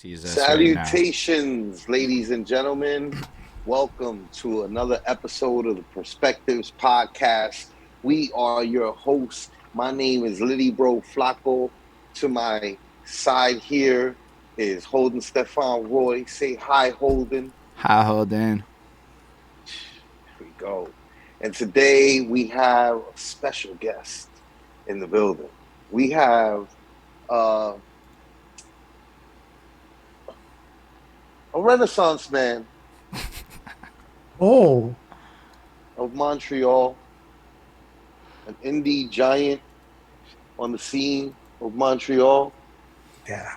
sees us right now. Salutations, ladies and gentlemen. Welcome to another episode of the Perspectives Podcast. We are your hosts. My name is Littyyy Bro Flacko. To my side here is Holden Stephan Roy. Say hi, Holden. Hi, Holden. Here we go. And today we have a special guest in the building. We have a Renaissance man. Oh. Of Montreal, an indie giant on the scene of Montreal. Yeah.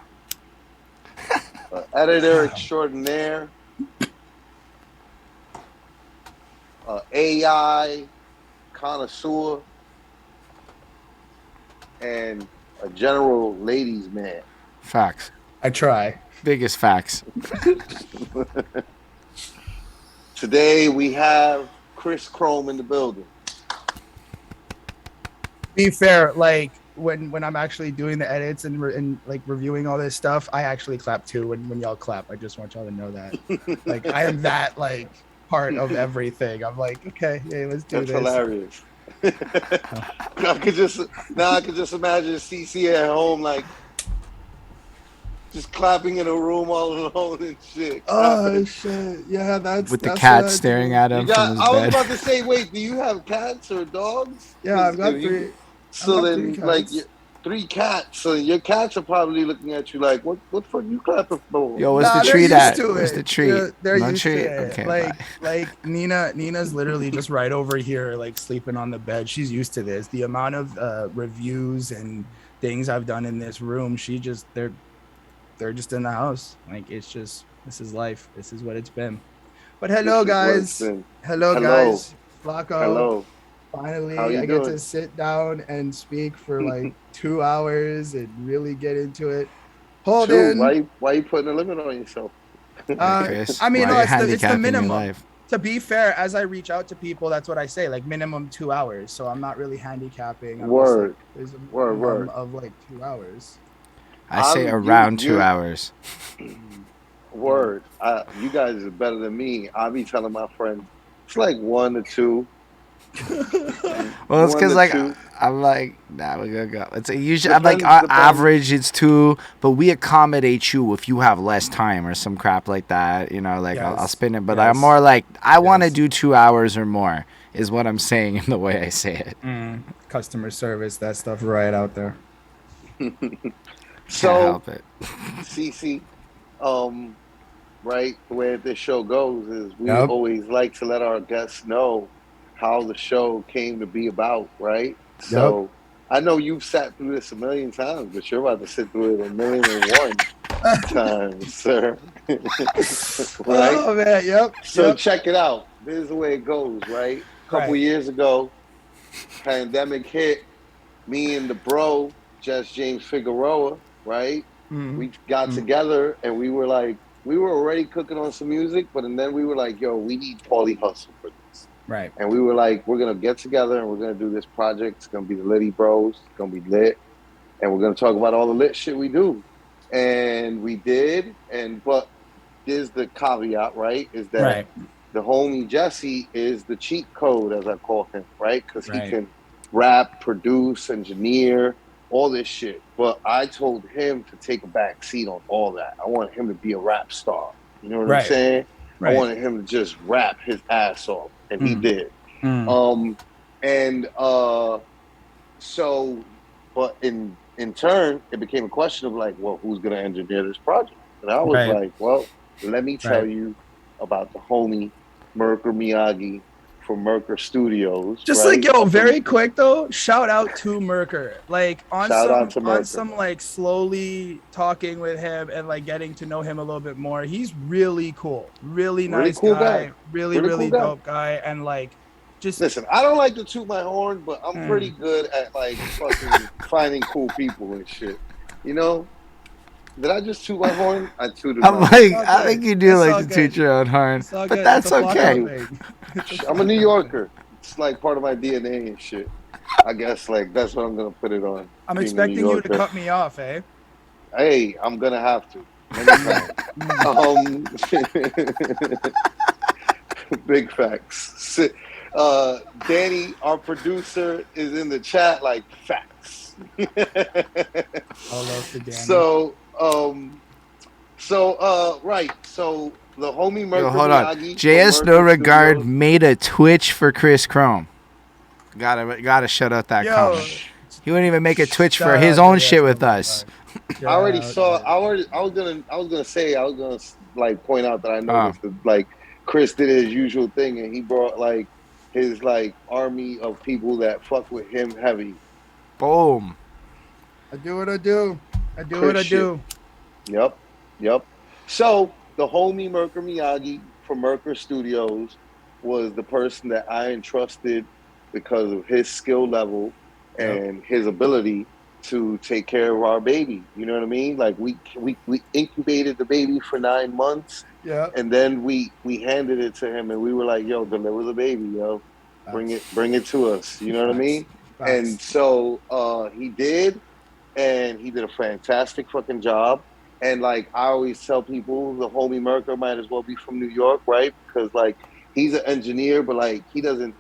Editor extraordinaire. AI connoisseur. And a general ladies man. Facts. I try. Biggest facts. Today we have Chris Chrome in the building. Be fair, like when I'm actually doing the edits and like reviewing all this stuff, I actually clap too when y'all clap. I just want y'all to know that. Like I am that like part of everything. I'm like, okay, hey, let's do That's this. hilarious. I could just imagine CC at home like just clapping in a room all alone and shit. Oh shit! Yeah, that's with the that's cat what I staring do. at him from his I was bed. about to say, wait, do you have cats or dogs? Yeah, I've got three. So then, three like, cats. 3 cats. So your cats are probably looking at you like, what the fuck you clapping for? Yo, what's the they're treat used at? to What's it. the treat? They're No used treat? to it. Okay, like Nina's literally just right over here, like sleeping on the bed. She's used to this. The amount of reviews and things I've done in this room, they're just in the house. Like it's just this is life. This is what it's been. But hello guys. Hello guys. Flacko. Hello. Finally, How you I get doing? to sit down and speak for like 2 hours and really get into it. Holden, Why you putting a limit on yourself? Chris, I mean, why no, are you it's the handicapping your minimum. life? To be fair, as I reach out to people, that's what I say, like minimum 2 hours. So I'm not really handicapping. I'm just like, there's a minimum of like 2 hours. I say around 2 hours. Word. You guys are better than me. I be telling my friends it's like 1 to 2. Well, it's because like I'm like, nah, we're gonna go. It's usually I'm like our average it's 2, but we accommodate you if you have less time or some crap like that. You know, like I'll spin it, but I'm more like I want to do 2 hours or more is what I'm saying in the way I say it. Customer service, that stuff right out there. So can't help it. CC, right, the way this show goes is we always like to let our guests know how the show came to be about, right? So I know you've sat through this a million times, but you're about to sit through it 1,000,001 times, sir. Right? Oh man, yep. So check it out. This is the way it goes, right? A couple years ago, pandemic hit. Me and the bro, Jess James Figueroa, right? We got together and we were already cooking on some music, but then we were like, yo, we need Paulie Hustle for this. Right. And we were like, we're going to get together and we're going to do this project. It's going to be the Littyyy Bros. It's going to be lit. And we're going to talk about all the lit shit we do. And we did. But there's the caveat, right? Is that the homie Jesse is the cheat code, as I call him, right? Because he can rap, produce, engineer, all this shit. But I told him to take a back seat on all that. I wanted him to be a rap star. You know what I'm saying? I wanted him to just rap his ass off. And he did. So, but in turn, it became a question of like, well, who's going to engineer this project? And I was like, well, let me tell you about the homie Merker Miyagi from Merker Studios. Just like, yo, very quick though, shout out to Merker. Like on some like slowly talking with him and like getting to know him a little bit more. He's really cool. Really nice guy. Really cool dope guy. And like just listen, I don't like to toot my horn, but I'm pretty good at like fucking finding cool people and shit. You know? Did I just toot my horn? I tooted my horn. I think you do like to toot your own horn, but that's okay. I'm a New Yorker. It's like part of my DNA and shit. I guess like that's what I'm gonna put it on. I'm expecting you to cut me off, eh? Hey, I'm gonna have to. Big facts. Danny, our producer, is in the chat like facts. All love to Danny. Right. So the homie Mercury Yo, hold on. Miyagi JS from No Mercury Regard Studios. made a Twitch for Chris Chrome. Gotta shut out that comment. He wouldn't even make a Twitch for his own shit with us. I already saw. I was gonna like point out that I noticed that like Chris did his usual thing and he brought like his like army of people that fuck with him heavy. Boom. I do what I do. I do Chris what I shit. do. Yep. So the homie Mercury Miyagi from Mercury Studios was the person that I entrusted because of his skill level and his ability to take care of our baby. You know what I mean? Like we incubated the baby for 9 months. Yeah. And then we handed it to him and we were like, yo, deliver the baby, yo. Bring it to us. You know what I mean? And so he did, and he did a fantastic fucking job. And like I always tell people, the homie Merker might as well be from New York, right? Because like he's an engineer, but like he doesn't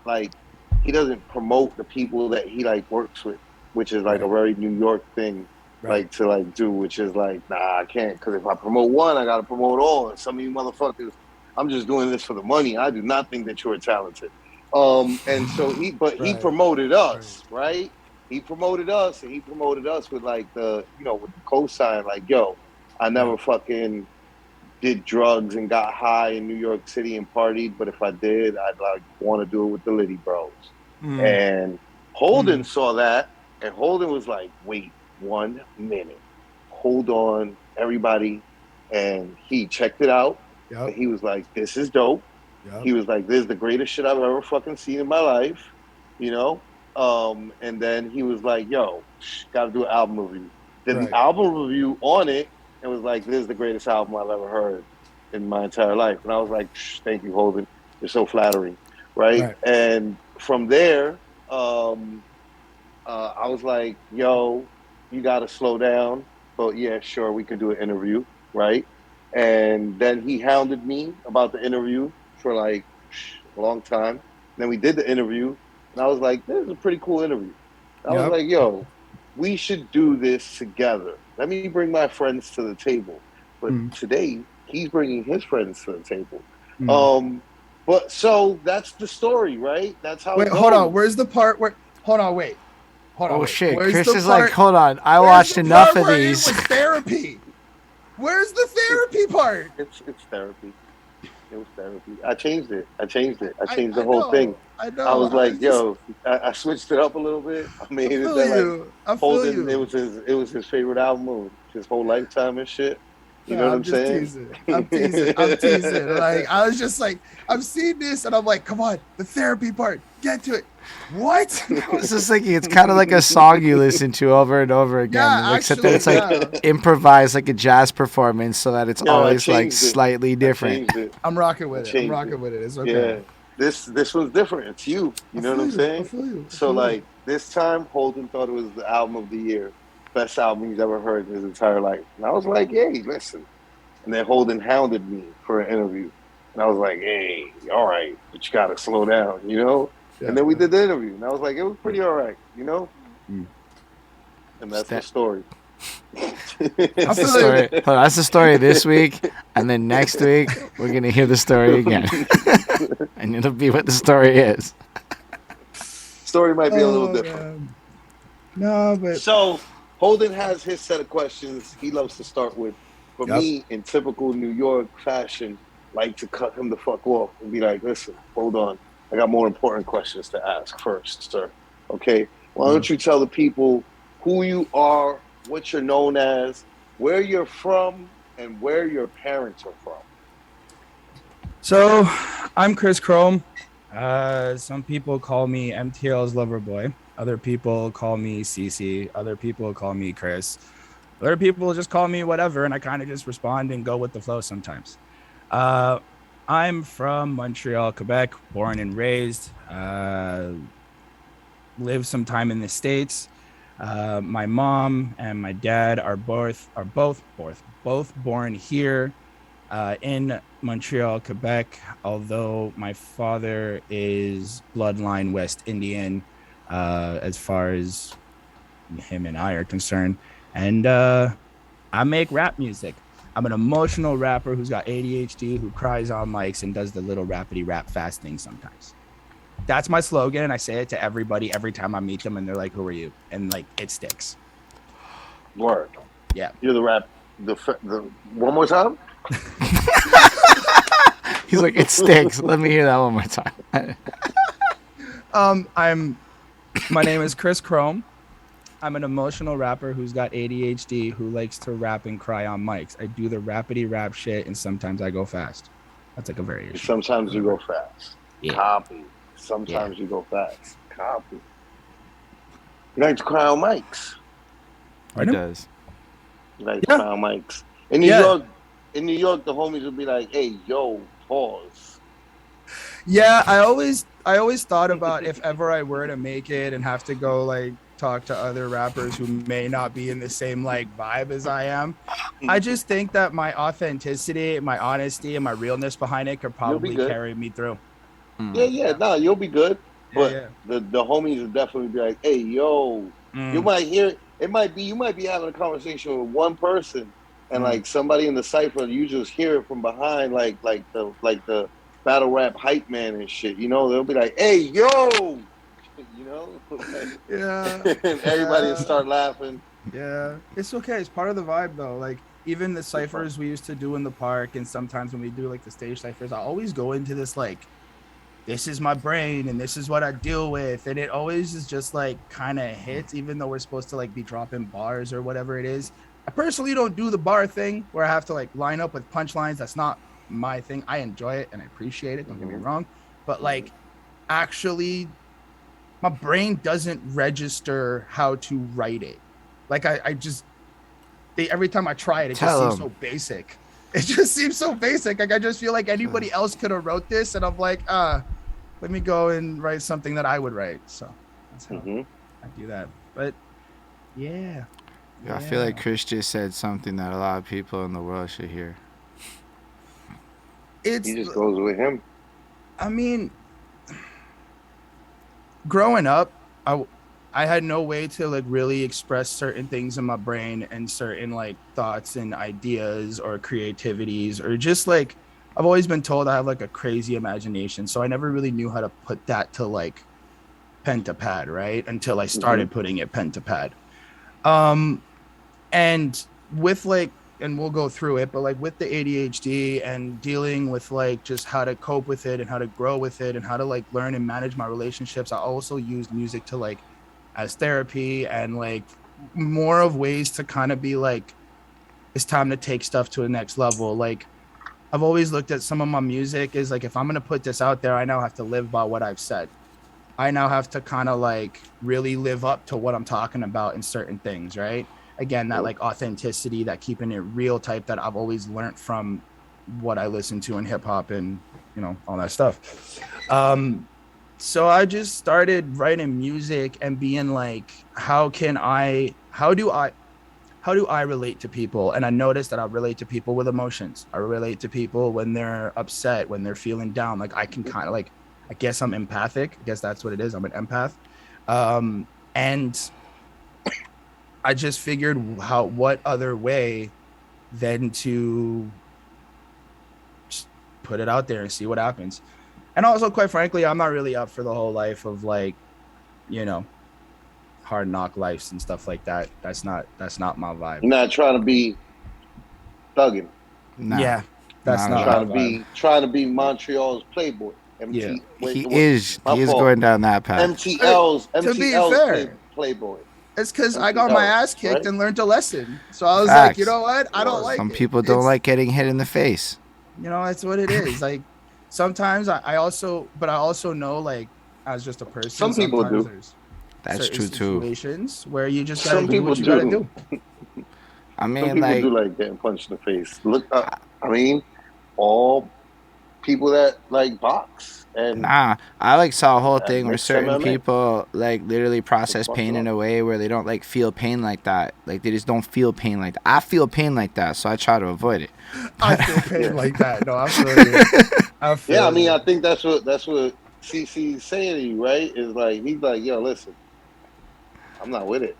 promote the people that he like works with, which is like a very New York thing, like to like do, which is like, nah, I can't, because if I promote one, I gotta promote all. And some of you motherfuckers, I'm just doing this for the money. I do not think that you're talented. And so he promoted us, right? He promoted us, and he promoted us with like with the cosign, like, yo, I never fucking did drugs and got high in New York City and partied, but if I did, I'd like want to do it with the Littyyy Bros. And Holden saw that, and Holden was like, wait 1 minute, hold on, everybody. And he checked it out, and he was like, this is dope. He was like, this is the greatest shit I've ever fucking seen in my life, you know? And then he was like, yo, gotta do an album review. Did an album review on it, and was like, this is the greatest album I've ever heard in my entire life. And I was like, thank you, Holden. You're so flattering, right? And from there, I was like, yo, you gotta slow down. But yeah, sure, we can do an interview, right? And then he hounded me about the interview for like a long time. Then we did the interview, and I was like, this is a pretty cool interview. I was like, yo, we should do this together. Let me bring my friends to the table. But today, he's bringing his friends to the table. But so that's the story, right? That's how it goes. Hold on. Where's the part where... Hold on, wait. Shit. Chris is like, hold on. I watched enough of these. It was therapy. Where's the therapy part? It's therapy. It was therapy. I changed it. I changed the whole thing. I know. I was like, yo, I switched it up a little bit. I made it that like Holden. It was his favorite album of his whole lifetime and shit. You know what I'm saying? I'm teasing. Like I was just like, I'm seeing this and I'm like, come on, the therapy part, get to it. What? I was just thinking, it's kind of like a song you listen to over and over again, except that it's like improvised, like a jazz performance, so that it's always like slightly different. I'm rocking with it. It's okay. Yeah, this was different. It's you. You know what I'm saying? I feel you. So like this time, Holden thought it was the album of the year, best album he's ever heard in his entire life. And I was like, hey, listen. And then Holden hounded me for an interview, and I was like, hey, all right, but you gotta slow down, you know. Yeah, and then we did the interview, and I was like, it was pretty all right, you know? And that's the story. That's the story. That's the story this week, and then next week, we're going to hear the story again. And it'll be what the story is. Story might be a little different. Man. No, but... So, Holden has his set of questions he loves to start with. But me, in typical New York fashion, like to cut him the fuck off and be like, listen, hold on. I got more important questions to ask first, sir. Okay? Why don't you tell the people who you are, what you're known as, where you're from, and where your parents are from? So, I'm Chris Chrome. Some people call me MTL's lover boy. Other people call me CC. Other people call me Chris. Other people just call me whatever, and I kind of just respond and go with the flow sometimes. I'm from Montreal, Quebec, born and raised. Lived some time in the States. My mom and my dad are both born here in Montreal, Quebec. Although my father is bloodline West Indian, as far as him and I are concerned, and I make rap music. I'm an emotional rapper who's got ADHD, who cries on mics and does the little rapidy rap fast thing sometimes. That's my slogan, and I say it to everybody every time I meet them, and they're like, "Who are you?" And like, it sticks. Word. Yeah. You're the rap. The one more time. He's like, it sticks. Let me hear that one more time. My name is Chris Chrome. I'm an emotional rapper who's got ADHD, who likes to rap and cry on mics. I do the rapidy rap shit, and sometimes I go fast. That's like a variation. Sometimes you go fast. Yeah. Copy. Sometimes you go fast. Copy. You like to cry on mics. He does. You like to cry on mics. In New York, the homies will be like, "Hey, yo, pause." Yeah, I always thought about if ever I were to make it and have to go like talk to other rappers who may not be in the same like vibe as I am. I just think that my authenticity, my honesty, and my realness behind it could probably carry me through. Yeah. You'll be good. But the homies will definitely be like, "Hey, yo," you might hear it. You might be having a conversation with one person, and like somebody in the cipher, you just hear it from behind, like the battle rap hype man and shit. You know, they'll be like, "Hey, yo," you know, and everybody will start laughing. Yeah, it's okay. It's part of the vibe, though. Like even the ciphers we used to do in the park, and sometimes when we do like the stage ciphers, I always go into this like, this is my brain and this is what I deal with, and it always is just like kind of hits, even though we're supposed to like be dropping bars or whatever it is. I personally don't do the bar thing where I have to like line up with punchlines. That's not my thing. I enjoy it and I appreciate it, don't get me wrong, but like actually my brain doesn't register how to write it. Like every time I try it, it just seems so basic. It just seems so basic. Like I just feel like anybody else could have wrote this, and I'm like, let me go and write something that I would write. So that's how I do that. But yeah. I feel like Chris just said something that a lot of people in the world should hear. He just goes with him. I mean, growing up, I had no way to like really express certain things in my brain and certain like thoughts and ideas or creativities, or just like I've always been told I have like a crazy imagination. So I never really knew how to put that to like pen to pad, right? Until I started putting it pen to pad. And with like, and we'll go through it, but like with the ADHD and dealing with like just how to cope with it and how to grow with it and how to like learn and manage my relationships, I also used music to like as therapy and like more of ways to kind of be like, it's time to take stuff to the next level. Like I've always looked at some of my music is like, if I'm going to put this out there, I now have to live by what I've said. I now have to kind of like really live up to what I'm talking about in certain things, right? Again, that like authenticity, that keeping it real type that I've always learned from what I listen to in hip hop and, you know, all that stuff. So I just started writing music and being like, how do I relate to people? And I noticed that I relate to people with emotions. I relate to people when they're upset, when they're feeling down. Like I can kind of like, I guess I'm empathic. I guess that's what it is. I'm an empath. And I just figured what other way than to just put it out there and see what happens. And also, quite frankly, I'm not really up for the whole life of like, you know, hard knock lives and stuff like that. That's not my vibe. You're not trying to be thugging. Nah, yeah, that's not trying to be Montreal's Playboy. He is going down that path. MTL's Playboy. It's because I got my ass kicked and learned a lesson. So I was like, you know what? I don't like some people don't like getting hit in the face. You know, that's what it is. Like sometimes I also know, like, as just a person, some people do. That's true situations too. Where you just gotta do what you gotta do. I mean, some people do like getting punched in the face. Look, I mean, all people that like box and Nah, I like saw a whole thing where mix certain MMA. people like literally process fucked pain in up. a way where they don't like feel pain like that. Like they just don't feel pain like that. I feel pain like that, so I try to avoid it. I feel pain like that. No, I feel you. I feel Yeah, I mean, you. I think that's what CC's saying to you, right? Is like he's like, yo, listen, I'm not with it.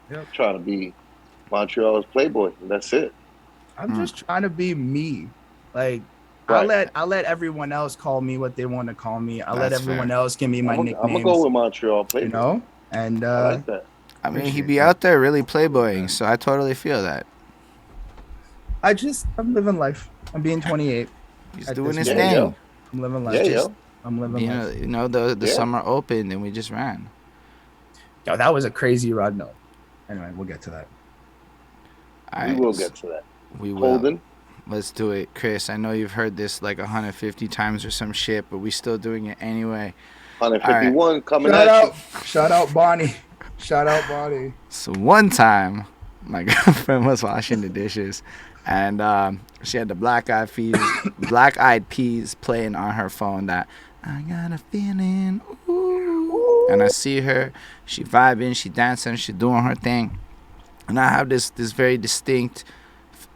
Yep. I'm trying to be Montreal's playboy, and that's it. I'm just trying to be me. Like Right. I'll let everyone else call me what they want to call me. I'll let That's everyone fair. else give me my nicknames. I'm gonna go with Montreal playboy. You know, and I like that. I mean, he appreciate be that. out there really playboying, so I totally feel that. I'm living life. I'm being 28. He's At doing this his Yeah, point. thing. yo. I'm living life. Yeah, just- yo. I'm living life. You know, the Yeah. summer opened and we just ran. Yo, that was a crazy run, though. Anyway, we'll get to that. All We right, will get to that. We will. Holden. Let's do it, Chris. I know you've heard this like 150 times or some shit, but we still doing it anyway. 151 coming Shout at out, shout out Bonnie. Shout out Bonnie. So one time, my girlfriend was washing the dishes, and she had the Black Eyed Peas playing on her phone. That I got a feeling, ooh. And I see her, she vibing, she dancing, she doing her thing, and I have this very distinct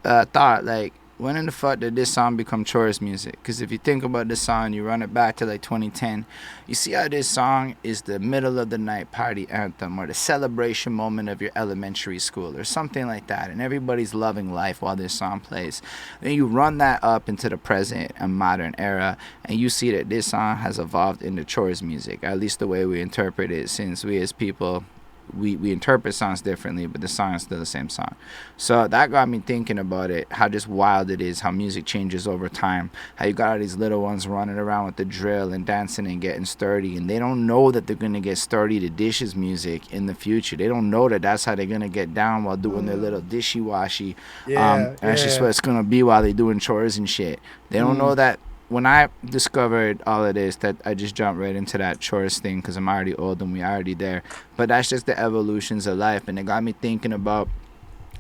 thought, like, when in the fuck did this song become chorus music? Because if you think about this song, you run it back to like 2010, you see how this song is the middle of the night party anthem or the celebration moment of your elementary school or something like that, and everybody's loving life while this song plays. Then you run that up into the present and modern era, and you see that this song has evolved into chorus music, at least the way we interpret it, since we as people, we interpret songs differently, but the song is still the same song. So that got me thinking about it, how just wild it is, how music changes over time, how you got all these little ones running around with the drill and dancing and getting sturdy, and they don't know that they're going to get sturdy to dishes music in the future. They don't know that that's how they're going to get down while doing their little dishy-washy. And that's just what it's going to be while they're doing chores and shit. They don't know that. When I discovered all of this, that I just jumped right into that chores thing because I'm already old and we already there. But that's just the evolutions of life, and it got me thinking about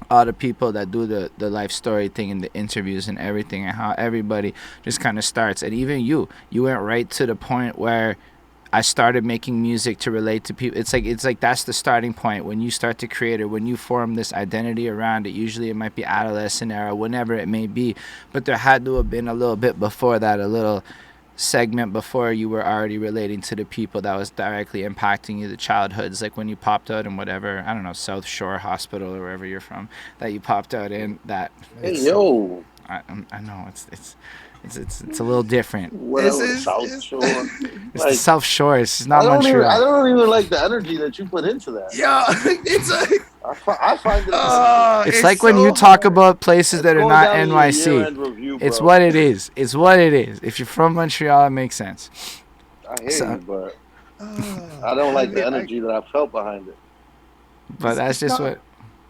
all the people that do the life story thing in the interviews and everything, and how everybody just kind of starts. And even you went right to the point where I started making music to relate to people. It's like that's the starting point when you start to create it, when you form this identity around it. Usually it might be adolescent era, whenever it may be, but there had to have been a little bit before that, a little segment before you were already relating to the people that was directly impacting you, the childhoods, like when you popped out in whatever, I don't know, South Shore Hospital or wherever you're from, that you popped out in. That Hey, yo. I know it's a little different. Whatever, South Shore. It's the South Shore. It's not I Montreal. don't even like the energy that you put into that. Yeah, it's like I find it. It's like when so you talk hard. about places that are Going not down to your NYC. year-end review, It's bro. what it is. It's what it is. If you're from Montreal, it makes sense. I hear So- you, but I don't like the energy that I felt behind it. But that's just what.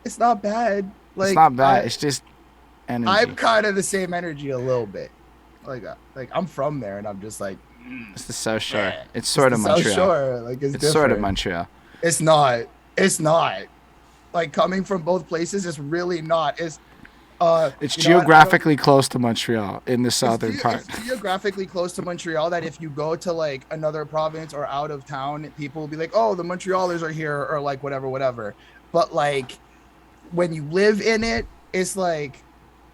It's not bad. Like It's not bad. It's just energy. I'm kind of the same energy a little bit. Like I'm from there, and I'm just like, It's the South Shore. Yeah. It's sort of the South Montreal. Shore. Like it's different. Sort of Montreal. It's not. It's not. Like coming from both places, it's really not. It's It's you know what? I don't- geographically close to Montreal in the southern part. It's geographically close to Montreal that if you go to like another province or out of town, people will be like, oh, the Montrealers are here, or like whatever. But like when you live in it, it's like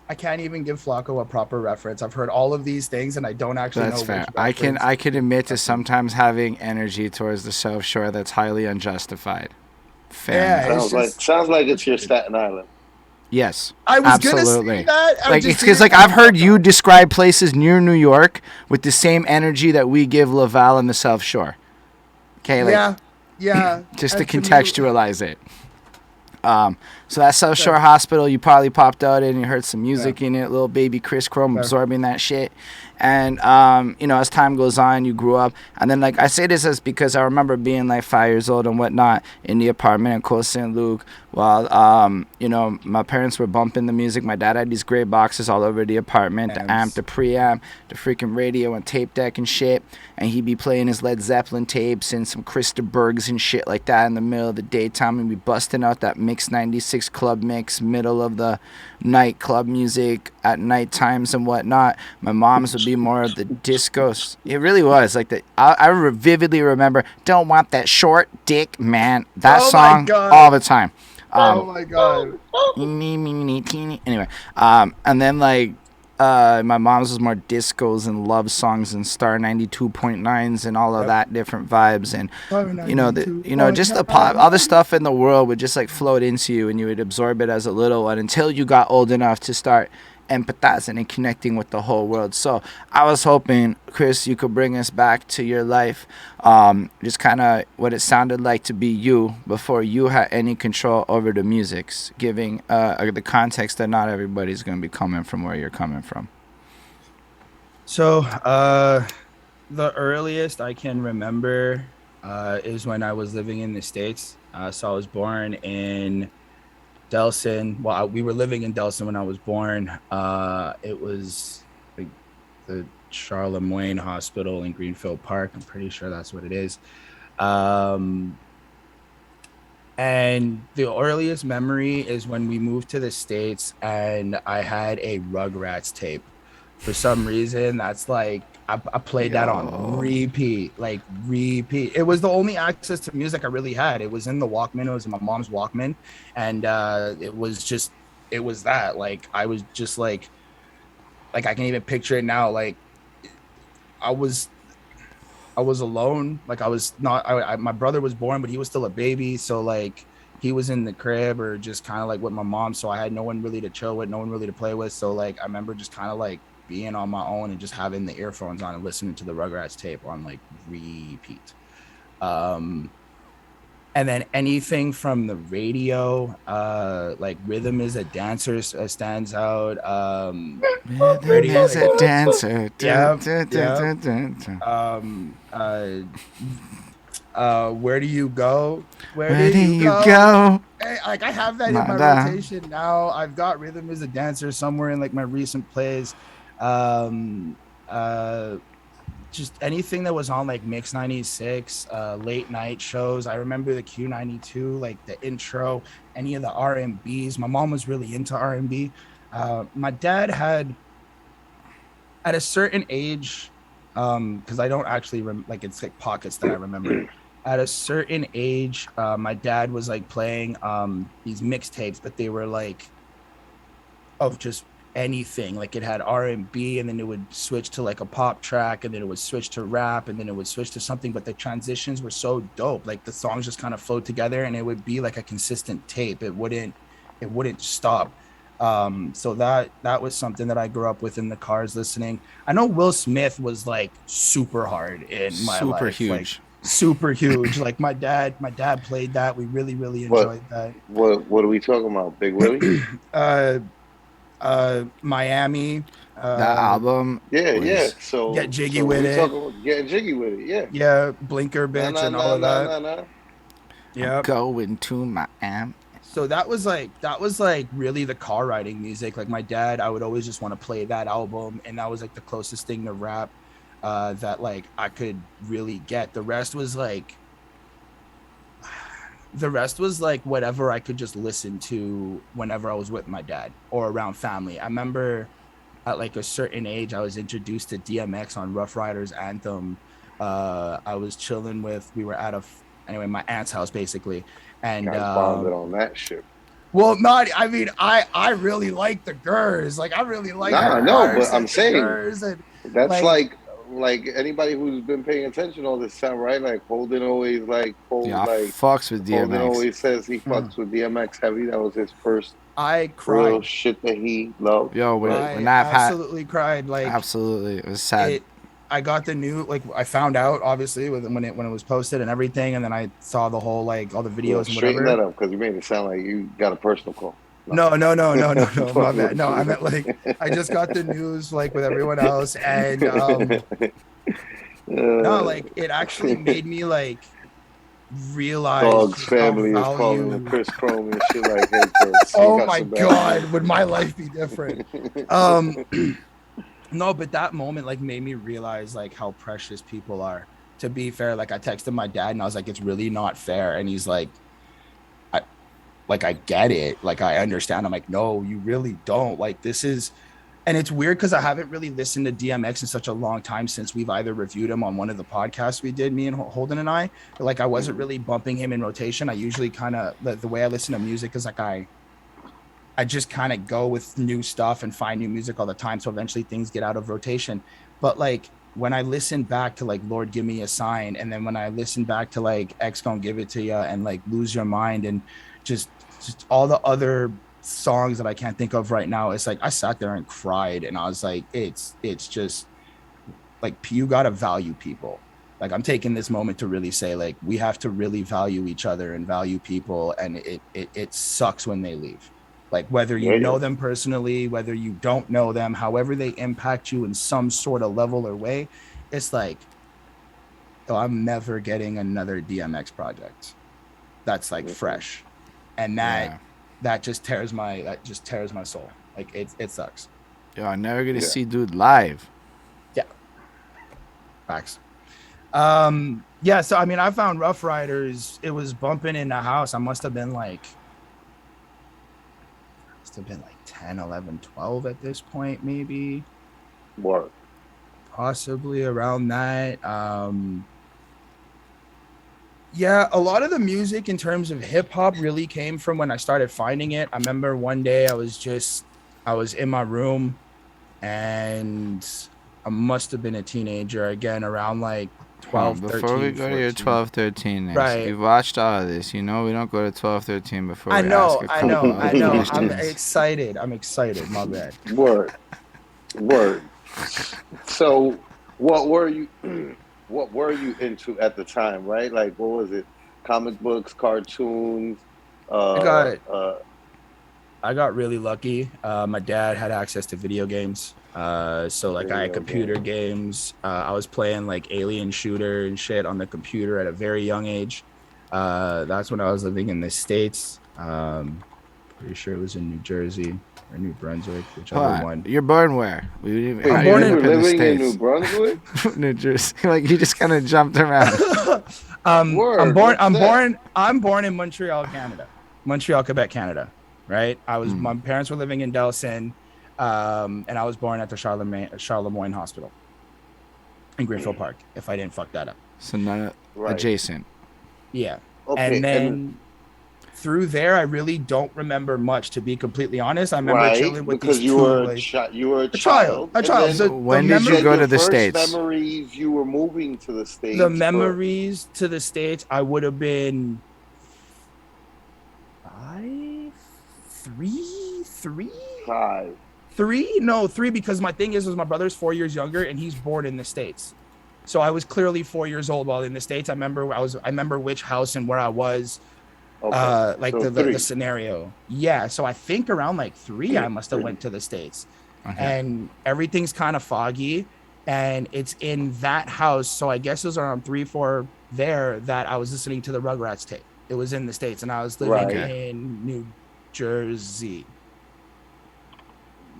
I can't even give Flacko a proper reference. I've heard all of these things and I don't actually That's know fair. which I reference. can admit to sometimes having energy towards the South Shore that's highly unjustified. Fair Yeah, enough. Sounds like it's your Staten Island. Yes. I was absolutely. gonna say that. I'm Like just it's because saying like I've heard that. you describe places near New York with the same energy that we give Laval and the South Shore. Okay, like yeah. just to absolutely. contextualize it. So that South Shore Hospital, you probably popped out in, you heard some music in it, little baby Chris Chrome absorbing that shit. And, you know, as time goes on, you grew up. And then, like, I say this as because I remember being, like, 5 years old and whatnot in the apartment in Côte Saint Luc while, you know, my parents were bumping the music. My dad had these gray boxes all over the apartment, the amp, the preamp, the freaking radio and tape deck and shit. And he'd be playing his Led Zeppelin tapes and some Krista Bergs and shit like that in the middle of the daytime. And be busting out that Mix 96 club mix, middle of the night club music. at night times and whatnot. My mom's would be more of the discos. It really was like I vividly remember "Don't Want That Short Dick Man," that song all the time. Oh my god. Anyway, and then like my mom's was more discos and love songs and Star 92.9s and all of that different vibes, and just the pop, all the stuff in the world would just like float into you and you would absorb it as a little one until you got old enough to start empathizing and connecting with the whole world. So I was hoping, Chris, you could bring us back to your life, just kind of what it sounded like to be you before you had any control over the musics, giving the context that not everybody's going to be coming from where you're coming from. So the earliest I can remember is when I was living in the States. So I was born in Delson. Well, we were living in Delson when I was born. It was like the Charlemagne Hospital in Greenfield Park. I'm pretty sure that's what it is. And the earliest memory is when we moved to the States and I had a Rugrats tape. For some reason, that's like I played that on repeat. It was the only access to music I really had. It was in the Walkman. It was in my mom's Walkman, and it was that. Like I was just like I can even picture it now. Like I was alone. Like I was not. My brother was born, but he was still a baby. So like he was in the crib or just kind of like with my mom. So I had no one really to chill with, no one really to play with. So like I remember just kind of like being on my own and just having the earphones on and listening to the Rugrats tape on like repeat. And then anything from the radio, like Rhythm is a Dancer stands out. Rhythm is a dancer. Where do you go? Where do you go? Hey, like I have that in my rotation now. I've got Rhythm is a Dancer somewhere in like my recent plays. Just anything that was on like Mix 96, late night shows. I remember the Q92, like the intro, any of the R&Bs. My mom was really into R&B. My dad had, at a certain age, because I don't actually it's like pockets that I remember. At a certain age, my dad was like playing these mixtapes, but they were like of just anything. Like it had R&B, and then it would switch to like a pop track, and then it would switch to rap, and then it would switch to something. But the transitions were so dope. Like the songs just kind of flowed together, and it would be like a consistent tape. It wouldn't stop. So that was something that I grew up with in the cars listening. I know Will Smith was like super hard in my life. Super huge. Like, super huge. Like my dad played that. We really enjoyed that. What are we talking about? Big Willie? Miami. That album. Yeah. So Get Jiggy with It. Get Jiggy with It. Yeah. Yeah. Blinker Bitch and all of that. Yeah. Going to Miami. So that was like really the car riding music. Like my dad, I would always just want to play that album, and that was like the closest thing to rap that like I could really get. The rest was like whatever I could just listen to whenever I was with my dad or around family. I remember at like a certain age, I was introduced to DMX on Ruff Ryders Anthem. I was chilling we were at my aunt's house basically. And bonded on that shit. Well, I really like the Gers. Like I really like but I'm saying that's like anybody who's been paying attention all this time, right? Like Holden always fucks with DMX. Holden always says he fucks with DMX heavy. That was his first I cried. Real shit that he loved. Yo, when I absolutely cried. Like absolutely, it was sad. I got the new, like I found out obviously when it was posted and everything, and then I saw the whole like all the videos and whatever. Straighten that up because you made it sound like you got a personal call. No. My bad. No, I meant like I just got the news like with everyone else, and no, like it actually made me like realize Dog's family is calling him Chris Chrome and shit like that. Oh my god, would my life be different? No, but that moment like made me realize like how precious people are. To be fair, like I texted my dad and I was like, it's really not fair, and he's like, I get it, like I understand. I'm like, no, you really don't. Like this is And it's weird because I haven't really listened to DMX in such a long time since we've either reviewed him on one of the podcasts we did, me and Holden and I. But like I wasn't really bumping him in rotation. I usually kind of the way I listen to music is like I just kind of go with new stuff and find new music all the time. So eventually things get out of rotation. But like when I listen back to like Lord Give Me a Sign, and then when I listen back to like X Gon' Give It to Ya and like Lose Your Mind and just all the other songs that I can't think of right now, it's like I sat there and cried, and I was like, it's just like you gotta value people. Like I'm taking this moment to really say like we have to really value each other and value people, and it sucks when they leave. Like whether you know them personally, whether you don't know them, however they impact you in some sort of level or way, it's like, oh, I'm never getting another DMX project that's like fresh, and that just tears my soul. Like it sucks. Yo, I'm never gonna see dude live. Yeah, facts. Yeah, so I mean, I found Rough Ryders. It was bumping in the house. I must have been like 10, 11, 12 at this point, maybe. What? Possibly around that. Yeah, a lot of the music in terms of hip hop really came from when I started finding it. I remember one day I was in my room, and I must have been a teenager again, around like 12, 13, before we go 14. to your 12, 13 next, right. You've watched all of this. You know we don't go to 12, 13 before I we know. ask a couple I'm excited. My bad. Word. So what were you into at the time, right? Like what was it? Comic books, cartoons? I got really lucky. My dad had access to video games. So like I had computer games. I was playing like Alien Shooter and shit on the computer at a very young age. That's when I was living in the States. Pretty sure it was in New Jersey or New Brunswick, whichever one. You're born where? I'm born in New Brunswick? New Jersey. Like you just kind of jumped around. I'm born in Montreal, Canada. Montreal, Quebec, Canada. Right? My parents were living in Delson, and I was born at the Charlemagne Hospital in Greenfield Park, if I didn't fuck that up. So not adjacent. Yeah. Okay, and then through there, I really don't remember much, to be completely honest. I remember chilling with these two. You were a child. So when did you go to the States? Memories you were moving to the States. The memories to the States, I would have been 3 because my thing is my brother's 4 years younger and he's born in the States, so I was clearly 4 years old while in the States. I remember which house and where I was. The scenario. Yeah, so I think around like 3 I must have went to the States. And everything's kind of foggy, and it's in that house, so I guess it was around 3, 4 there that I was listening to the Rugrats tape. It was in the States, and I was living in New Jersey.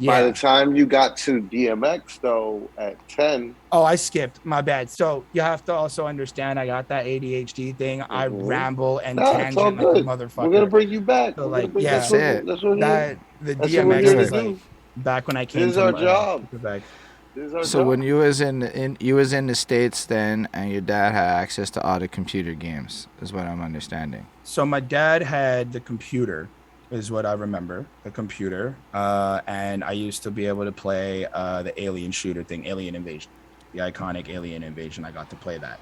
By the time you got to DMX, though, at 10... Oh, I skipped. My bad. So you have to also understand I got that ADHD thing. I ramble and tangent like a motherfucker. We're going to bring you back. So, like, that's what the DMX is like back when I came to our job. Quebec. So when you was in the States then, and your dad had access to all the computer games, is what I'm understanding. So my dad had the computer, is what I remember, the computer. And I used to be able to play the Alien Shooter thing, Alien Invasion, the iconic Alien Invasion. I got to play that.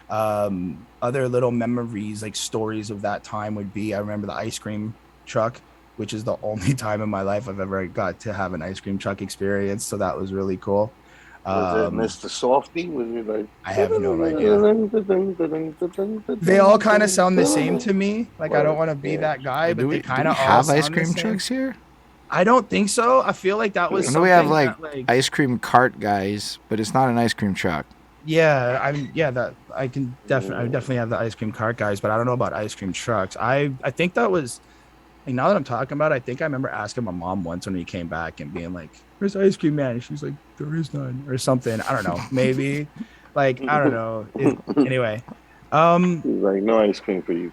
Other little memories, like stories of that time would be, I remember the ice cream truck, which is the only time in my life I've ever got to have an ice cream truck experience. So that was really cool. Was it Mr. Softy? Was it like... I have no idea. They all kind of sound the same to me. Like, I don't want to be that guy, but they kind of all have ice cream trucks here? I don't think so. I feel like that was something we have like ice cream cart guys, but it's not an ice cream truck. Yeah, I definitely have the ice cream cart guys, but I don't know about ice cream trucks. I think that was... Like, now that I'm talking about it, I think I remember asking my mom once when we came back and being like, "Where's ice cream, man?" And she's like, "There is none," or something. I don't know. Maybe. Like, I don't know. Anyway. Like, no ice cream for you.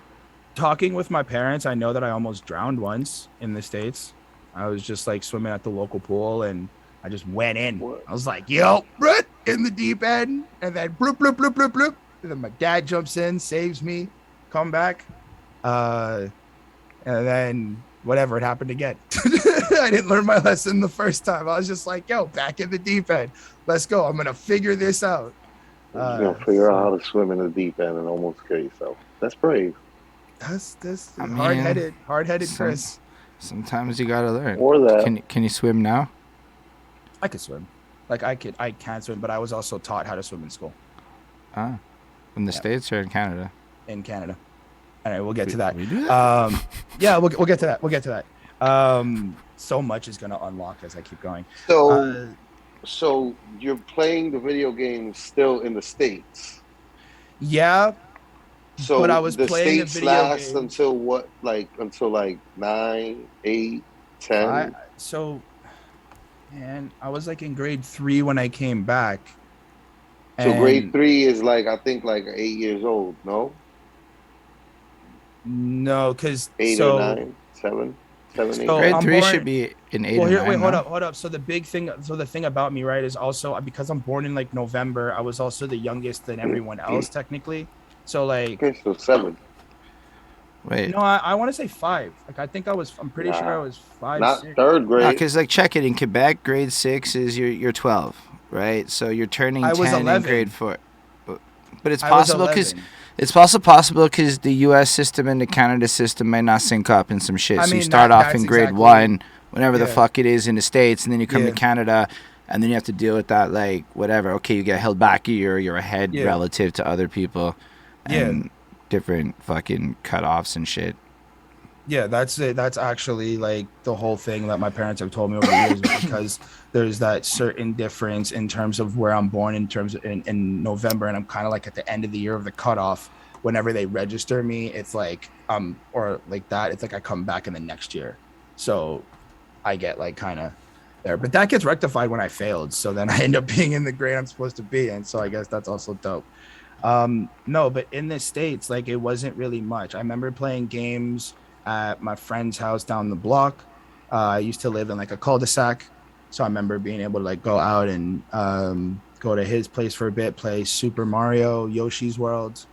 Talking with my parents, I know that I almost drowned once in the States. I was just like swimming at the local pool, and I just went in. What? I was like, yo, in the deep end. And then bloop, bloop, bloop, bloop, bloop. And then my dad jumps in, saves me, come back. And then whatever, it happened again. I didn't learn my lesson the first time. I was just like, yo, back in the deep end. Let's go. I'm going to figure this out. You're going to figure out how to swim in the deep end and almost kill yourself. That's brave. That's I mean, hard-headed Chris. Sometimes you got to learn. Or that. Can you swim now? I could swim. Like I can swim, but I was also taught how to swim in school. In the States or in Canada? In Canada. All right, we'll get to that. We do that? Yeah, we'll get to that. We'll get to that. So much is gonna unlock as I keep going. So you're playing the video games still in the States? Yeah. So but I was the playing States the video last games until what? Until 9, 8, 10? Man, I was like in grade 3 when I came back. So grade 3 is I think 8 years old, no? No, because 8 or 9, 7, 8. Grade 3 should be in 8 or 9. Wait, hold up. So the thing about me, right, is also because I'm born in November, I was also the youngest than everyone else technically. So okay, so 7. Wait. No, I want to say 5. I'm pretty sure I was 5. Not 6. 3rd grade. Because check it, in Quebec, grade 6 is you're 12, right? So you're turning 10 in grade 4. But it's possible because it's also possible because the U.S. system and the Canada system might not sync up in some shit. So you start off in grade 1, whenever the fuck it is in the States, and then you come to Canada, and then you have to deal with that, whatever. Okay, you get held back a year, you're ahead relative to other people. And different fucking cutoffs and shit. Yeah, that's it. That's actually the whole thing that my parents have told me over the years, because there's that certain difference in terms of where I'm born in terms of in November, and I'm kind of at the end of the year of the cutoff. Whenever they register me, it's or that, it's I come back in the next year. So I get kind of there, but that gets rectified when I failed. So then I end up being in the grade I'm supposed to be in. So I guess that's also dope. No, but in the States, it wasn't really much. I remember playing games at my friend's house down the block. I used to live in a cul-de-sac, so I remember being able to go out and go to his place for a bit, play Super Mario, Yoshi's World.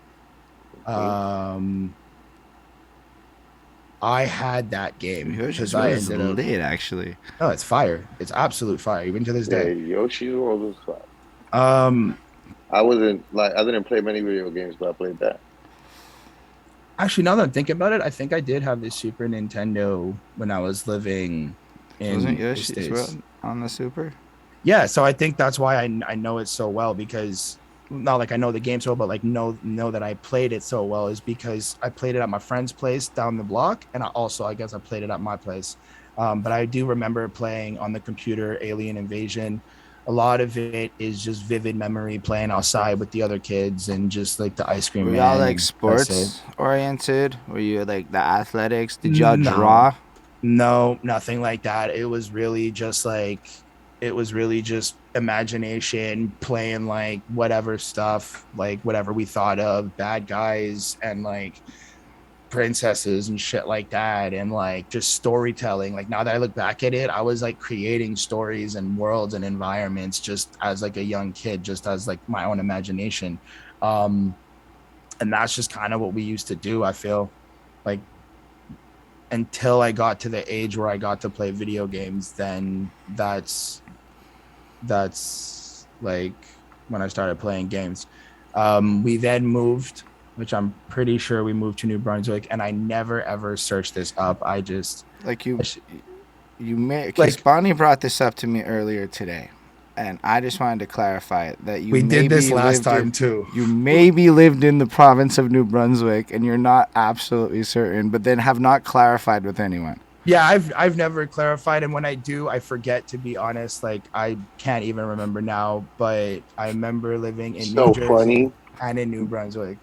I had that game because I ended up late, actually. Oh, it's fire! It's absolute fire, even to this day. Yoshi's World was fire. I didn't play many video games, but I played that. Actually, now that I'm thinking about it, I think I did have this Super Nintendo when I was living in Wasn't Yoshi's World on the Super? Yeah, so I think that's why I know it so well, because not I know the game so well, but know that I played it so well is because I played it at my friend's place down the block, and I guess I played it at my place. But I do remember playing on the computer Alien Invasion. A lot of it is just vivid memory, playing outside with the other kids and just the ice cream. Were y'all sports oriented? Were you the athletics? Did y'all draw? No, nothing like that. It was really just imagination, playing whatever stuff, whatever we thought of, bad guys and princesses and shit like that, and just storytelling. Now that I look back at it, I was creating stories and worlds and environments just as a young kid, just as my own imagination. And that's just kind of what we used to do. I feel until I got to the age where I got to play video games, then that's when I started playing games. We then moved, which I'm pretty sure we moved to New Brunswick, and I never ever searched this up. I just you may, because Bonnie brought this up to me earlier today, and I just wanted to clarify that we did this last time too. You maybe lived in the province of New Brunswick, and you're not absolutely certain, but then have not clarified with anyone. Yeah, I've never clarified, and when I do, I forget, to be honest. I can't even remember now, but I remember living in New Jersey and in New Brunswick.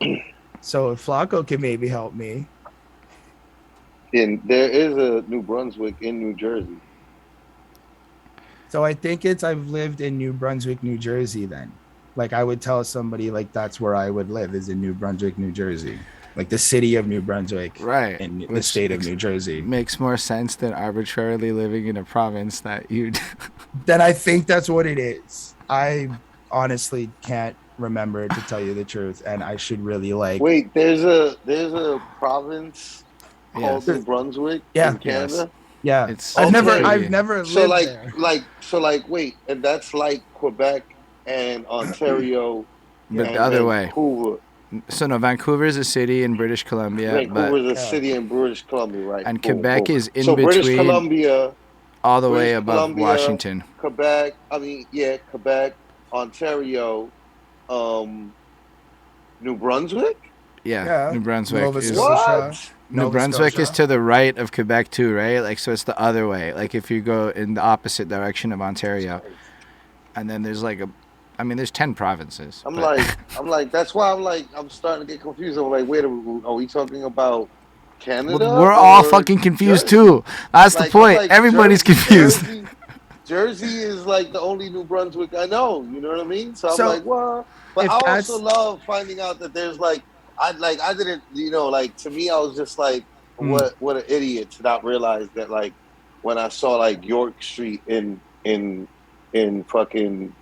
So if Flacco can maybe help me. And there is a New Brunswick in New Jersey. So I think I've lived in New Brunswick, New Jersey then. I would tell somebody that's where I would live, is in New Brunswick, New Jersey. The city of New Brunswick. Right. In the state of New Jersey. Makes more sense than arbitrarily living in a province that you Then I think that's what it is. I honestly can't remember, to tell you the truth, and I should really like. Wait, there's a province called Yes. New Brunswick Yeah, in Yes. Canada. yeah. It's I've it's a never, Okay, I've city. never so lived there. wait, and that's like Quebec and Ontario But the Yeah, and other way. Vancouver. So no, Vancouver is a city in British Columbia, Vancouver but is a yeah. city in British Columbia, right? and Boom, Quebec boom. is in So British between, Columbia, all the way British above Columbia, Washington. Quebec. I mean, yeah, Quebec, Ontario, um, New Brunswick. Yeah, Yeah, New Brunswick Nova is Scotia, What? New Nova Brunswick is Scotia. to the right of Quebec too, right? Like so, it's the other way. Like if you go in the opposite direction of Ontario, and then there's like a, I mean, there's 10 provinces, I'm but like, I'm like, that's why I'm like, I'm starting to get confused. I'm like, wait a minute, are we talking about well, Canada we're all or fucking confused Jersey? too. That's the Like, I'm point. like, Everybody's confused. Jersey is like the only New Brunswick I know. You know what I mean? So I'm So like, what? But I if also that's, love finding out that there's like, I didn't, like to me, I was just like, mm, what an idiot to not realize that like when I saw like York Street in fucking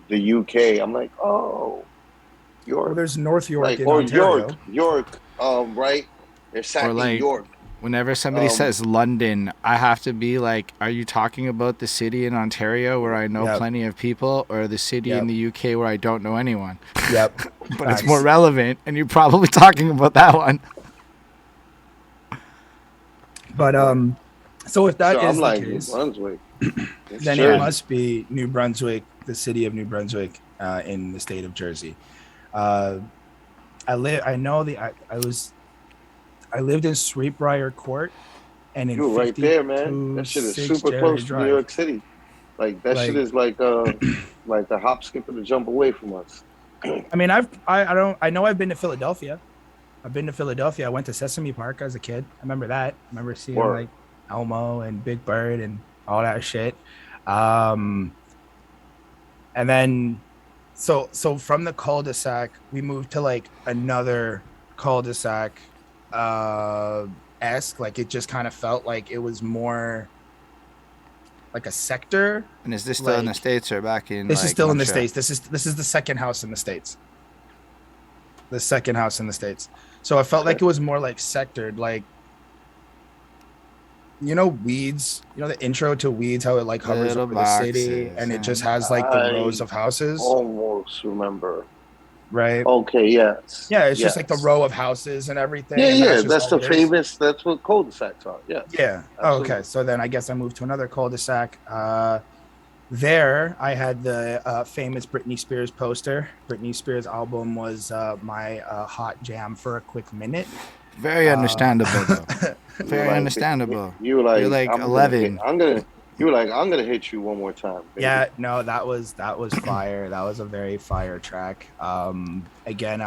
the UK, I'm like, oh, well, York, there's North York like in or York, Ontario. right? They're Or sacking like York. whenever somebody Um, says London, I have to be like, are you talking about the city in Ontario where I know Yep, plenty of people, or the city in yep, the UK where I don't know anyone? yep. But it's more Facts. relevant, and you're probably talking about that one. But so if that so I'm is the like New case, Brunswick. It's then it Jersey. must be New Brunswick, the city of New Brunswick, in the state of Jersey. Uh, I live. I know the. I was. I lived in Sweetbriar Court and in You were right there, man. That shit is 526 super Jared close to New Drive. York City. Like that shit Like, is like a hop, skip, and a jump away from us. I mean, I don't. I know I've been to Philadelphia. I've been to Philadelphia. I went to Sesame Park as a kid. I remember that. I remember seeing Word. like Elmo and Big Bird and all that shit. Um, and then so from the cul-de-sac, we moved to like another cul-de-sac esque. Like it just kind of felt like it was more like a sector. And is this still in the Like States or back in this is like still in the Montreal? States. This is the second house in the States. The second house in the States. So I felt like Okay. it was more like sectored, like Weeds, the intro to Weeds, how it like hovers Little over the city boxes and it just and has like the rows I of houses, almost remember. right? Okay, yes. Yeah, it's just like the Yes. row of houses and everything, Yeah, and that's yeah. just That's all the it is. famous that's what cul-de-sacs are. Yes. Yeah. Oh, okay. Absolutely. So then I guess I moved to another cul-de-sac. There I had the famous Britney Spears poster. Britney Spears album was my hot jam for a quick minute. very understandable though. You were Very like understandable. you were You're like, like 11. you were like, I'm gonna hit you one more time, baby. Yeah, no, that was fire. That was a very fire track. Again,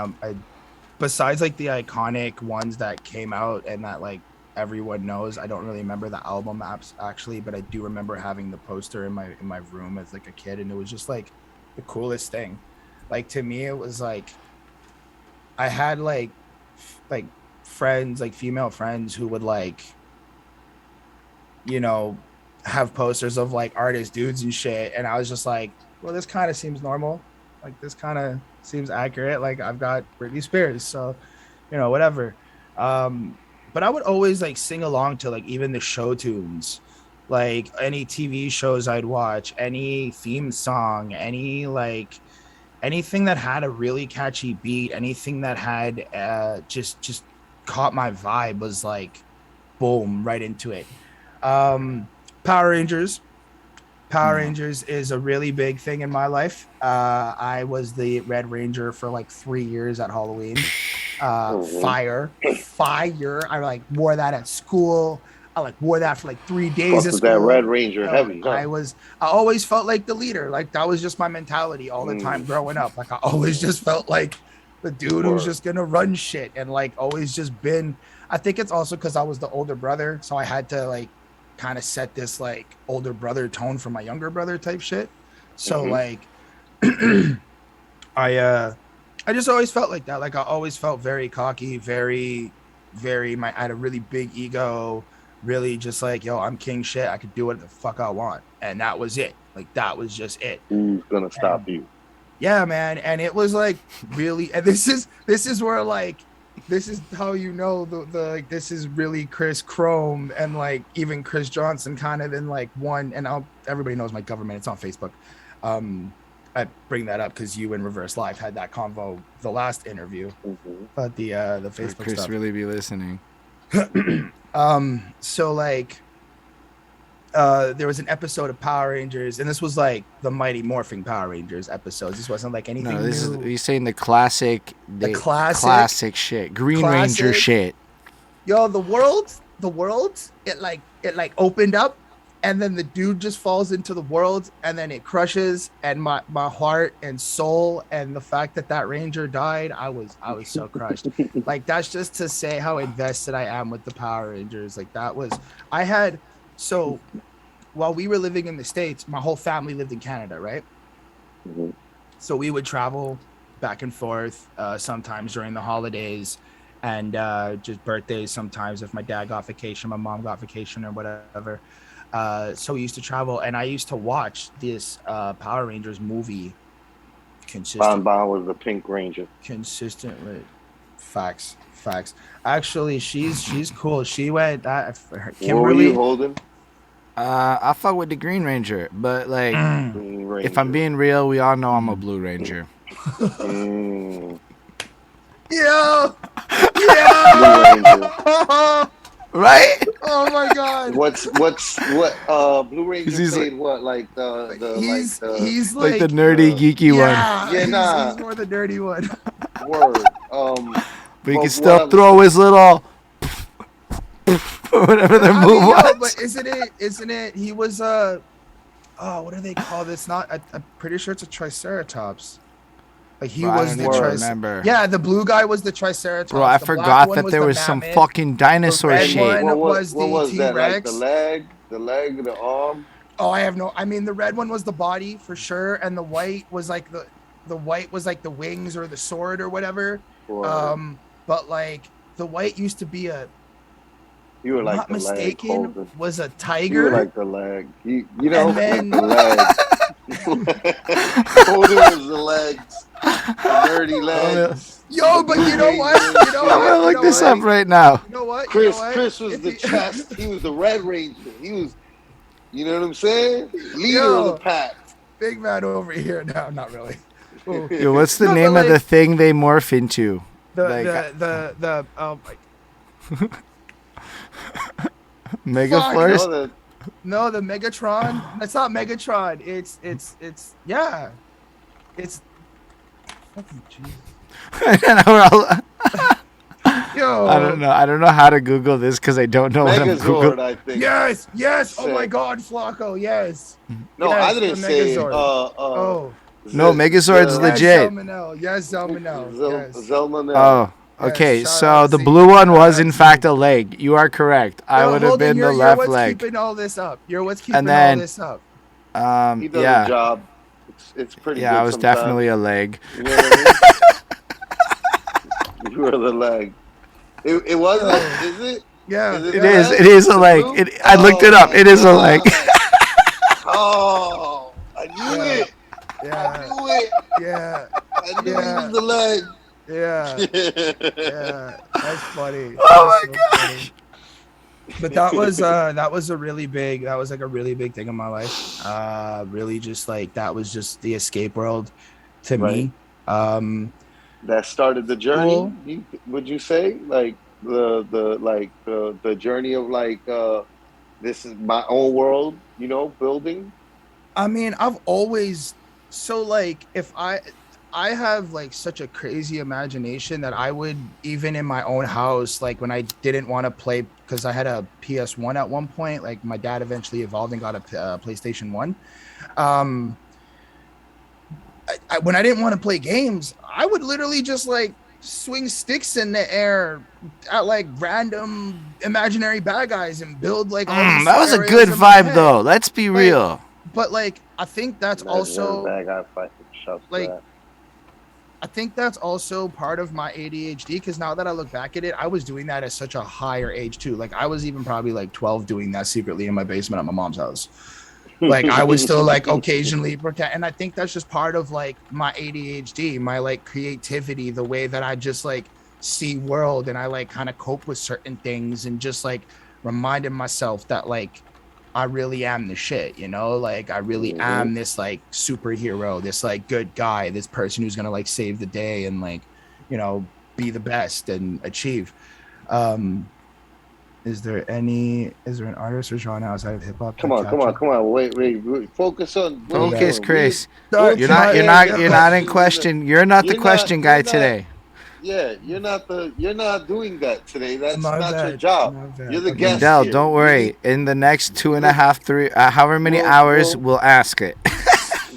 besides like the iconic ones that came out and that like everyone knows, I don't really remember the album apps actually, but I do remember having the poster in my room as like a kid, and it was just like the coolest thing. Like to me, it was like I had like friends, like female friends who would like you know have posters of like artist dudes and shit, and I was just like, well, this kind of seems normal. Like this kind of seems accurate. Like I've got Britney Spears, so whatever. But I would always like sing along to like even the show tunes, like any TV shows I'd watch, any theme song, any like anything that had a really catchy beat, anything that had just caught my vibe was like boom right into it. Um, Power Rangers. Power No. Rangers is a really big thing in my life. I was the Red Ranger for like 3 years at Halloween. Mhm. Fire. I like wore that at school. I like wore that for like 3 days Fuck at with that Red school. Ranger heavy, huh? I always felt like the leader. Like that was just my mentality all the time Mm, growing up. Like I always just felt like the dude who's word. just gonna run shit and like always just been. I think it's also because I was the older brother, so I had to like kind of set this like older brother tone for my younger brother type shit. So Hmm. like I just always felt like that. Like I always felt very cocky, very, very I had a really big ego. really just like, yo, I'm king shit. I could do what the fuck I want. And that was it. Like, that was just it. Who's gonna stop you? Yeah, man. And it was like really, and this is where like, this is how you know the like, this is really Chris Chrome and like even Chris Johnson kind of in like one, and everybody knows my government, it's on Facebook. I bring that up because you and Reverse Live had that convo the last interview, but the Facebook Chris stuff. really be listening. So like there was an episode of Power Rangers, and this was like the Mighty Morphing Power Rangers episodes. This wasn't like anything. No, this new. is you're saying the classic, classic shit, Green Ranger shit. Yo, the world, it like opened up, and then the dude just falls into the world, and then it crushes, and my heart and soul, and the fact that Ranger died, I was so crushed. Like, that's just to say how invested I am with the Power Rangers. Like, that was, I had, so while we were living in the States, my whole family lived in Canada, right? So we would travel back and forth sometimes during the holidays, and just birthdays sometimes. If my dad got vacation, my mom got vacation, or whatever. So we used to travel, and I used to watch this Power Rangers movie consistently. Bon was the Pink Ranger. Consistently. Facts. Actually, she's cool. She went Kimberly. What were you holding? I fuck with the Green Ranger, but like, if I'm being real, we all know I'm a Blue Ranger. Yeah. Right? Oh my God. What Blue Ranger played like, what, like he's like the nerdy geeky one. Yeah, nah. He's more the dirty one. Word. But he can still throw his little whatever their move was. But isn't it? He was what do they call this? I'm pretty sure it's a Triceratops. Like he was the Triceratops. Yeah, the blue guy was the Triceratops. Bro, I forgot that there was some fucking dinosaur shit. What was that? Like the leg, the arm. Oh, I mean, the red one was the body for sure, and the white was like the white was like the wings or the sword or whatever. Right. But like the white used to be a. You were like not the mistaken, leg, was a tiger. You were like the leg. You know, and then, the leg. Holden was the legs. The dirty legs. Yo, but you know what? I'm gonna look this up right now. You know what? Chris was the chest. He was the Red Ranger. He was, you know what I'm saying? Leader of the pack. Big man over here. No, not really. Yo, what's the name of the thing they morph into? The Megaforce? No, the Megatron. It's not Megatron. It's yeah. It's fucking Jesus. Yo. I don't know how to Google this because I don't know what I'm Googling. I think. Yes. Oh my God, Flacco. Yes. No, yes, I didn't say. No, Megazord's legit. Yes, Zelmanel. Zelmanel. Oh. Okay, so the blue one was in fact a leg. You are correct. I would have been the left leg. Keeping all this up. You're what's keeping all this up. He does a job. It's pretty. Yeah, good I was sometimes. definitely a leg. You know what I mean? You were the leg. It was. Is it? Yeah. It is. It is a leg. I looked it up. It is a leg. Oh, I knew it. Yeah. I knew it. Yeah. I knew it was the leg. Yeah. That's funny. Oh my gosh. But that was a really big thing in my life. Really just like that was just the escape world to me. That started the journey. Would you say like the journey of like this is my own world, you know, building? I mean, I've always if I have like such a crazy imagination that I would, even in my own house, like when I didn't want to play, because I had a PS1 at one point, like my dad eventually evolved and got a PlayStation 1. When I didn't want to play games, I would literally just like swing sticks in the air at like random imaginary bad guys and build like all these that was a good vibe though. Let's be real. But like I think that's also bad guy fight like I think that's also part of my ADHD, because now that I look back at it, I was doing that at such a higher age too. Like I was even probably like 12 doing that secretly in my basement at my mom's house. Like I was still like occasionally protect, and I think that's just part of like my ADHD, my like creativity, the way that I just like see world and I like kind of cope with certain things, and just like reminding myself that like I really am the shit, you know, like I really am this like superhero, this like good guy, this person who's gonna like save the day and like, you know, be the best and achieve. Um, is there an artist or genre outside of hip hop Come that on, come on, captured? come on. Wait. Focus on what we're Focus, doing. Chris. Sorry, You're my- not in question. You're not the question guy today. Yeah, you're not doing that today. That's My not your bad, job. my bad. You're the Okay. guest Mindell, here. don't worry. In the next 2.5, 3, however many hours, we'll ask it.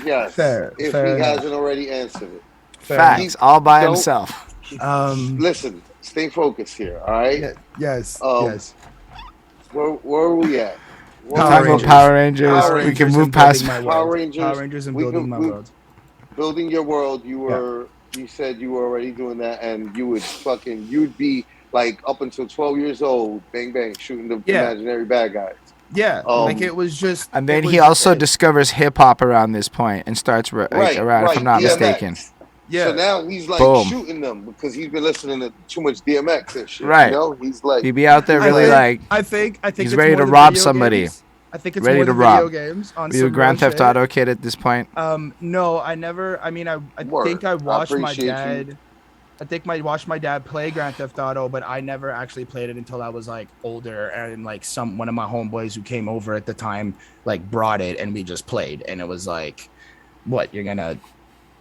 Yes. Fair, if fair he enough. hasn't already answered it. Facts, all by Don't- himself. Listen, stay focused here, all right? Yes. Where are we at? Power Talking about Rangers. Power Rangers. Power We Rangers can move and past building my Power world. Rangers. Power Rangers and building my world. Building your world. You said you were already doing that, and you'd be like up until 12 years old, bang bang, shooting the imaginary bad guys. Yeah, like it was just. And then he also discovers hip hop around this point and starts around, if I'm not DMX. mistaken. Yeah. So now he's like shooting them because he's been listening to too much DMX and shit. Right. You know, he's like he'd be out there really I think he's ready to rob somebody. Games. I think it's ready more to than rob. Video games on Were you a some Grand real Theft shit. Auto kid at this point? No, I never. I mean, I think I watched my dad. I think I watched my dad play Grand Theft Auto, but I never actually played it until I was like older, and like one of my homeboys who came over at the time like brought it, and we just played, and it was like, what, you're gonna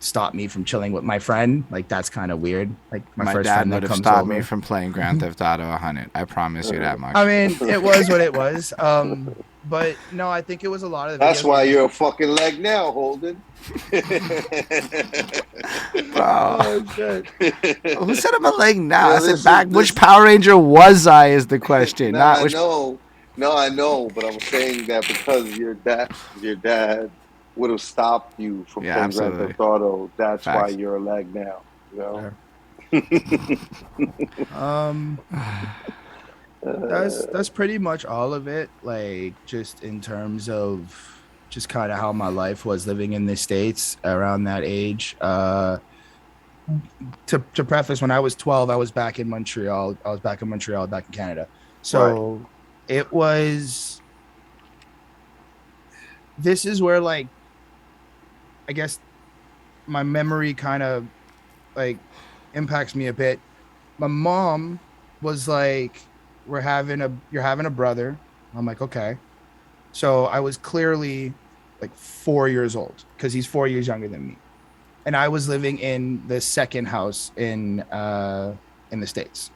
stop me from chilling with my friend? Like that's kind of weird. Like my first dad friend would that have comes stopped over. me from playing Grand Theft Auto 100. I promise you that much. I mean, it was what it was. But no, I think it was a lot of the. That's why you're a fucking leg now, Holden. Oh shit! Who said I'm a leg now? I said back. Which Power Ranger was I? Is the question. Not which. No, I know, but I'm saying that because your dad would have stopped you from playing Grand Theft Auto. That's why you're a leg now. You know. That's pretty much all of it. Like just in terms of just kind of how my life was living in the States around that age. To preface, when I was 12, I was back in Montreal. back in Canada. So it was. This is where like, I guess, my memory kind of like impacts me a bit. My mom was like, you're having a brother. I'm like, okay. So I was clearly like 4 years old because he's 4 years younger than me. And I was living in the second house in the States.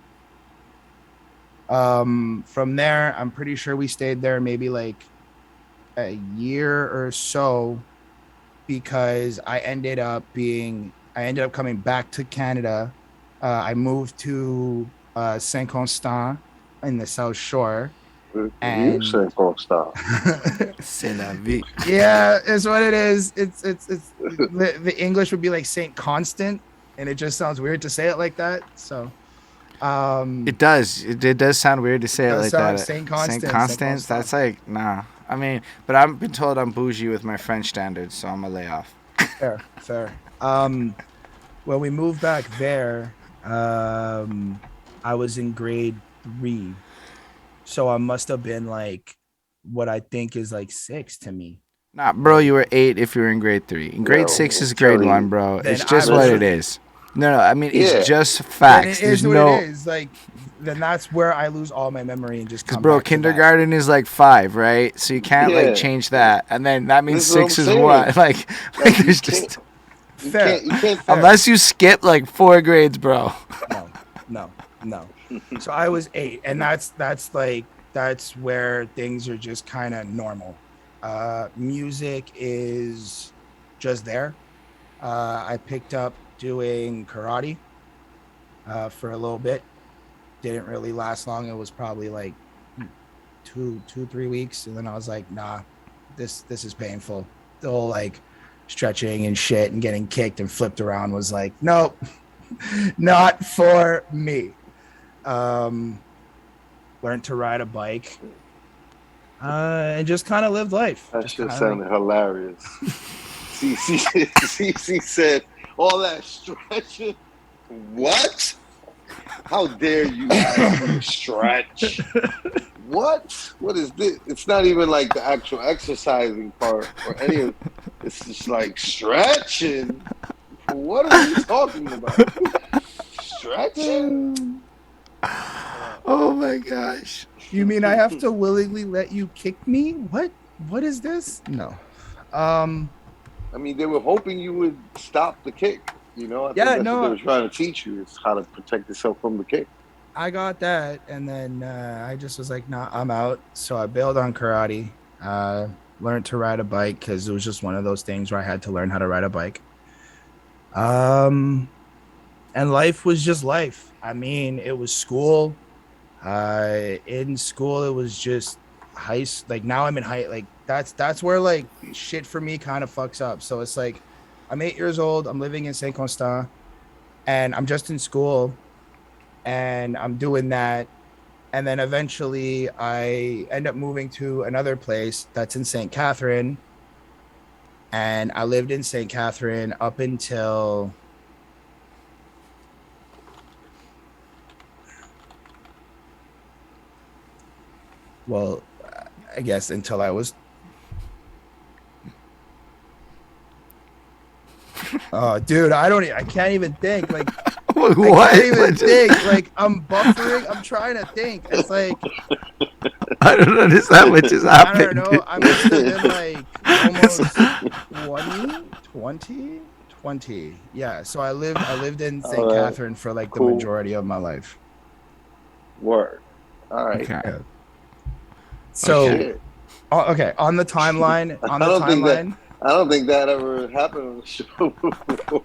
From there, I'm pretty sure we stayed there maybe like a year or so, because I ended up coming back to Canada. I moved to Saint Constant in the South Shore. And Saint Constant. C'est la vie. Yeah, it's what it is. It's the English would be like Saint Constant, and it just sounds weird to say it like that. So it does. It does sound weird to say it like that. Saint Constant. Saint Constance. That's like nah. I mean, but I've been told I'm bougie with my French standards, so I'm gonna lay off. Fair. When we moved back there, I was in grade 3, so I must have been like what I think is like 6 to me. Nah, bro, you were 8 if you were in grade 3. In grade 6 is grade 1, bro. It's just what it is. No, I mean it's just facts. There's no. It is. Like, then that's where I lose all my memory and just come. Bro, kindergarten is like 5, right? So you can't like change that, and then that means 6 is 1. Like there's just fair. You can't unless you skip like 4 grades, bro. No. So I was 8, and that's where things are just kind of normal. Music is just there. I picked up doing karate for a little bit. Didn't really last long. It was probably like 2-3 weeks, and then I was like, nah, this is painful. The whole like stretching and shit and getting kicked and flipped around was like, nope, not for me. Learned to ride a bike. And just kind of lived life. That shit sounded hilarious. CC said, all that stretching. What? How dare you stretch? What? What is this? It's not even like the actual exercising part or any of it. It's just like stretching. What are you talking about? Stretching? Oh my gosh. You mean I have to willingly let you kick me? What? What is this? No. I mean, they were hoping you would stop the kick. You know, I think that's what they were trying to teach you, is how to protect yourself from the kick. I got that, and then I just was like, nah, I'm out. So I bailed on karate, learned to ride a bike because it was just one of those things where I had to learn how to ride a bike. And life was just life. I mean, it was school. In school, it was just like now I'm in high, like that's where like shit for me kind of fucks up. So it's like, I'm 8 years old. I'm living in Saint Constant, and I'm just in school, and I'm doing that, and then eventually I end up moving to another place that's in St. Catherine, and I lived in St. Catherine up until I guess until I was oh, dude, I can't even think. Like, what? I can't even think. Like, I'm buffering. I'm trying to think. It's like, I don't understand what just happened. I don't know. I must have been like almost 20. Yeah. So I lived in St. Catherine for like the majority of my life. Word. All right. Okay. Yeah. So, okay. On the timeline. I don't think that ever happened on the show before.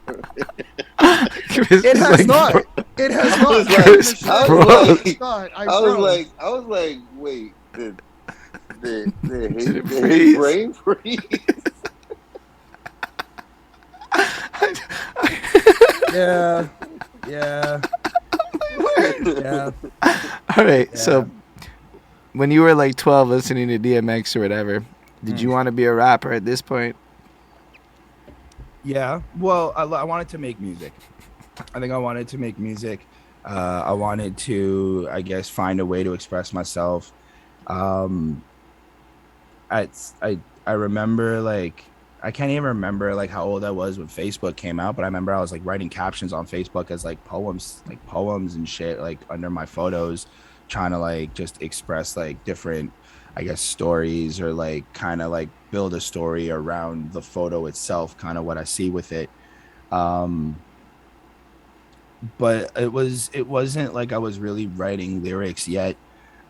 It has not. It has not. I was like, wait, did his brain freeze? Yeah. All right. Yeah. So, when you were like 12 listening to DMX or whatever, did you want to be a rapper at this point? Yeah. Well, I wanted to make music. I think I wanted to make music. I wanted to, I guess, find a way to express myself. I remember, like, I can't even remember like how old I was when Facebook came out, but I remember I was like writing captions on Facebook as like poems and shit, like under my photos, trying to like just express like different, I guess, stories, or like kind of like build a story around the photo itself, kind of what I see with it. But it wasn't like I was really writing lyrics yet.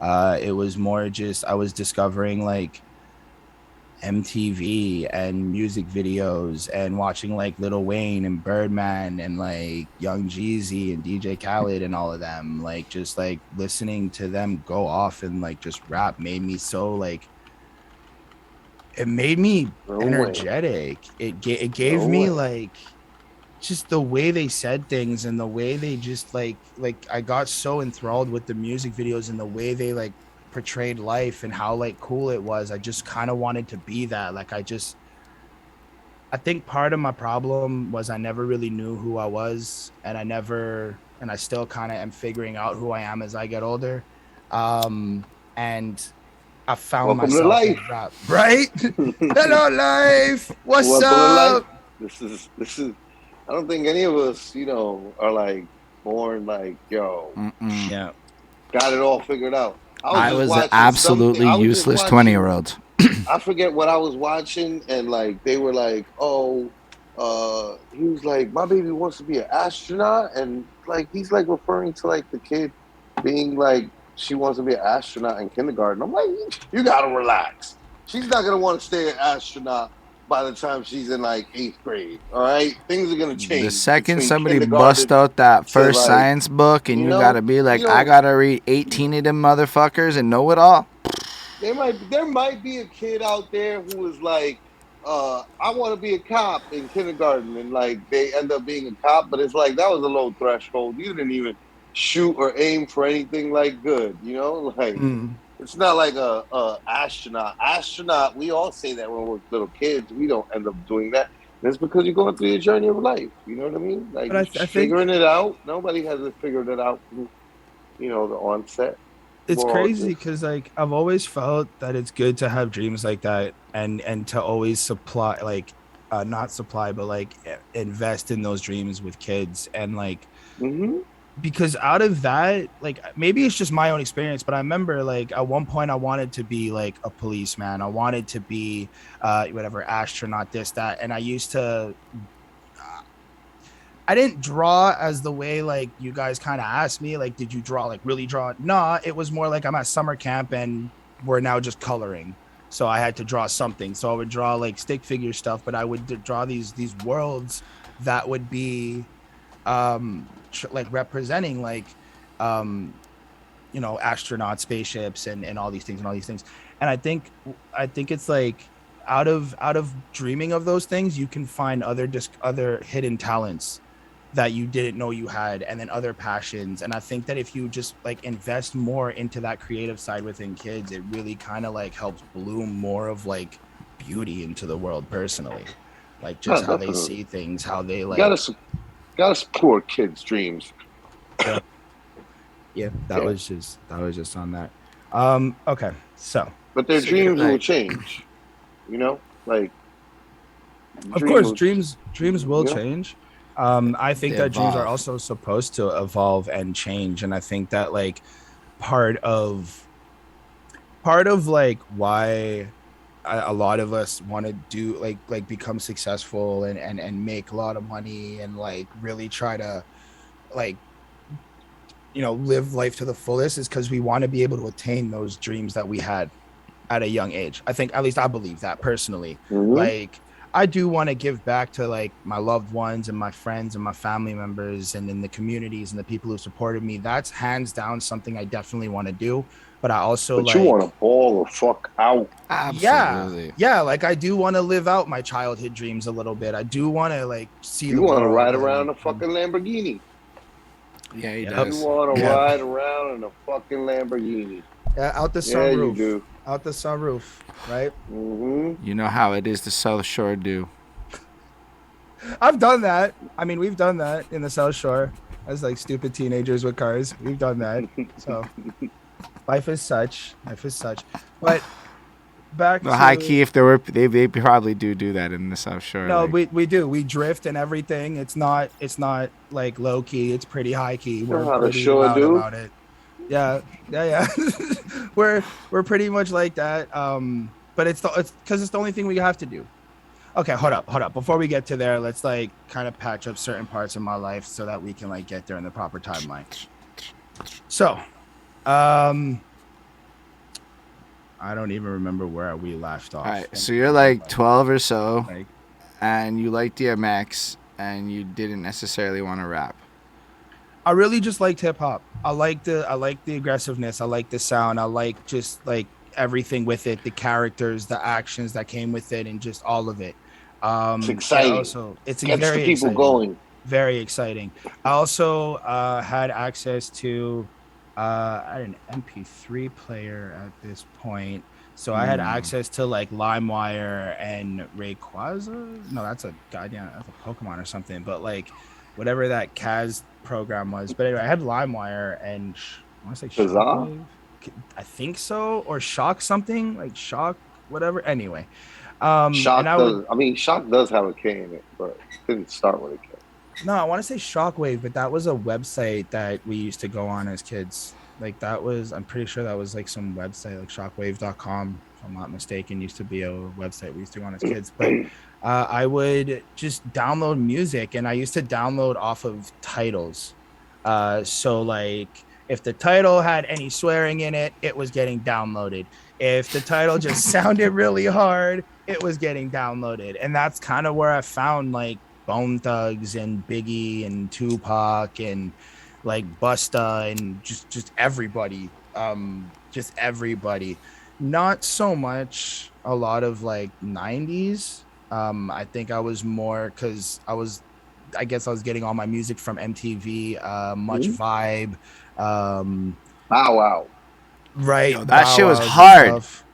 It was more just I was discovering like MTV and music videos and watching like Lil Wayne and Birdman and like Young Jeezy and DJ Khaled and all of them. Like just like listening to them go off and like just rap made me so like, it made me energetic. It gave me like just the way they said things and the way they just like I got so enthralled with the music videos and the way they like portrayed life and how like cool it was. I just kind of wanted to be that. Like I think part of my problem was I never really knew who I was, and I still kind of am figuring out who I am as I get older. And I found myself in rap, right? Hello, life. What's up? This is. I don't think any of us, are like born like, yo, yeah, got it all figured out. I was an absolutely useless 20-year-old. I forget what I was watching, and like they were like, "Oh, he was like, my baby wants to be an astronaut," and like he's like referring to like the kid being like, she wants to be an astronaut in kindergarten. I'm like, you gotta relax. She's not gonna want to stay an astronaut by the time she's in like 8th grade. All right, things are gonna change. The second somebody bust out that first science book, and you gotta be like, I gotta read 18 of them motherfuckers and know it all. There might be a kid out there who is like I want to be a cop in kindergarten, and like they end up being a cop, but it's like that was a low threshold. You didn't even shoot or aim for anything like good, you know? Like it's not like a astronaut. Astronaut, we all say that when we're little kids. We don't end up doing that. And it's because you're going through your journey of life. You know what I mean? Like But I think figuring it out. Nobody has figured it out from, the onset. it's We're all crazy just because like I've always felt that it's good to have dreams like that and to always supply like not supply but like invest in those dreams with kids and like mm-hmm. because out of that like maybe it's just my own experience but I remember like at one point I wanted to be like a policeman. I wanted to be whatever astronaut this that and I used to I didn't draw as the way like you guys kind of asked me, like, did you draw like really draw? Nah, it was more like I'm at summer camp and we're now just coloring. So I had to draw something. So I would draw like stick figure stuff, but I would draw these worlds that would be like representing like um astronauts, spaceships and all these things and all these things. And I think it's like out of dreaming of those things, you can find other hidden talents that you didn't know you had and then other passions. And I think that if you just like invest more into that creative side within kids, it really kind of like helps bloom more of like beauty into the world personally, like just how they see things, how they like gotta support kids dreams. Yeah, that was just on that. Okay, so but their dreams will change, like of course dreams will change. I think that dreams are also supposed to evolve and change, and I think that like part of like why a lot of us want to do like become successful and make a lot of money and like really try to like live life to the fullest is because we want to be able to attain those dreams that we had at a young age. I think, at least I believe that personally. Like I do want to give back to like my loved ones and my friends and my family members and in the communities and the people who supported me. That's hands down something I definitely want to do. But I also you want to ball the fuck out. Absolutely. Yeah. Like I do want to live out my childhood dreams a little bit. I do want to like see you want to ride around a fucking Lamborghini. Yeah, he does. You want to ride around in a fucking Lamborghini. Yeah, out the sunroof. Yeah, you do. Out the sunroof, right? You know how it is the South Shore do. I've done that. I mean, we've done that in the South Shore as like stupid teenagers with cars. We've done that. So life is such. But back to high key, if there were, they probably do that in the South Shore. No, like, we do. We drift and everything. It's not like low key. It's pretty high key. We're pretty loud about it. Yeah. we're pretty much like that. But it's because it's the only thing we have to do. Okay, hold up. Before we get to there, let's like kind of patch up certain parts of my life so that we can like get there in the proper timeline. So, I don't even remember where we left off. All right, so you're like 12 or so, and you like DMX, and you didn't necessarily want to rap. I really just liked hip hop. I like the aggressiveness. I like the sound. I like just like everything with it, the characters, the actions that came with it, and just all of it. It's exciting. It's gets very the people exciting. Going. Very exciting. I also had access to an MP3 player at this point. So I had access to like LimeWire and Rayquaza. No, that's a Pokemon or something. But like whatever that Kaz program was. But anyway, I had LimeWire and I want to say Shockwave. I think so, or Shock something like Shock, whatever. Anyway, Shock does have a K in it, but it didn't start with a K. No, I want to say Shockwave, but that was a website that we used to go on as kids. Like that was, I'm pretty sure that was like some website, like shockwave.com, if I'm not mistaken, used to be a website we used to go on as kids. But I would just download music, and I used to download off of titles. So like if the title had any swearing in it, it was getting downloaded. If the title just sounded really hard, it was getting downloaded. And that's kind of where I found like Bone Thugs and Biggie and Tupac and like Busta and just everybody. Just everybody. Not so much a lot of like 90s I think I was more because I guess I was getting all my music from MTV, Much Vibe, Bow Wow. right? Yo, that Bow shit was Wow's and hard. stuff.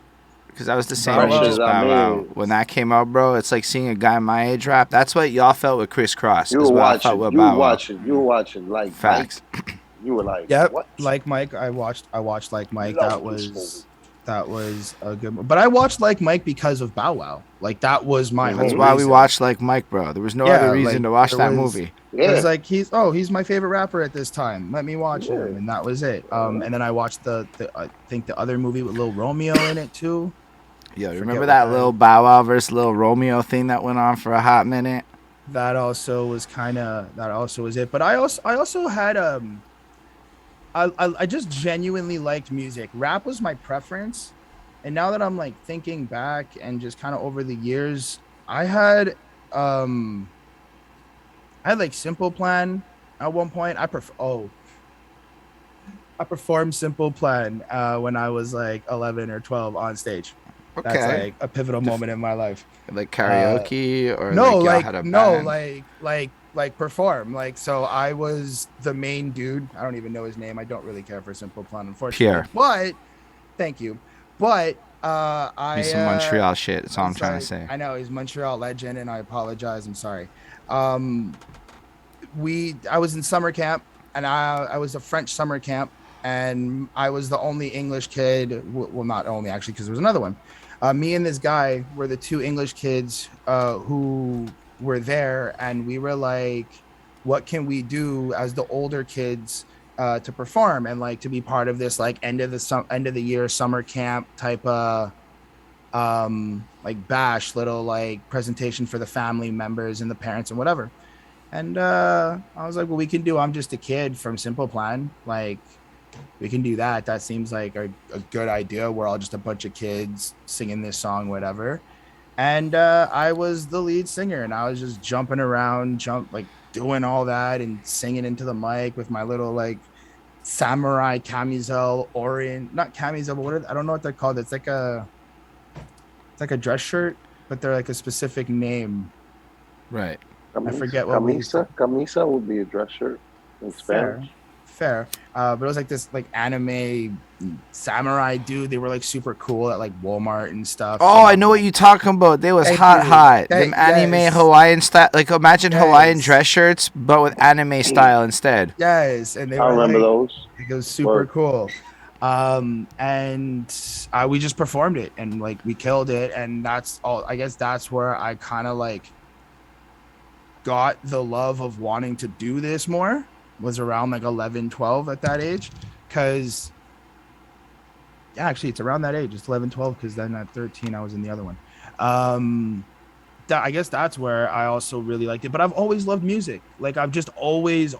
Because I was the same Bow age Fresh as as Wow. I'm Bow Wow. When is. that came out, bro, it's like seeing a guy my age rap. That's what y'all felt with Chris Cross. You were Is what I felt watching. with You were Bow Wow. watching. You were watching like Mike. Facts. You were like, Yep, what? like Mike. I watched like Mike. Love this movie. That was a good one. But I watched like Mike because of Bow Wow. Like that was my That's whole why we reason. watched Like Mike, bro. There was no Yeah, other reason like to watch there that was movie. it was Yeah. like he's my favorite rapper at this time. Let me watch Yeah. him, and that was it. And then I watched the I think the other movie with Lil Romeo in it too. Yo, Forget remember what that little Bow Wow versus Lil Romeo thing that went on for a hot minute? That also was that also was it. But I also had I just genuinely liked music. Rap was my preference. And now that I'm like thinking back and just kind of over the years, I had um I had like Simple Plan at one point. I performed Simple Plan when I was like 11 or 12 on stage. That's Okay. like a pivotal moment in my life. Like karaoke or No, like y'all had a band? like perform. Like so I was the main dude. I don't even know his name. I don't really care for Simple Plan, unfortunately. Pierre. But thank you. But Be some Montreal shit. That's all I'm trying to say. I know he's Montreal legend, and I apologize. I'm sorry. I was in summer camp, and I was a French summer camp, and I was the only English kid. Well, not only actually, because there was another one. Me and this guy were the two English kids who were there, and we were like, "What can we do as the older kids to perform and like to be part of this like end of the year summer camp type of like bash little like presentation for the family members and the parents and whatever." And I was like, "Well, we can do I'm Just a Kid from Simple Plan. Like, we can do that. That seems like a good idea. We're all just a bunch of kids singing this song, whatever." And I was the lead singer, and I was just jumping around, like doing all that and singing into the mic with my little like samurai camisole, not camisole, but I don't know what they're called. It's like a dress shirt, but they're like a specific name. Right. I forget what we used to. Camisa would be a dress shirt in Spanish. Fair. But it was like this like anime samurai dude. They were like super cool at like Walmart and stuff. Oh, I know what you're talking about. They was hot. Them anime Hawaiian style. Like imagine Hawaiian dress shirts, but with anime style instead. Yes, and I remember those. It was super cool. And we just performed it, and like we killed it, and that's all. I guess that's where I kind of like got the love of wanting to do this more. Was around like 11, 12 at that age, because actually it's around that age. It's 11, 12, because then at 13 I was in the other one. I guess that's where I also really liked it. But I've always loved music. Like I've just always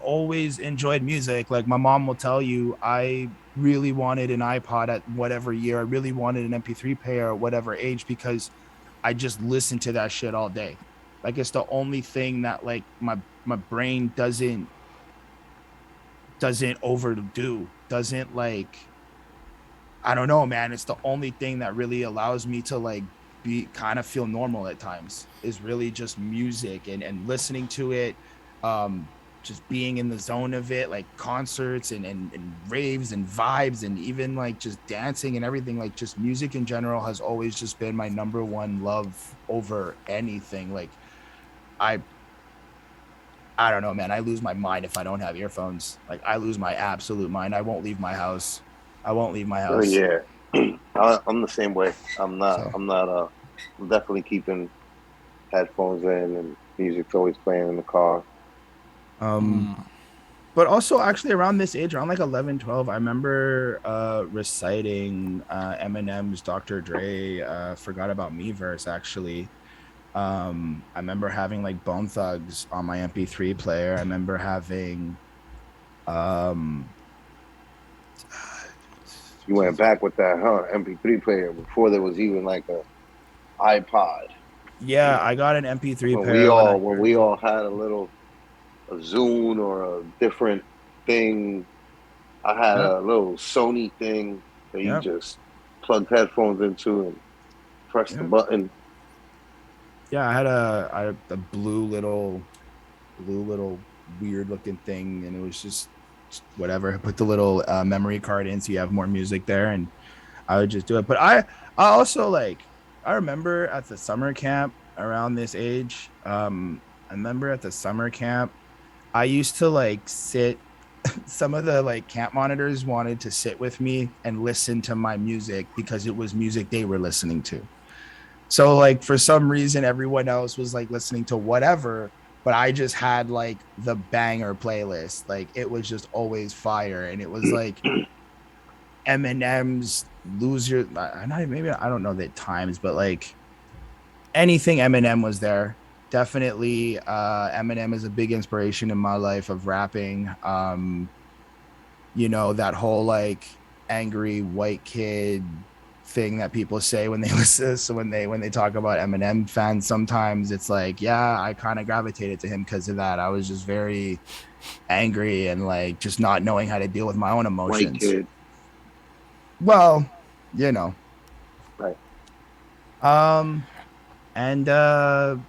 enjoyed music. Like my mom will tell you, I really wanted an iPod at whatever year. I really wanted an MP3 player at whatever age, because I just listened to that shit all day. Like it's the only thing that like my brain doesn't overdo, doesn't like, I don't know, man. It's the only thing that really allows me to like be kind of feel normal at times, is really just music and listening to it, just being in the zone of it, like concerts and raves and vibes, and even like just dancing and everything. Like just music in general has always just been my number one love over anything. Like I don't know, man. I lose my mind if I don't have earphones. Like I lose my absolute mind. I won't leave my house. Oh yeah, I'm the same way. I'm definitely keeping headphones in, and music's always playing in the car. But also actually around this age, around like 11, 12, I remember reciting Eminem's Dr. Dre Forgot About Me verse, actually. I remember having like Bone Thugs on my MP3 player. I remember having you went back with that, huh? MP3 player before there was even like a iPod. Yeah, I got an MP3 when player when we all had a Zune or a different thing. I had a little Sony thing that you just plugged headphones into and press the button. Yeah, I had a blue little weird looking thing, and it was just whatever. I put the little memory card in so you have more music there, and I would just do it. But I also like, I remember at the summer camp around this age, I remember at the summer camp, I used to like sit, some of the like camp monitors wanted to sit with me and listen to my music because it was music they were listening to. So like for some reason everyone else was like listening to whatever, but I just had like the banger playlist. Like it was just always fire, and it was like Eminem's "Lose Your." Maybe I don't know the times, but like anything Eminem was there. Definitely, Eminem is a big inspiration in my life of rapping. You know, that whole like angry white kid thing that people say when they listen, so when they talk about Eminem fans, sometimes it's like, yeah, I kind of gravitated to him because of that. I was just very angry and like just not knowing how to deal with my own emotions. White kid. Well, you know. Right. And so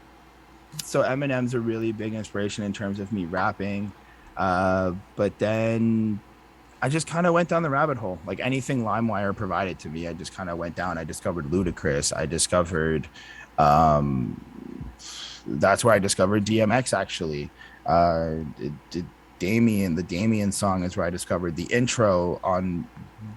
Eminem's a really big inspiration in terms of me rapping. But then I just kind of went down the rabbit hole. Like anything LimeWire provided to me, I just kind of went down. I discovered Ludacris. I discovered, that's where I discovered DMX actually. The Damien song is where I discovered the intro on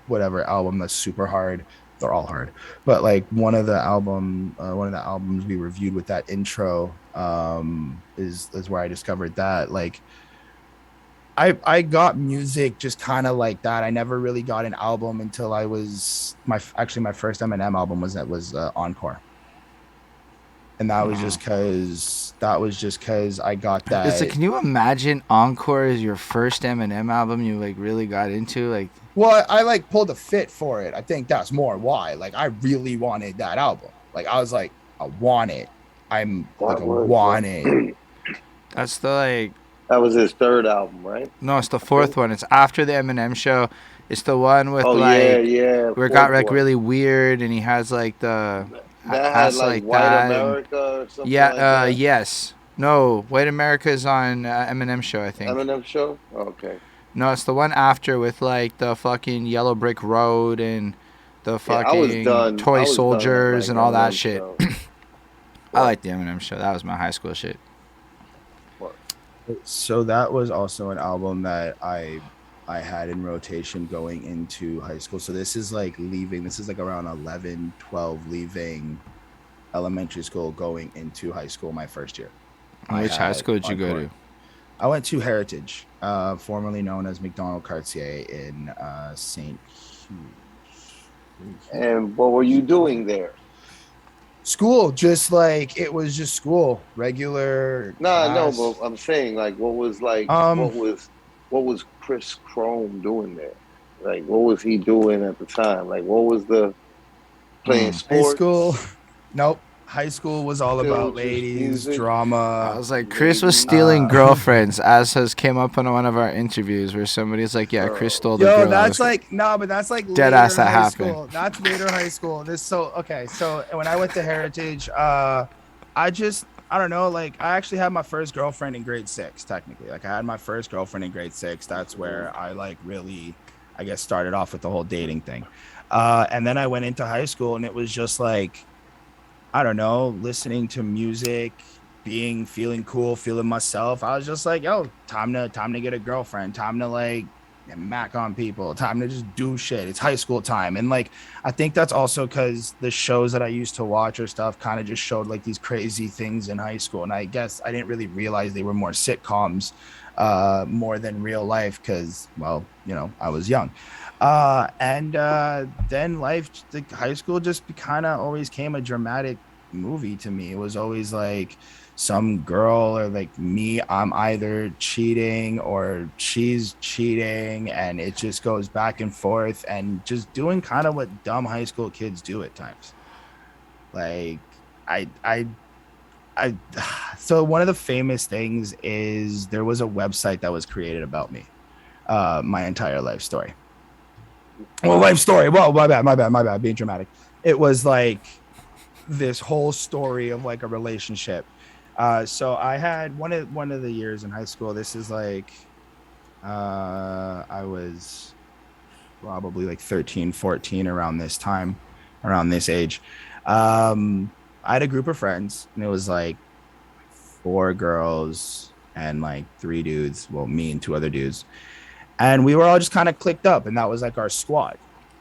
whatever album that's super hard. They're all hard, but like one of the albums we reviewed with that intro is where I discovered that. Like I got music just kind of like that. I never really got an album until I was my first Eminem album was Encore, and that was just because I got that. Can you imagine Encore is your first Eminem album you like really got into? Like, well, I like pulled a fit for it. I think that's more why. Like I really wanted that album. Like I was like, I want it. Want it. That's the like. That was his third album, right? No, it's the fourth one. It's after the Eminem show. It's the one with yeah, where it got like really weird, and he has like the that had like White America or something. Yeah, like that. Yes. No, White America is on Eminem show, I think. Eminem show? Okay. No, it's the one after with like the fucking Yellow Brick Road and the fucking Toy Soldiers and all that shit. I like the Eminem show. That was my high school shit. So that was also an album that I had in rotation going into high school. So this is like around 11, 12 leaving elementary school going into high school my first year. Which high school did you go to? I went to Heritage, formerly known as McDonald Cartier in St. Hugh. And what were you doing there? School, just like it was just school, regular. No, but I'm saying like what was Chris Chrome doing there? Like what was he doing at the time? Like what was the playing sports? High school? Nope. High school was all about ladies, drama. I was like, Chris was stealing girlfriends, as has came up on one of our interviews where somebody's like, yeah, Chris stole the girl. That's like, but that's like dead ass that happened. School. That's later high school. So when I went to Heritage, I don't know, like I actually had my first girlfriend in grade 6, technically. Like I had my first girlfriend in grade 6. That's where I like really, I guess, started off with the whole dating thing. And then I went into high school and it was just like, I don't know, listening to music, feeling cool, feeling myself. I was just like, yo, time to get a girlfriend, time to like mac on people, time to just do shit. It's high school time. And like, I think that's also because the shows that I used to watch or stuff kind of just showed like these crazy things in high school. And I guess I didn't really realize they were more sitcoms more than real life because, well, you know, I was young. And then high school just kind of always came a dramatic movie to me. It was always like some girl or like me, I'm either cheating or she's cheating, and it just goes back and forth and just doing kind of what dumb high school kids do at times. Like so one of the famous things is there was a website that was created about me, my entire life story. Well, life story. Well, my bad. Being dramatic. It was like this whole story of like a relationship. So I had one of the years in high school. This is like I was probably like 13, 14 around this time, around this age. I had a group of friends, and it was like 4 girls and like 3 dudes. Well, me and 2 other dudes. And we were all just kind of clicked up, and that was like our squad.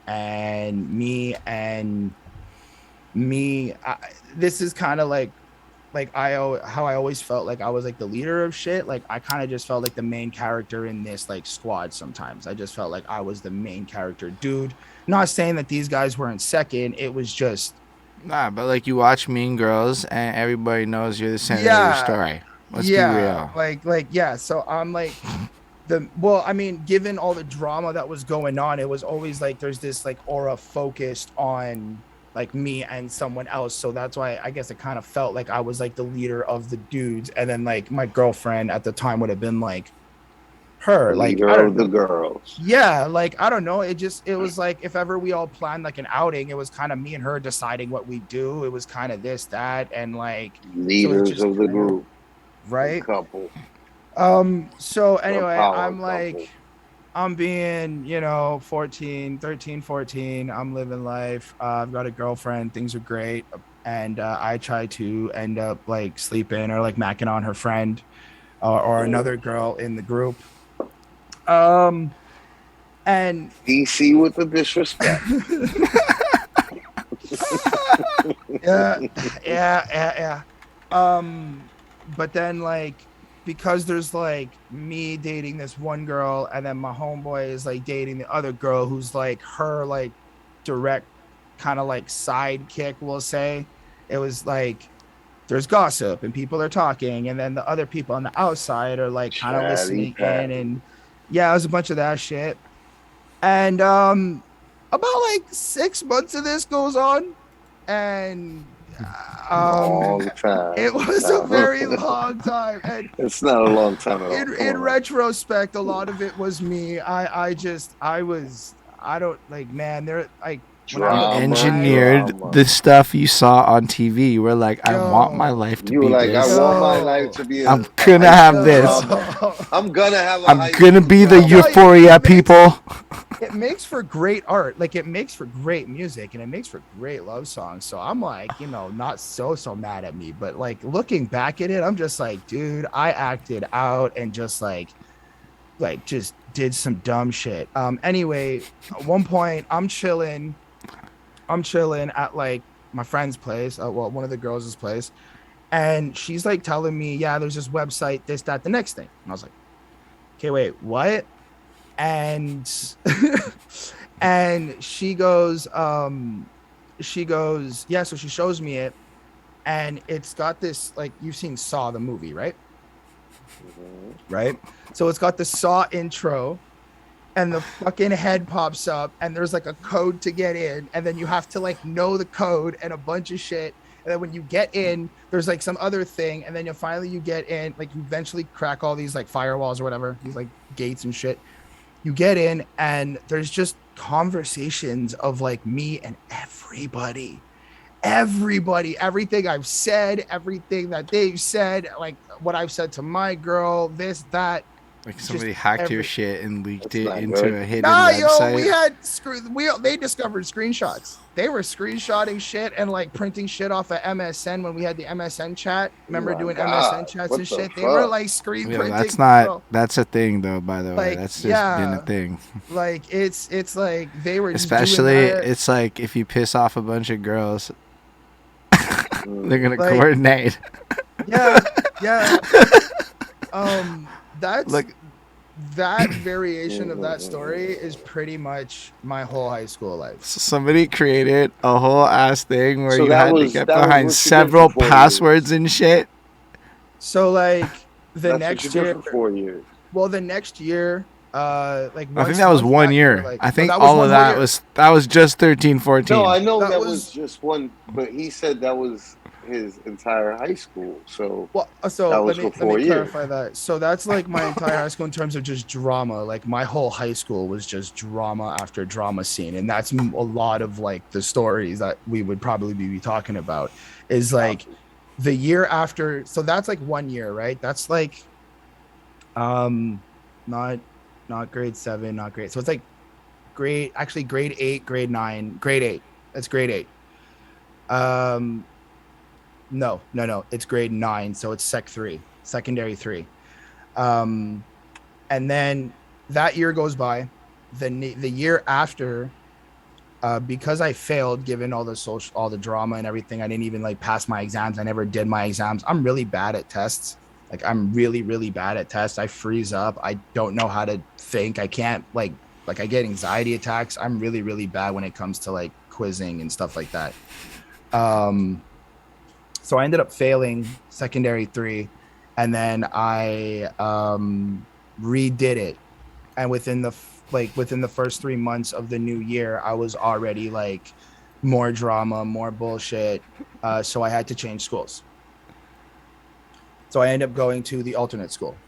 And this is kind of like how I always felt like I was like the leader of shit. Like I kind of just felt like the main character in this like squad. Sometimes I just felt like I was the main character, dude. Not saying that these guys weren't second. It was just Nah, but like you watch Mean Girls and everybody knows you're the center of your story. Let's be real. Yeah. So I'm like I mean, given all the drama that was going on, it was always like there's this like aura focused on like me and someone else. So that's why I guess it kind of felt like I was like the leader of the dudes, and then like my girlfriend at the time would have been like her, like leader of the girls. Yeah, like I don't know. It was like if ever we all planned like an outing, it was kind of me and her deciding what we do. It was kind of this, that, and like leaders of the group, right? Couple. So anyway, I'm like, I'm being, 13, 14. I'm living life. I've got a girlfriend. Things are great. And I try to end up like sleeping or like macking on her friend or another girl in the group. And DC with the disrespect. Yeah. But then like, because there's like me dating this one girl, and then my homeboy is like dating the other girl who's like her like direct kind of like sidekick, we'll say. It was like there's gossip and people are talking, and then the other people on the outside are like kind of listening in, and yeah, it was a bunch of that shit. And about like 6 months of this goes on, and long time. It was a very long time, and it's not a long time at all. In retrospect, a lot of it was me. I don't like, man. They're like engineered the stuff you saw on TV. You were like, I want my life to be like, this. I want my life to be. I'm gonna have this. I'm gonna have. I'm gonna be the Euphoria people. It makes for great art, like it makes for great music, and it makes for great love songs. So I'm like, not so mad at me, but like looking back at it, I'm just like, dude, I acted out and just like just did some dumb shit. Anyway, at one point I'm chilling at like my friend's place, one of the girls' place, and she's like telling me, yeah, there's this website, this, that, the next thing. And I was like, okay, wait, what? And and she goes, yeah, so she shows me it, and it's got this, like, you've seen Saw the movie, right? Mm-hmm. Right? So it's got the Saw intro, and the fucking head pops up, and there's like a code to get in, and then you have to like know the code and a bunch of shit. And then when you get in, there's like some other thing, and then you get in, like you eventually crack all these like firewalls or whatever, these like gates and shit. You get in, and there's just conversations of like me and everybody, everything I've said, everything that they've said, like what I've said to my girl, this, that. Like somebody hacked your shit and leaked it into a hidden website. They discovered screenshots. They were screenshotting shit and like printing shit off of MSN when we had the MSN chat. Remember doing MSN chats and shit? They were like printing. That's a thing though, by the way. That's just been a thing. Like it's like they were especially it's like if you piss off a bunch of girls, they're gonna coordinate. Yeah. That's like that variation of that story is pretty much my whole high school life. So somebody created a whole ass thing where you had to get behind several passwords and shit. So like the next year, for 4 years. Well, the next year, like I think that was 1 year. Like, I think all of that was just 13, 14. No, I know that was just one, but he said that was his entire high school. So well, so that let was me for 4 years. clarify that. So that's like my entire high school in terms of just drama. Like my whole high school was just drama after drama scene, and that's a lot of like the stories that we would probably be talking about. Is like the year after. So that's like 1 year, right? That's like um not grade 7, not grade. So it's like grade 8, grade 9, grade 8. That's grade 8. Um no, it's grade 9, so it's sec 3, secondary 3. Um and then that year goes by. The year after, because I failed, given all the drama and everything, I didn't even like pass my exams. I never did my exams. I'm really bad at tests. Like I'm really, really bad at tests. I freeze up. I don't know how to think. I can't like I get anxiety attacks. I'm really, really bad when it comes to like quizzing and stuff like that. Um, so I ended up failing secondary 3, and then I redid it. And within the first 3 months of the new year, I was already like more drama, more bullshit. So I had to change schools. So I ended up going to the alternate school.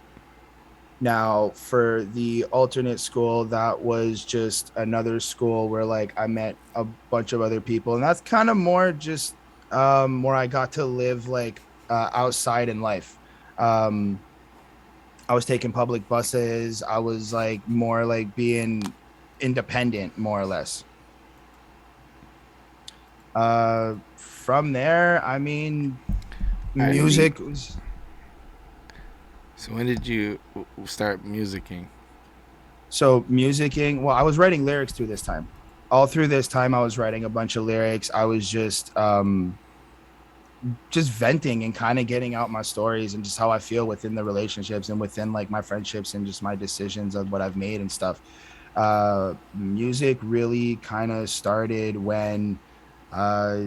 Now, for the alternate school, that was just another school where like I met a bunch of other people, and that's kind of more just where I got to live like outside in life. Um, I was taking public buses. I was like more like being independent, more or less. From there, I mean, music. So when did you start musicking? So musicking. Well, I was writing lyrics through this time. All through this time, I was writing a bunch of lyrics. I was just venting and kind of getting out my stories and just how I feel within the relationships and within like my friendships and just my decisions of what I've made and stuff. Music really kind of started when, uh,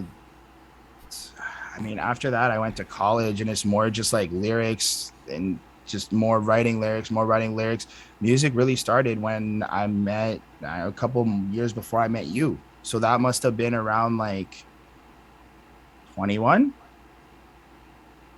I mean, after that, I went to college, and it's more just like lyrics and just more writing lyrics, more writing lyrics. Music really started when I met a couple years before I met you. So that must have been around like 21.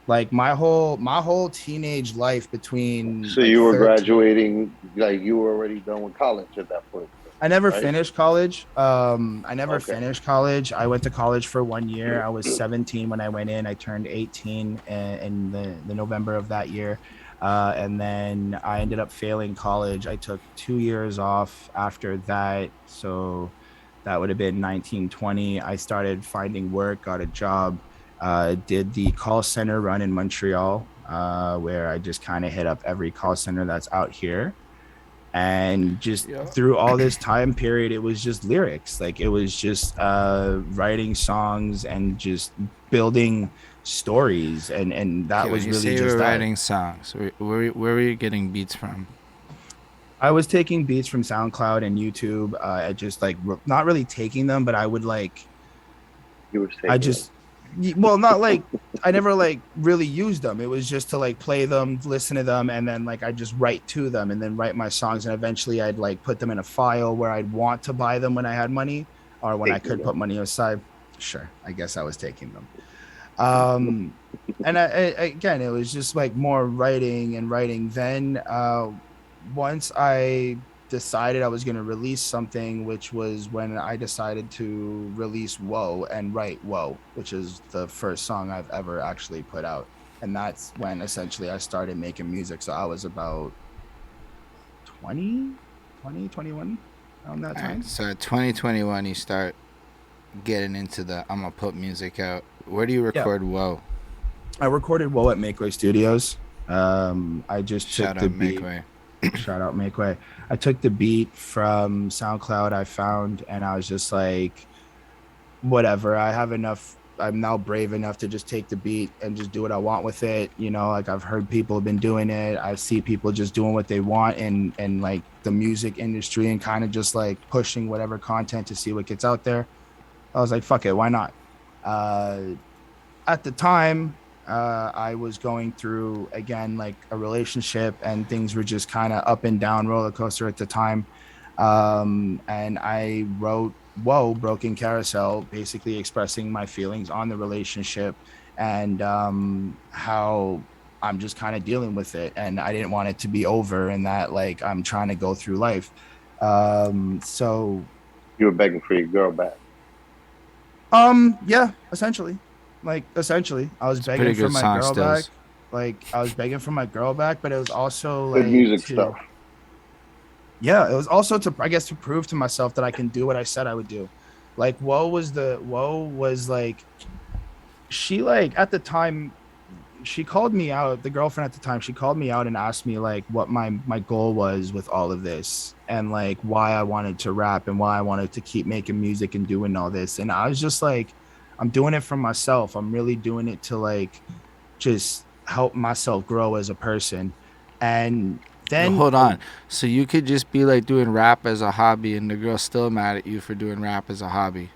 Like my whole teenage life between So like you were 13. graduating, like you were already done with college at that point, I never right? finished college. I never Okay. finished college. I went to college for 1 year. I was 17 when I went in. I turned 18 in the November of that year. And then I ended up failing college. I took 2 years off after that. So that would have been 1920. I started finding work, got a job, did the call center run in Montreal, where I just kind of hit up every call center that's out here. And just Yeah. through all this time period, it was just lyrics. Like it was just writing songs and just building stories, and that Okay, was when you really say you just were that. writing songs, where were you getting beats from? I was taking beats from SoundCloud and YouTube. I just like not really taking them, but I would like You were I taking them. just well, not like I never like really used them. It was just to like play them, listen to them, and then like I just write to them and then write my songs. And eventually I'd like put them in a file where I'd want to buy them when I had money or when I Taking could put them. money aside. Sure, I guess I was taking them. Um, and again, it was just like more writing and writing. Then once I decided I was going to release something, which was when I decided to release Whoa and write Whoa, which is the first song I've ever actually put out. And that's when essentially I started making music. So I was about 21 around that All right, time. so 2021, you start getting into the I'm gonna put music out. Where do you Yeah. record Whoa? I recorded Whoa at Makeway Studios. I just took Shout the out beat. Makeway. Shout out Makeway. I took the beat from SoundCloud I found, and I was just like, whatever. I have enough. I'm now brave enough to just take the beat and just do what I want with it. You know, like I've heard people have been doing it. I see people just doing what they want and like the music industry and kind of just like pushing whatever content to see what gets out there. I was like, fuck it, why not? Uh, at the time, I was going through again like a relationship, and things were just kind of up and down roller coaster at the time. And I wrote Whoa, Broken Carousel, basically expressing my feelings on the relationship and how I'm just kind of dealing with it, and I didn't want it to be over, and that like I'm trying to go through life. So You were begging for your girl back. yeah, essentially, I was begging for my girl back. Like I was begging for my girl back, but it was also like good music stuff. Yeah, it was also to, I guess, to prove to myself that I can do what I said I would do. Like Woe was like, she like at the time, she called me out, the girlfriend at the time, she called me out and asked me like what my goal was with all of this, and like why I wanted to rap and why I wanted to keep making music and doing all this. And I was just like, I'm doing it for myself. I'm really doing it to like just help myself grow as a person. And then hold on. So you could just be like doing rap as a hobby and the girl's still mad at you for doing rap as a hobby?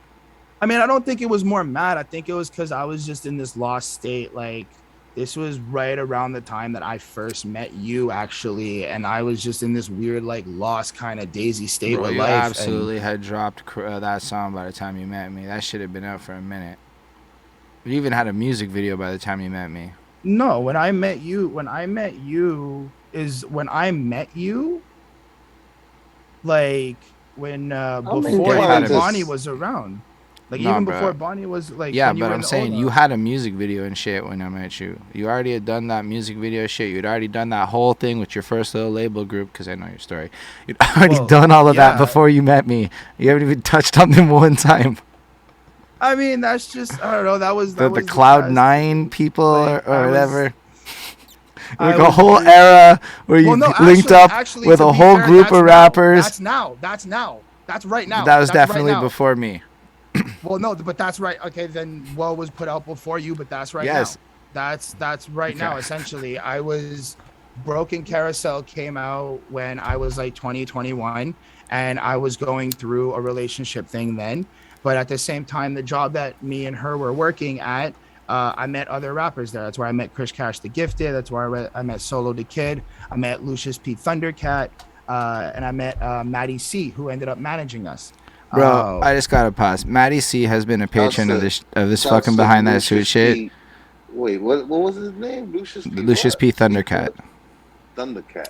I mean, I don't think it was more mad. I think it was because I was just in this lost state. Like, this was right around the time that I first met you, actually. And I was just in this weird, like, lost kind of daisy state with you life. Absolutely had dropped that song by the time you met me. That should have been out for a minute. You even had a music video by the time you met me. No, when I met you, like when before even Bonnie was around. Like even before Bonnie was like, yeah, but I'm saying you had a music video and shit when I met you. You already had done that music video shit. You'd already done that whole thing with your first little label group, because I know your story. You'd already done all of that before you met me. You haven't even touched on them one time. I mean, that's just, I don't know. That was the Cloud 9 people like, or whatever. Like a whole era where you linked up with a whole group of rappers. That's now. That's right now. That was definitely before me. Well, no, but that's right. Okay, then Woe was put out before you, but that's right now. That's right now, essentially. I was, Broken Carousel came out when I was like 20, 21, and I was going through a relationship thing then. But at the same time, the job that me and her were working at, I met other rappers there. That's where I met Chris Cash the Gifted. That's where I met Solo the Kid. I met Lucius P. Thundercat. And I met Maddie C, who ended up managing us. Bro, I just gotta pause. Maddie C has been a patron of this fucking behind that suit shit. Wait, what was his name? Lucius P. Thundercat. Thundercat.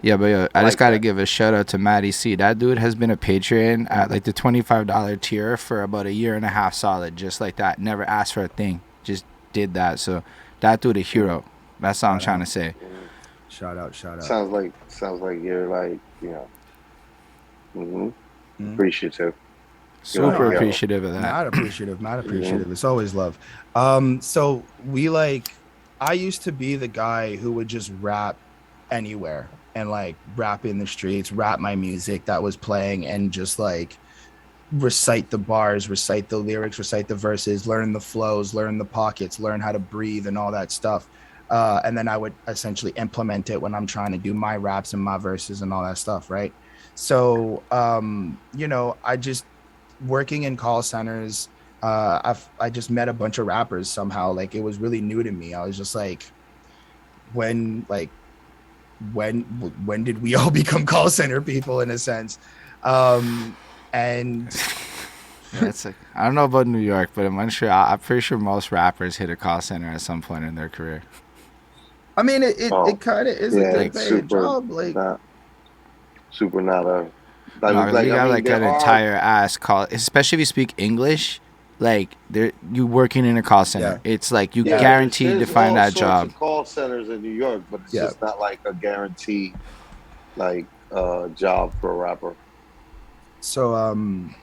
Yeah, but I just gotta give a shout out to Maddie C. That dude has been a patron at like the $25 tier for about a year and a half solid, just like that. Never asked for a thing, just did that. So that dude a hero. That's all I'm trying to say. Shout out. Sounds like you're like, you know, appreciative. Super appreciative of that. Not appreciative. It's always love. So I used to be the guy who would just rap anywhere and like rap in the streets, rap my music that was playing, and just like recite the bars, recite the lyrics, recite the verses, learn the flows, learn the pockets, learn how to breathe and all that stuff. And then I would essentially implement it when I'm trying to do my raps and my verses and all that stuff, right? So, you know, I just, working in call centers, I just met a bunch of rappers somehow. Like, it was really new to me. I was just like, when did we all become call center people, in a sense? And that's like, I don't know about New York, but in Montreal, I'm pretty sure most rappers hit a call center at some point in their career. I mean, it kind of is a good paying job. Like, super not a. You got like an entire ass call, especially if you speak English. Like, you working in a call center, it's like you guaranteed to find that job. Of call centers in New York, but it's just not like a guaranteed like job for a rapper. So in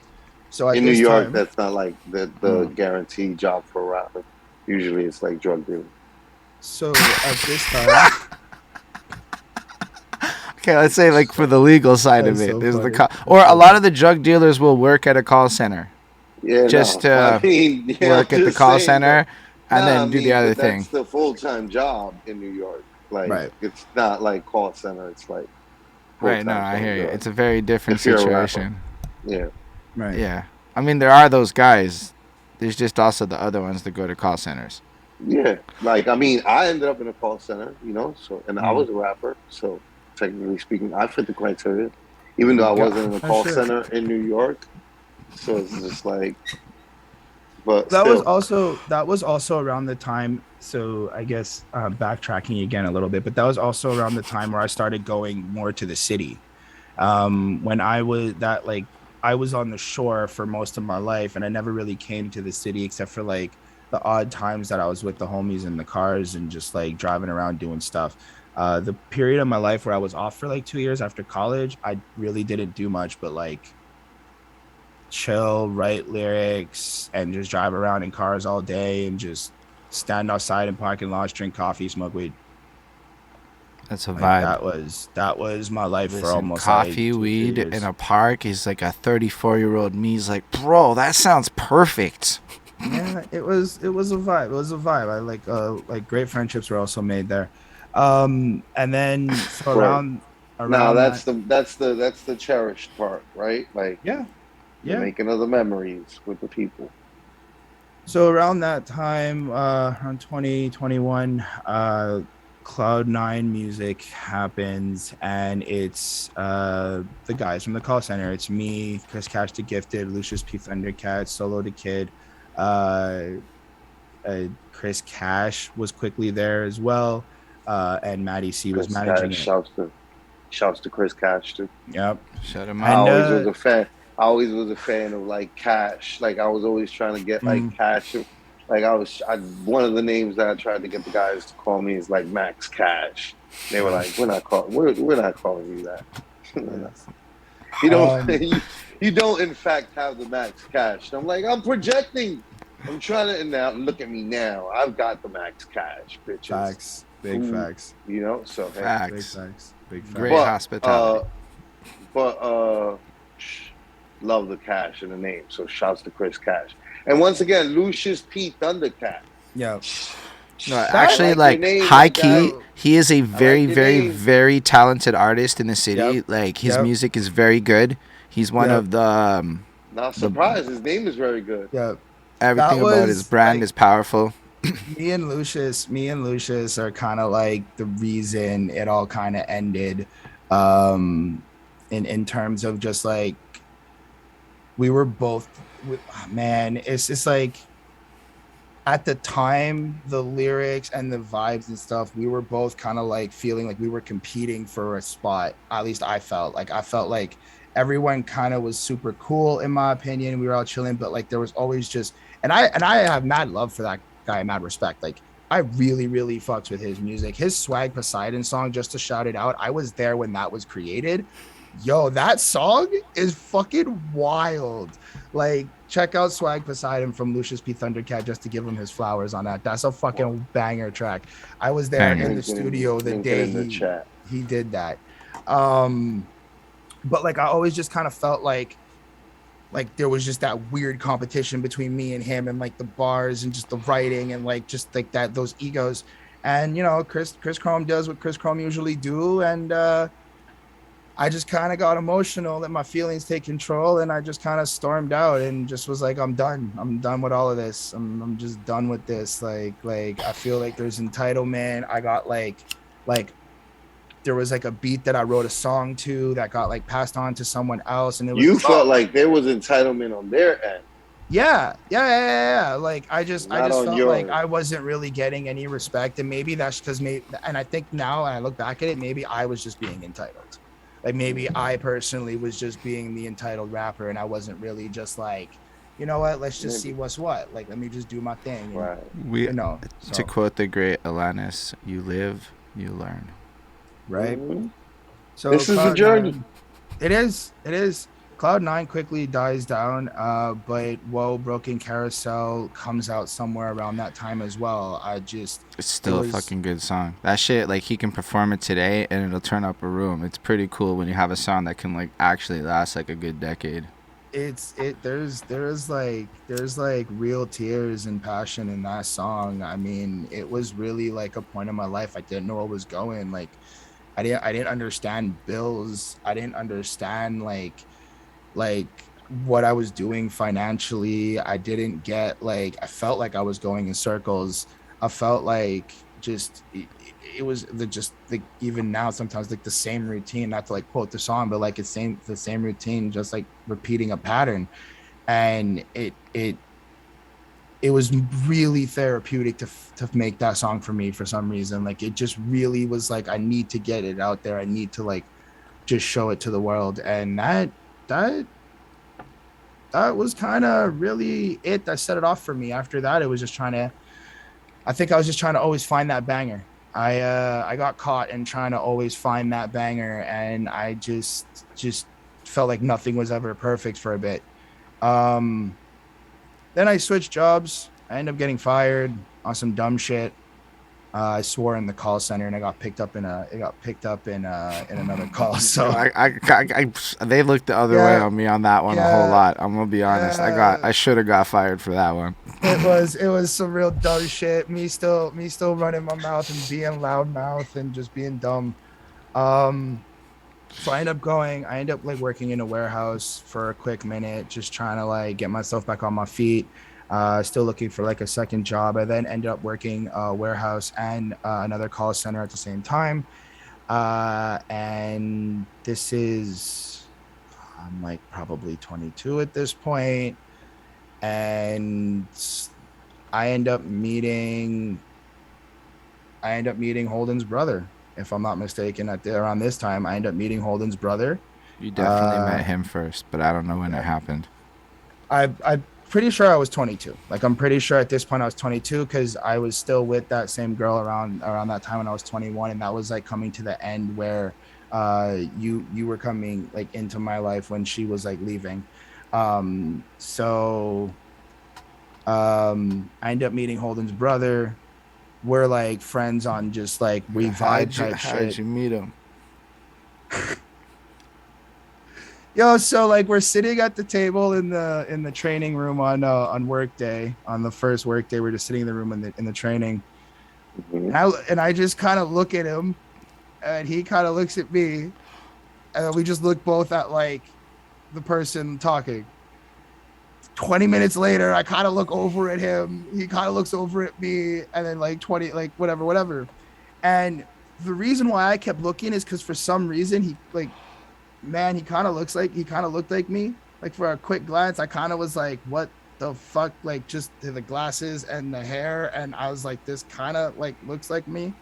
New York, that's not like the guaranteed job for a rapper. Usually, it's like drug dealing. So at this time. Okay, let's say like for the legal side of it, there's or a lot of the drug dealers will work at a call center. Yeah, just to work at the call center and then do the other thing. That's the full-time job in New York. Like, it's not like call center. It's like right. No, I hear you. It's a very different situation. Yeah. Right. Yeah. I mean, there are those guys. There's just also the other ones that go to call centers. Yeah. Like, I mean, I ended up in a call center, you know, so, and I was a rapper. So, technically speaking, I fit the criteria, even though I wasn't in a call center in New York. So it's just like, but that still. was also around the time. So I guess backtracking again a little bit, but that was also around the time where I started going more to the city. When I was on the shore for most of my life, and I never really came to the city except for like the odd times that I was with the homies in the cars and just like driving around doing stuff. The period of my life where I was off for like 2 years after college, I really didn't do much but like chill, write lyrics, and just drive around in cars all day and just stand outside in parking lots, drink coffee, smoke weed. That's a Like vibe. that was my life for Listen, almost like coffee, 2 3 weed in years. a park is like a 34-year-old me. He's like, bro, that sounds perfect. Yeah, it was a vibe. It was a vibe. I like great friendships were also made there. And then so Word. Now around that, that's the cherished part, right? Like yeah, the yeah. making of the memories with the people. So around that time, around 2021, Cloud9 music happens, and it's the guys from the call center. It's me, Chris Cash the Gifted, Lucius P Thundercat, Solo the Kid. Uh, Chris Cash was quickly there as well, and Maddie C was Chris managing Cash, it. shouts to Chris Cash too. Yep. Shut him I out. And always was a fan. I always was a fan of like Cash. Like I was always trying to get like mm, Cash. Like one of the names that I tried to get the guys to call me is like Max Cash. They were like, we're not calling you that. yes. You don't Um, you don't in fact have the Max Cash. I'm like, I'm projecting. I'm trying to, and now look at me now. I've got the Max Cash, bitches. facts, big Ooh, facts, you know, so hey. big Facts. facts, big facts. Great But hospitality. but love the Cash in the name. So shouts to Chris Cash. And once again, Lucius P Thundercat. Yeah. No, That actually, like your like name high like that. key, he is a I like very, your very, name. very talented artist in the city. Yep. Like his Yep. music is very good. He's one Yep. of the Not the surprised. His name is very good. Yeah. That everything about his was brand like is powerful. me and Lucius are kind of like the reason it all kind of ended. Um in terms of just like we were both man, it's just like at the time the lyrics and the vibes and stuff, we were both kind of like feeling like we were competing for a spot. At least I felt like everyone kind of was super cool in my opinion. We were all chilling, but like there was always just and I have mad love for that guy, mad respect. Like I really really fucks with his music. His Swag Poseidon song, just to shout it out, I was there when that was created. Yo, that song is fucking wild. Like, check out Swag Poseidon from Lucius P Thundercat just to give him his flowers on that. That's a fucking banger track. I was there Banger. in the studio the Link it day in the chat. he did that. Um, but like I always just kind of felt like there was just that weird competition between me and him and like the bars and just the writing and like just like that those egos. And you know, Chris Chrome does what Chris Chrome usually do, and I just kind of got emotional, let my feelings take control, and I just kind of stormed out and just was like, I'm done. I'm done with all of this. I'm just done with this. Like I feel like there's entitlement. I got like there was like a beat that I wrote a song to that got like passed on to someone else, and it was You like, felt like there was entitlement on their end, yeah. Like I just not on felt like yours. I wasn't really getting any respect, and maybe that's because and I think now I look back at it, maybe I was just being entitled. Like maybe I personally was just being the entitled rapper, and I wasn't really just like, you know what, let's just see what's what. Like let me just do my thing, and Right. We you know. To So, quote the great Alanis, "You live, you learn." right. Mm-hmm. So This is the journey. It is. It is. Cloud9 quickly dies down, but Whoa, Broken Carousel comes out somewhere around that time as well. It's still a fucking good song. That shit, like he can perform it today and it'll turn up a room. It's pretty cool when you have a song that can like actually last like a good decade. There's like real tears and passion in that song. I mean, it was really like a point in my life. I didn't know where it was going. Like I didn't understand bills. I didn't understand like what I was doing financially. I didn't get like I felt like I was going in circles. I felt like just it was just like even now sometimes like the same routine, not to like quote the song, but like it's the same routine, just like repeating a pattern. And it was really therapeutic to make that song for me for some reason. Like it just really was like, I need to get it out there. I need to like just show it to the world. And that was kind of really it that set it off for me. After that, it was just I think I was just trying to always find that banger. I got caught in trying to always find that banger, and I just felt like nothing was ever perfect for a bit. Um, then I switched jobs. I ended up getting fired on some dumb shit. I swore in the call center, and I got picked up in another call. So they looked the other way on me on that one a whole lot. I'm gonna be honest. I should have got fired for that one. It was some real dumb shit. Me still running my mouth and being loud mouth and just being dumb. So I end up like working in a warehouse for a quick minute, just trying to like get myself back on my feet. Still looking for like a second job. I then ended up working a warehouse and another call center at the same time. And this is, I'm like probably 22 at this point. And I end up meeting Holden's brother. If I'm not mistaken, around this time, I end up meeting Holden's brother. You definitely met him first, but I don't know when it happened. I'm pretty sure I was 22. Like, I'm pretty sure at this point I was 22 because I was still with that same girl around that time when I was 21, and that was like coming to the end where you were coming like into my life when she was like leaving. So I ended up meeting Holden's brother. We're like friends on just like revive type shit. How'd you meet him? Yo, so like we're sitting at the table in the training room on work day, on the first work day. We're just sitting in the room in the training, and I just kind of look at him, and he kind of looks at me, and we just look both at like the person talking. 20 minutes later, I kind of look over at him. He kind of looks over at me, and then like 20, like whatever. And the reason why I kept looking is because for some reason he kind of looked like me. Like for a quick glance, I kind of was like, what the fuck? Like just the glasses and the hair, and I was like, this kind of like looks like me.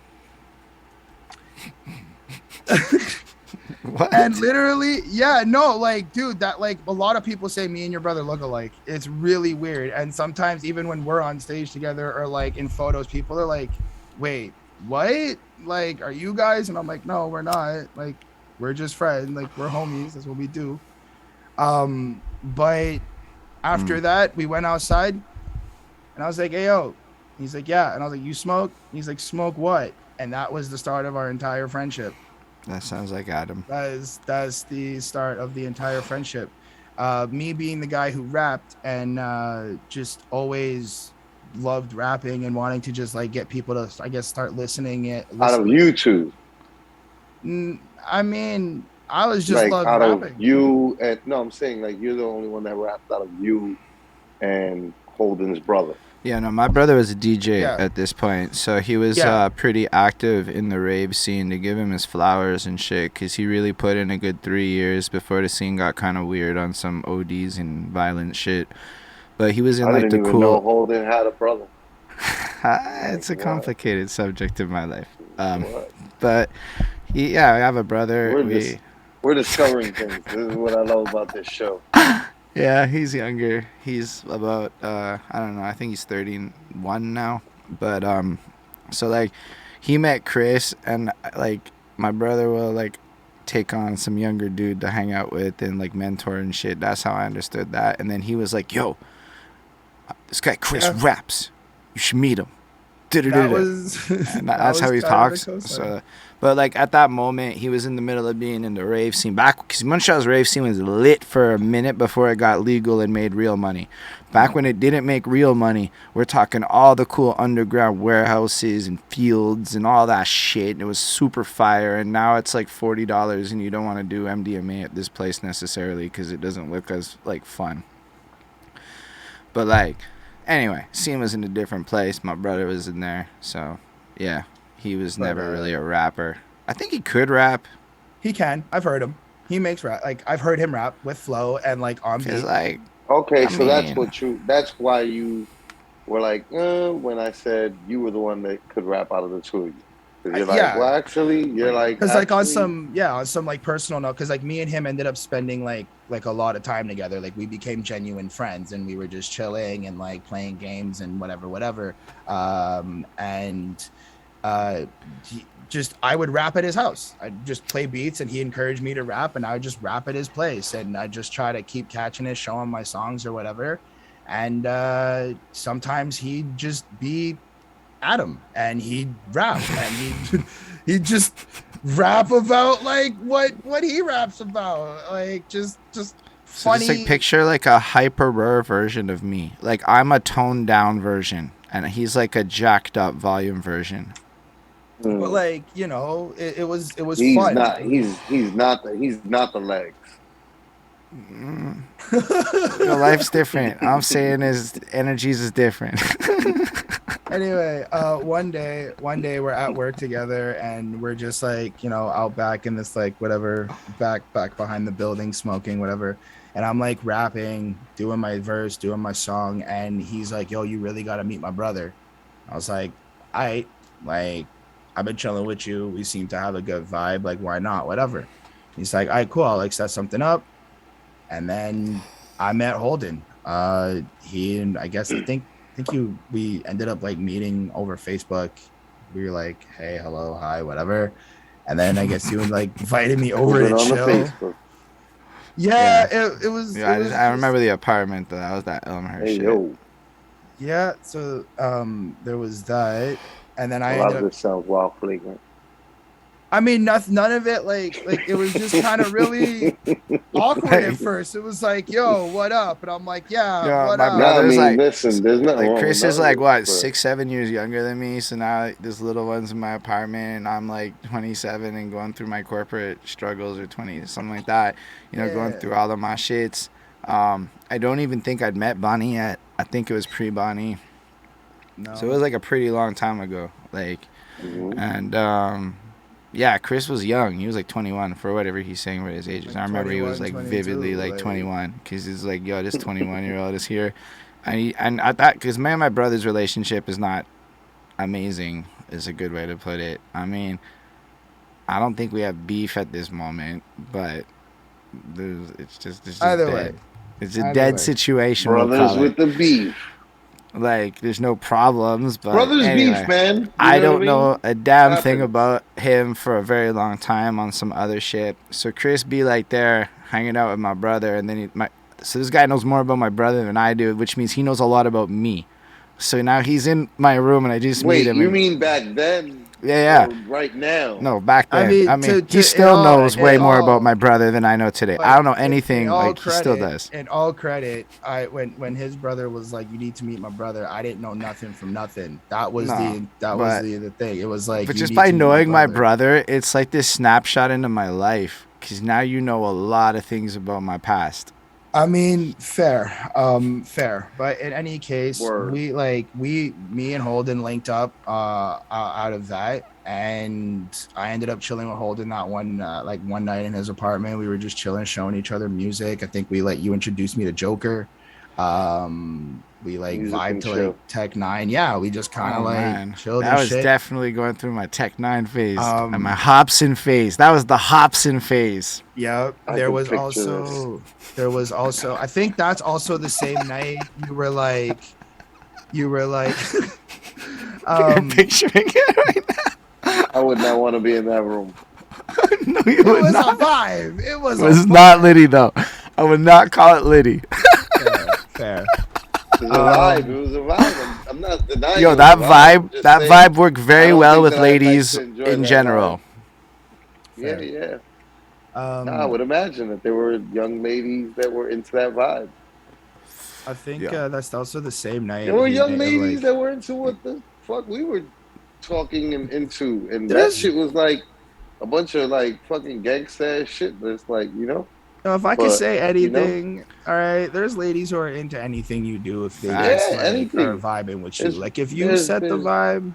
What? And literally, yeah, no, like, dude, that like a lot of people say me and your brother look alike. It's really weird. And sometimes even when we're on stage together or like in photos, people are like, wait, what? Like, are you guys? And I'm like, no, we're not. Like, we're just friends. Like, we're homies. That's what we do. But after that, we went outside and I was like, hey, yo. He's like, yeah. And I was like, you smoke? He's like, smoke what? And that was the start of our entire friendship. That sounds like Adam. That's the start of the entire friendship. Me being the guy who rapped and just always loved rapping and wanting to just like get people to, I guess, start listening. Out of YouTube. I mean, I was just like loved out rapping. Of you and no, I'm saying like you're the only one that rapped out of you and Holden's brother. Yeah, no, my brother was a DJ at this point, so he was pretty active in the rave scene, to give him his flowers and shit, because he really put in a good 3 years before the scene got kind of weird on some ODs and violent shit. But he was in like the cool. I didn't even know Holden had a brother. It's a complicated subject in my life. But I have a brother. We're discovering things. This is what I love about this show. Yeah, he's younger. He's about I don't know, I think he's 31 now. But so like he met Chris, and like my brother will like take on some younger dude to hang out with and like mentor and shit. That's how I understood that. And then he was like, yo, this guy Chris raps. You should meet him. That's how he talks. So, but like at that moment, he was in the middle of being in the rave scene back, because Montreal's rave scene was lit for a minute before it got legal and made real money. Back when it didn't make real money, we're talking all the cool underground warehouses and fields and all that shit. And it was super fire. And now it's like $40, and you don't want to do MDMA at this place necessarily because it doesn't look as like fun. But like. Anyway, scene was in a different place. My brother was in there. So, yeah, he was never really a rapper. I think he could rap. He can. I've heard him. He makes rap. Like, I've heard him rap with flow and, like, on beat. Like, okay, so that's why you were like, when I said you were the one that could rap out of the two of you. Because you're like, Yeah. well, actually, you're like, because like on some like personal note, because like me and him ended up spending like a lot of time together. Like we became genuine friends, and we were just chilling and like playing games and whatever. And I would rap at his house. I'd just play beats, and he encouraged me to rap, and I would just rap at his place, and I just try to keep catching it, show him my songs or whatever. And sometimes he'd just be Adam, and he'd rap, and he'd just rap about like what he raps about, like just funny. So just like picture like a hyper rare version of me. Like I'm a toned down version, and he's like a jacked up volume version. But like, you know, it was he's fun. He's not the legs. Your life's different. I'm saying his energies is different. Anyway, one day we're at work together, and we're just like, you know, out back in this like whatever back behind the building, smoking whatever. And I'm like rapping, doing my verse, doing my song, and he's like, "Yo, you really gotta meet my brother." I was like, like, I've been chilling with you. We seem to have a good vibe. Like, why not? Whatever. He's like, "All right, cool. I'll like set something up." And then I met Holden. He and I think we ended up like meeting over Facebook. We were like, "Hey, hello, hi, whatever." And then I guess you like invited me over to chill. Yeah, it was. Yeah, I remember the apartment that was that Elmhurst shit. Yo. Yeah, so there was that, and then a lot of this sounds wild flagrant. I mean, none of it like it was just kind of really awkward at first. It was like, "Yo, what up?" And I'm like, "Yeah, what up?" I mean, like, listen, there's nothing wrong Chris with is like what, but 6-7 years younger than me. So now like, this little one's in my apartment, and I'm like 27 and going through my corporate struggles, or 20, something like that. You know, going through all of my shits. I don't even think I'd met Bonnie yet. I think it was pre-Bonnie. No. So it was like a pretty long time ago. Like, and yeah, Chris was young. He was like 21 for whatever he's saying what his age is. I remember he was like vividly like 21, because he's like, yo, this 21-year-old is here. And I thought, because me and my brother's relationship is not amazing, is a good way to put it. I mean, I don't think we have beef at this moment, but it's just either dead. way. It's a dead situation. Brothers with the beef. Like, there's no problems, but brothers anyway, beef, man. I don't know a damn thing about him for a very long time on some other shit. So Chris be like there hanging out with my brother, and then so this guy knows more about my brother than I do, which means he knows a lot about me. So now he's in my room, and I just meet him. Wait, you mean back then? Yeah. Right now. No, back then. I mean, he still knows way more about my brother than I know today. I don't know anything. Like, he still does. In all credit, when his brother was like, "You need to meet my brother," I didn't know nothing from nothing. That was the thing. It was like, but just by knowing my brother, it's like this snapshot into my life, because now you know a lot of things about my past. I mean, fair. But in any case, me and Holden linked up out of that, and I ended up chilling with Holden that one night in his apartment. We were just chilling, showing each other music. I think you introduced me to Joker. We like vibed to like Tech 9. Yeah, we just kind of chilled. That was definitely going through my Tech 9 phase and my Hobson phase. That was the Hobson phase. Yeah, there was also I think that's also the same night you were like I'm picturing it right now. I would not want to be in that room. No, you would not. It was a vibe. It was not Littyyy though. I would not call it Littyyy. Fair. It was a vibe. It was a vibe. I'm not denying. Yo, that vibe worked very well with ladies in general. Yeah. I would imagine that there were young ladies that were into that vibe. I think that's also the same night. There were young ladies that were into what the fuck we were talking into, and that shit was like a bunch of like fucking gangsta shit. But it's like, you know. If I could say anything, all right, there's ladies who are into anything you do if they are vibing with you. Like, if you set the vibe,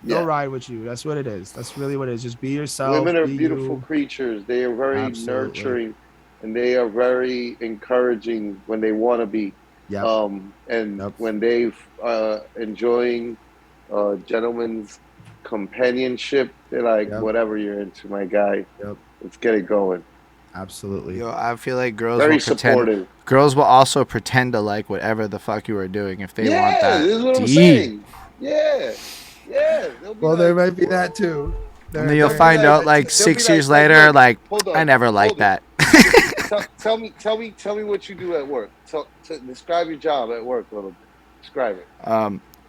they'll ride with you. That's what it is. That's really what it is. Just be yourself. Women are beautiful creatures. They are very nurturing, and they are very encouraging when they want to be. Yep. And when they enjoying gentleman's companionship, they're like, Yep. whatever you're into, my guy, Yep. let's get it going. Absolutely. Yo, I feel like girls Very will pretend. supportive. Girls will also pretend to like whatever the fuck you are doing if they want Yeah, that. this is what I'm deep. saying. Yeah. They'll be Well, like, there might be whoa. that too. And then you'll find out like 6 years later, look, like hold on, I never liked that. Tell me what you do at work. Describe your job at work a little bit. Describe it.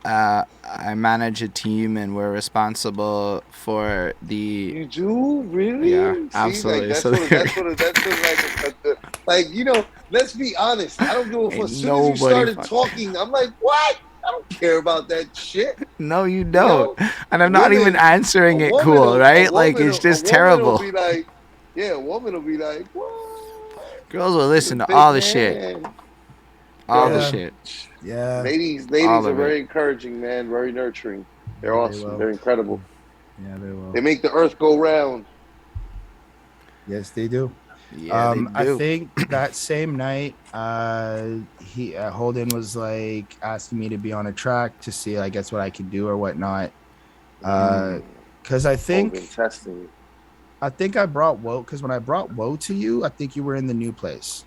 I manage a team and we're responsible for the. You do really? Yeah, See, absolutely. Like, that's what like you know. Let's be honest. I don't know if as soon as you started talking, I'm like, what? I don't care about that shit. No, you don't. You know? And I'm not even answering it cool, right? Like it's just terrible. Will be like, a woman will be like, what? Girls will listen to all the shit. All the shit. Yeah. Ladies are very encouraging, man. Very nurturing. They're awesome. They're incredible. Yeah, they will. They make the earth go round. Yes, they do. Yeah, they do. I think that same night, Holden was like asking me to be on a track to see, I guess, what I could do or whatnot. Because I think I brought Woe. Because when I brought Woe to you, I think you were in the new place.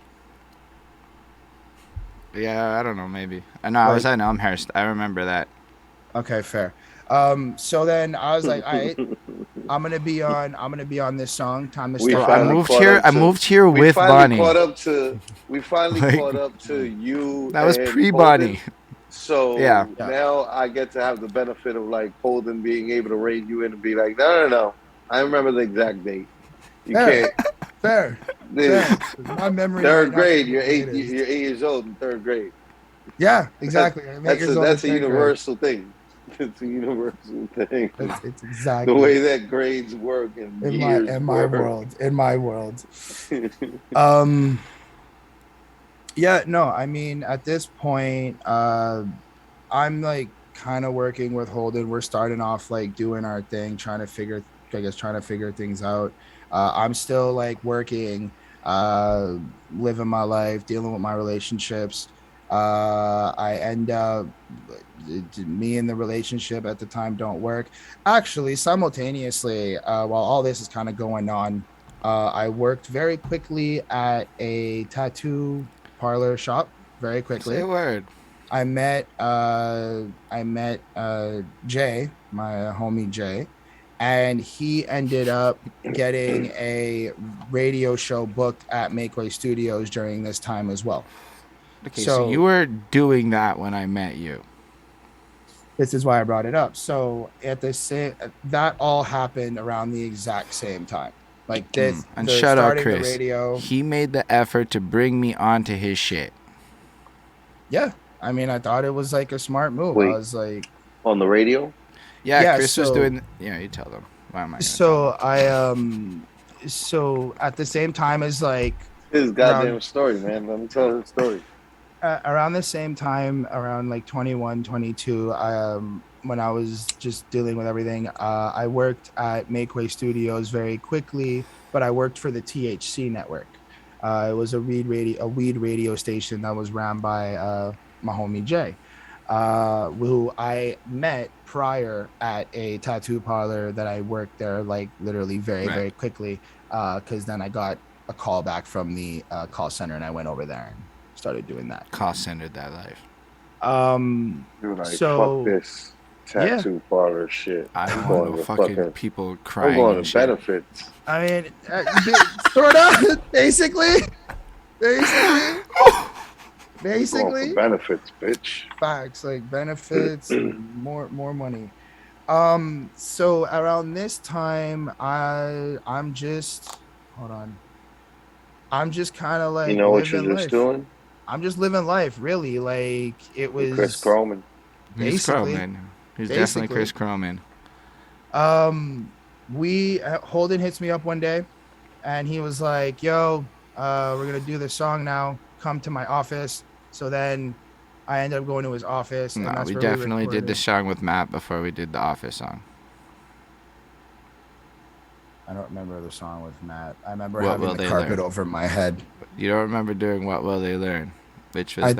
Yeah, I don't know. Maybe I know. I was at Elmhurst. I remember that. Okay, fair. So then I was like, all right, I'm gonna be on this song. Time to start. I moved here with Bonnie. We finally caught up to you. That was pre-Bonnie. So now I get to have the benefit of like Holden being able to rein you in and be like, no. I remember the exact date. You can't. Fair. My memory. Third grade. You're 8 years old in third grade. Yeah, exactly. That's a universal thing. It's a universal thing. It's exactly the way that grades work in my world. In my world. Yeah, no, I mean at this point, I'm like kind of working with Holden. We're starting off like doing our thing, trying to figure things out. I'm still like working, living my life, dealing with my relationships. I end up, me and the relationship at the time don't work. Actually, simultaneously, while all this is kind of going on, I worked very quickly at a tattoo parlor shop. Very quickly. Say a word. I met Jay, my homie Jay, and he ended up getting a radio show booked at Makeway Studios during this time as well. Okay, so you were doing that when I met you. This is why I brought it up. So that all happened around the exact same time. Like this, and shut up, Chris. He made the effort to bring me onto his shit. Yeah, I mean, I thought it was like a smart move. Wait, I was like, on the radio. Yeah, Chris was doing. Yeah, you tell them. Why am I? So at the same time as like his goddamn story, man. Let me tell his story. Around the same time, around like 21, 22, when I was just dealing with everything, I worked at Makeway Studios very quickly, but I worked for the THC network. It was a weed radio station that was ran by my homie Jay, who I met prior at a tattoo parlor that I worked there like literally very quickly, because then I got a call back from the call center and I went over there and started doing that. Call centered that life. You're like, fuck this tattoo parlor shit. I don't want no fucking people crying. I'm going to benefits. I mean, sort of, basically. Benefits, bitch. Facts, like benefits, more money. So around this time, I'm just kind of like, you know what you're just doing? I'm just living life, really. Like it was Chris Croman. He's definitely Chris Croman. Holden hits me up one day, and he was like, "Yo, we're gonna do this song now. Come to my office." So then I ended up going to his office. No, we definitely did the song with Matt before we did the Office song. I don't remember the song with Matt. I remember having the carpet over my head. You don't remember doing What Will They Learn, which was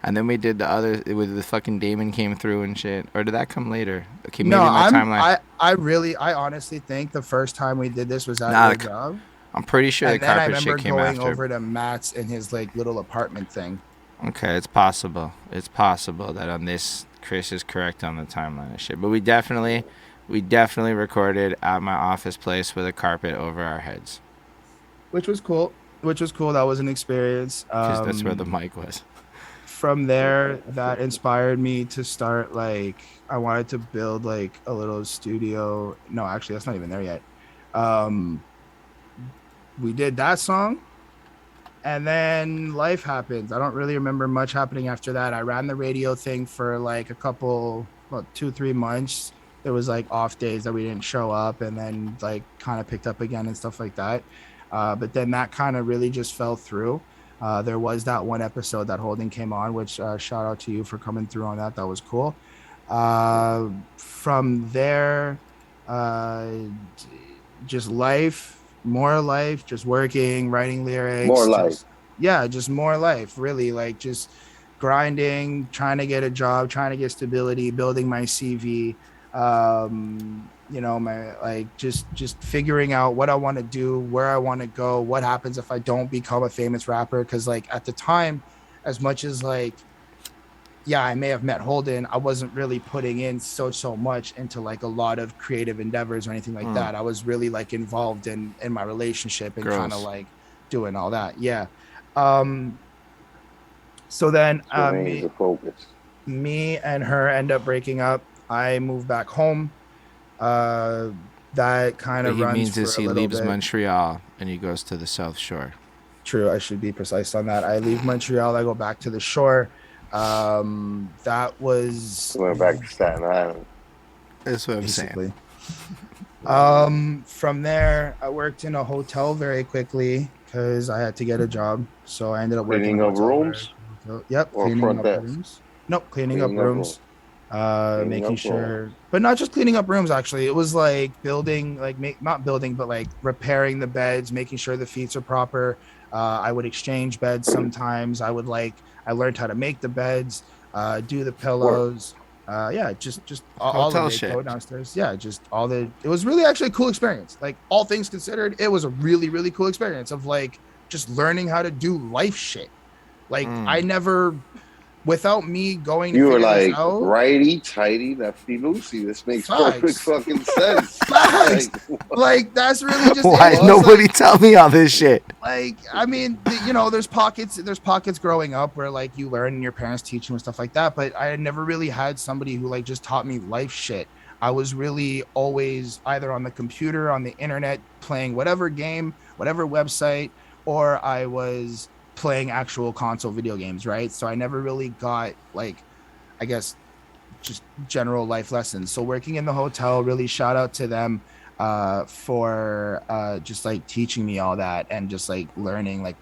And then we did the other with the fucking Damon came through and shit. Or did that come later? Okay, maybe No, my timeline. I honestly think the first time we did this was at your job. I'm pretty sure and the then I carpet remember shit came going after. over to Matt's in his like little apartment thing. Okay, it's possible. It's possible that on this Chris is correct on the timeline and shit. But we definitely recorded at my office place with a carpet over our heads. Which was cool. That was an experience. Because that's where the mic was. From there, that inspired me to start, like, I wanted to build, like, a little studio. No, actually, that's not even there yet. We did that song. And then life happens. I don't really remember much happening after that. I ran the radio thing for, like, a couple, 2-3 months. There was, like, off days that we didn't show up and then, like, kind of picked up again and stuff like that. But then that kind of really just fell through. There was that one episode that Holden came on, which shout out to you for coming through on that. That was cool. From there, just more life, just working, writing lyrics. More life. Just more life, really. Like just grinding, trying to get a job, trying to get stability, building my CV. My like just figuring out what I want to do, where I want to go, what happens if I don't become a famous rapper. Because like at the time, as much as like I may have met Holden, I wasn't really putting in so much into like a lot of creative endeavors or anything like that. I was really like involved in my relationship and kind of like doing all that. So then me and her end up breaking up. I moved back home. That kind of runs means for is a he little leaves bit. Montreal and he goes to the South Shore. True, I should be precise on that. I leave Montreal, I go back to the shore. That was went back to Staten Island. That's what I'm saying. From there, I worked in a hotel very quickly because I had to get a job. So I ended up cleaning up rooms. Yep, or cleaning up rooms. Nope, cleaning up rooms. Making sure, but not just cleaning up rooms. Actually, it was like building, like not building, but like repairing the beds, making sure the feet are proper. I would exchange beds sometimes. I learned how to make the beds, do the pillows. Just all the shit. Go downstairs. It was really actually a cool experience. Like all things considered, it was a really, really cool experience of like just learning how to do life shit. Like I never, without me going to you were like righty tighty lefty loosey. This makes perfect fucking sense. Like that's really just why nobody tell me all this shit. Like I mean, there's pockets growing up where like you learn and your parents teach you and stuff like that, but I never really had somebody who like just taught me life shit. I was really always either on the computer, on the internet, playing whatever game, whatever website, or I was playing actual console video games, right? So I never really got like, I guess, just general life lessons. So working in the hotel, really shout out to them for just like teaching me all that and just like learning like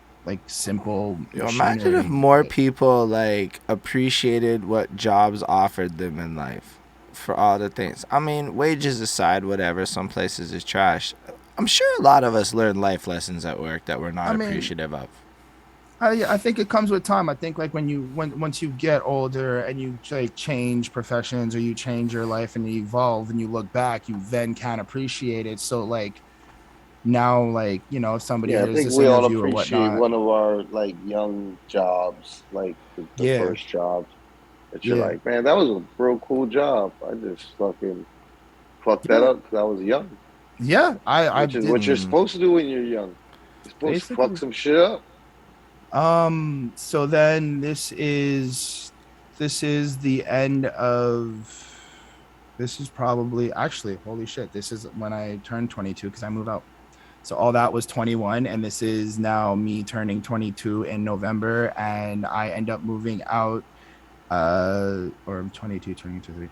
simple. Imagine if more people like appreciated what jobs offered them in life for all the things. I mean, wages aside, whatever, some places is trash. I'm sure a lot of us learned life lessons at work that we're not appreciative of. I think it comes with time. I think like once you get older and you like change professions or you change your life and you evolve and you look back, you then can appreciate it. So like now, like if somebody I think we all appreciate one of our like young jobs, like the first job that you're like, man, that was a real cool job. I just fucking fucked that up because I was young. Yeah, which is what you're supposed to do when you're young. You're supposed to fuck some shit up. So then this is the end of, this is probably actually, holy shit, this is when I turned 22 because I moved out. So all that was 21 and this is now me turning 22 in November and I end up moving out or 22 turning 23.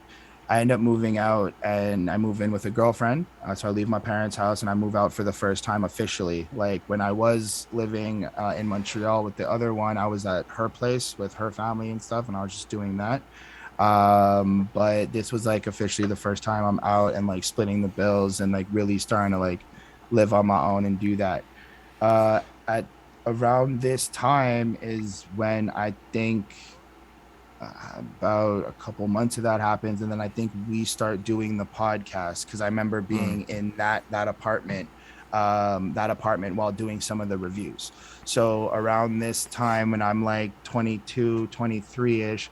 I end up moving out and I move in with a girlfriend. So I leave my parents' house and I move out for the first time officially. Like when I was living in Montreal with the other one, I was at her place with her family and stuff. And I was just doing that. But this was like officially the first time I'm out and like splitting the bills and like really starting to like live on my own and do that. At around this time is when I think about a couple months of that happens, and then I think we start doing the podcast because I remember being in that apartment while doing some of the reviews. So around this time when I'm like 22, 23-ish,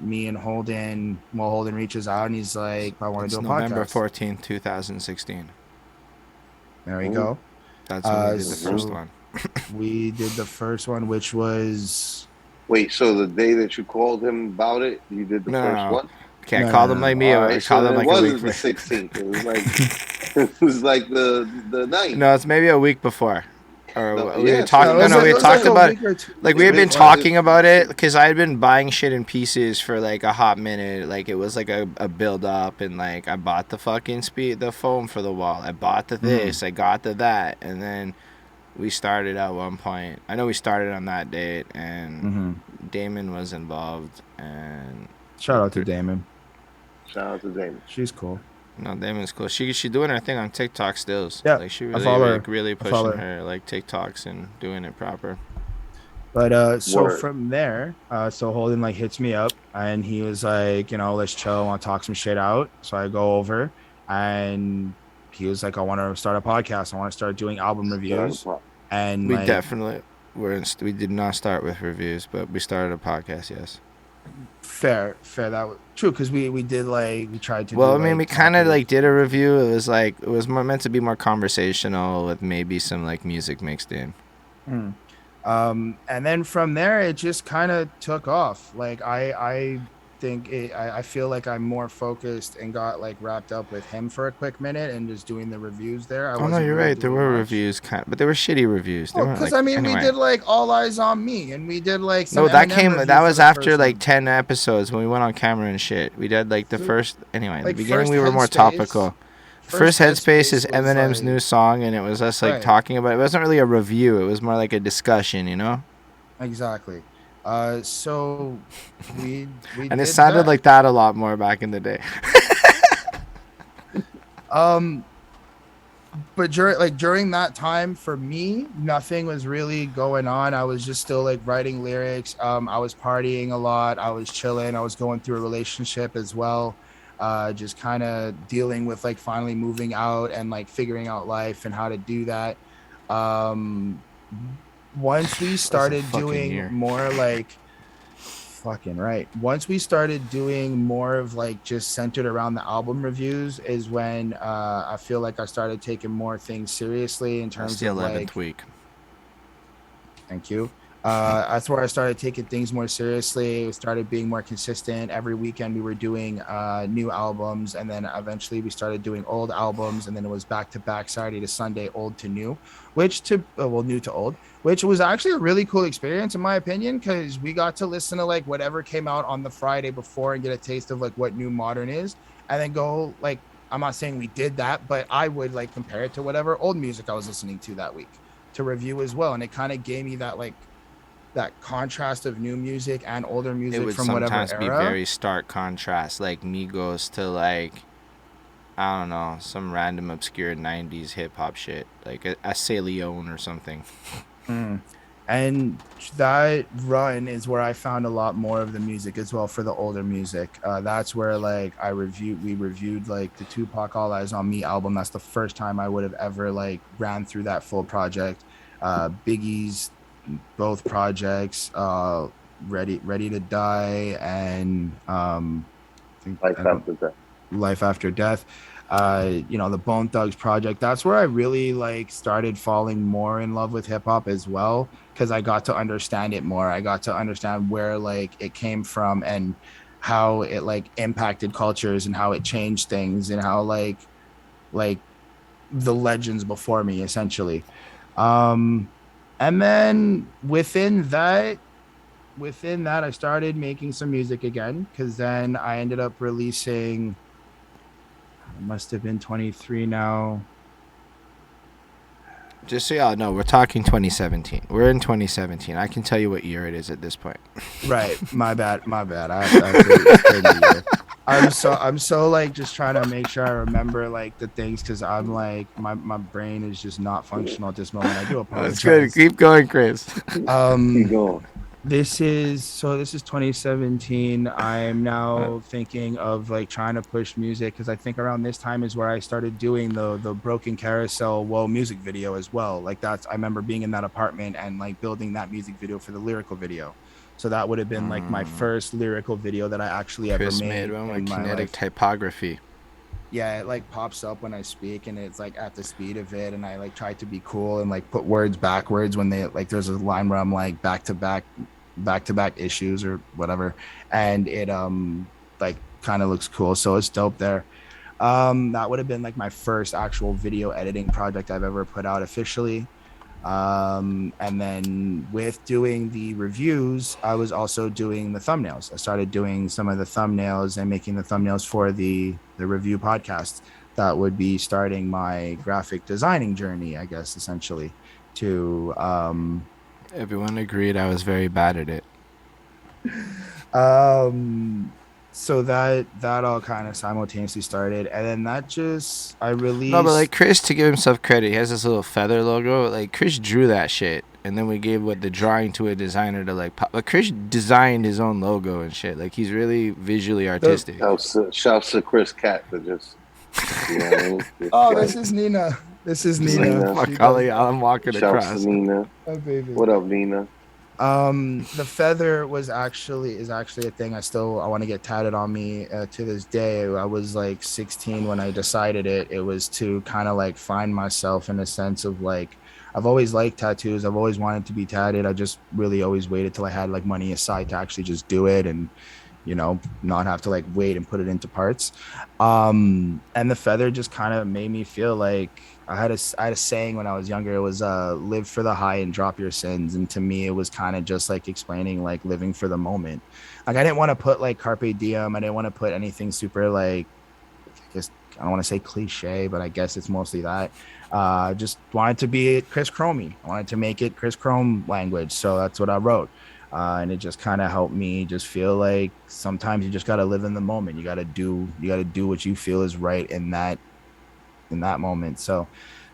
me and Holden reaches out and he's like, I want to do a November podcast. 14th, 2016. There we go. That's when we did the first one. We did the first one, which was... Wait, so the day that you called him about it, you did the first one? Okay, I called him like me. I called him like a week before. It wasn't the 16th. It was like it was like the 9th. No, it's maybe a week before. Or we had talked. We had talked about it. Like we had been talking about it because I had been buying shit in pieces for like a hot minute. Like it was like a build up, and like I bought the fucking the foam for the wall. I bought the this. I got the that, and then we started at one point. I know we started on that date, and Damon was involved. And shout out to Damon. Shout out to Damon. She's cool. No, Damon's cool. She doing her thing on TikTok still. Yeah, like she really pushing her like TikToks and doing it proper. But so from there, so Holden like hits me up and he was like, you know, let's chill. I want to talk some shit out. So I go over and he was like, I want to start a podcast. I want to start doing album reviews. And we definitely we did not start with reviews, but we started a podcast. Yes. Fair. That was true because we did like we tried to. Well, I mean, we kind of like did a review. It was like it was more meant to be more conversational with maybe some like music mixed in. And then from there, it just kind of took off. Like I think I feel like I'm more focused and got like wrapped up with him for a quick minute and just doing the reviews there. Oh no, you're right. There were reviews, but they were shitty reviews. Because I mean, we did like All Eyes on Me, and we did like some that was after like 10 episodes when we went on camera and shit. We did like the first anyway. Like, in the beginning, we were more topical. First Headspace is Eminem's new song, and it was us like talking about it. It wasn't really a review. It was more like a discussion, you know? Exactly. So we and it sounded like that a lot more back in the day. But during that time for me, nothing was really going on. I was just still like writing lyrics. I was partying a lot. I was chilling. I was going through a relationship as well. Just kind of dealing with like finally moving out and like figuring out life and how to do that. Once we started doing more like once we started doing more of like just centered around the album reviews is when I feel like I started taking more things seriously in terms of like 11th week. Thank you. That's where I started taking things more seriously. We started being more consistent. Every weekend we were doing new albums, and then eventually we started doing old albums, and then it was back to back Saturday to Sunday, old to new, new to old, which was actually a really cool experience in my opinion, because we got to listen to like whatever came out on the Friday before and get a taste of like what new modern is, and then go like, I'm not saying we did that, but I would like compare it to whatever old music I was listening to that week to review as well, and it kind of gave me that like that contrast of new music and older music from whatever era. It would sometimes be very stark contrast, like Migos to like, I don't know, some random obscure 90s hip-hop shit, like a Leone or something. And that run is where I found a lot more of the music as well for the older music. That's where like we reviewed like the Tupac All Eyes on Me album. That's the first time I would have ever like ran through that full project. Biggie's both projects, Ready to Die and Life After Death. The Bone Thugs project. That's where I really like started falling more in love with hip hop as well, because I got to understand it more. I got to understand where like it came from and how it like impacted cultures and how it changed things and how like the legends before me essentially. And then within that, I started making some music again, because then I ended up releasing, I must have been 23 now. Just so y'all know, we're talking 2017. We're in 2017. I can tell you what year it is at this point. Right. My bad. I'm so like just trying to make sure I remember like the things, because I'm like my brain is just not functional at this moment. I do apologize. That's good. Keep going, Chris. Keep going. This is 2017. I'm now thinking of like trying to push music because I think around this time is where I started doing the Broken Carousel Whoa music video as well. Like I remember being in that apartment and like building that music video for the lyrical video. So that would have been like my first lyrical video that I actually ever Chris made made one in with my kinetic life. typography. Yeah, it like pops up when I speak and it's like at the speed of it, and I like try to be cool and like put words backwards when they like there's a line where I'm like back to back issues or whatever, and it like kind of looks cool, so it's dope there. That would have been like my first actual video editing project I've ever put out officially. And then with doing the reviews, I was also doing the thumbnails. I started doing some of the thumbnails and making the thumbnails for the review podcast that would be starting my graphic designing journey, I guess, essentially. To Everyone agreed I was very bad at it. So that all kind of simultaneously started, and then that just I released. No, but like Chris, to give himself credit, he has this little feather logo. Like Chris drew that shit, and then we gave the drawing to a designer to like. But Chris designed his own logo and shit. Like he's really visually artistic. Shouts to Chris Cat for just. You know what I mean? Oh, this is Nina. This is Nina. Fuck, I'm walking across. Shouts to Nina. Oh, baby. What up, Nina? The feather is actually a thing I want to get tatted on me to this day. I was like 16 when I decided it. It was to kind of like find myself in a sense of like I've always liked tattoos. I've always wanted to be tatted. I just really always waited till I had like money aside to actually just do it and not have to like wait and put it into parts. And the feather just kind of made me feel like I had a saying when I was younger. It was live for the high and drop your sins. And to me, it was kind of just like explaining like living for the moment. Like I didn't want to put like carpe diem. I didn't want to put anything super like, I guess I don't want to say cliche, but I guess it's mostly that. Just wanted to be Chris Chromey. I wanted to make it Chris Chrome language. So that's what I wrote. And it just kind of helped me just feel like sometimes you just got to live in the moment. You got to do what you feel is right in that moment. So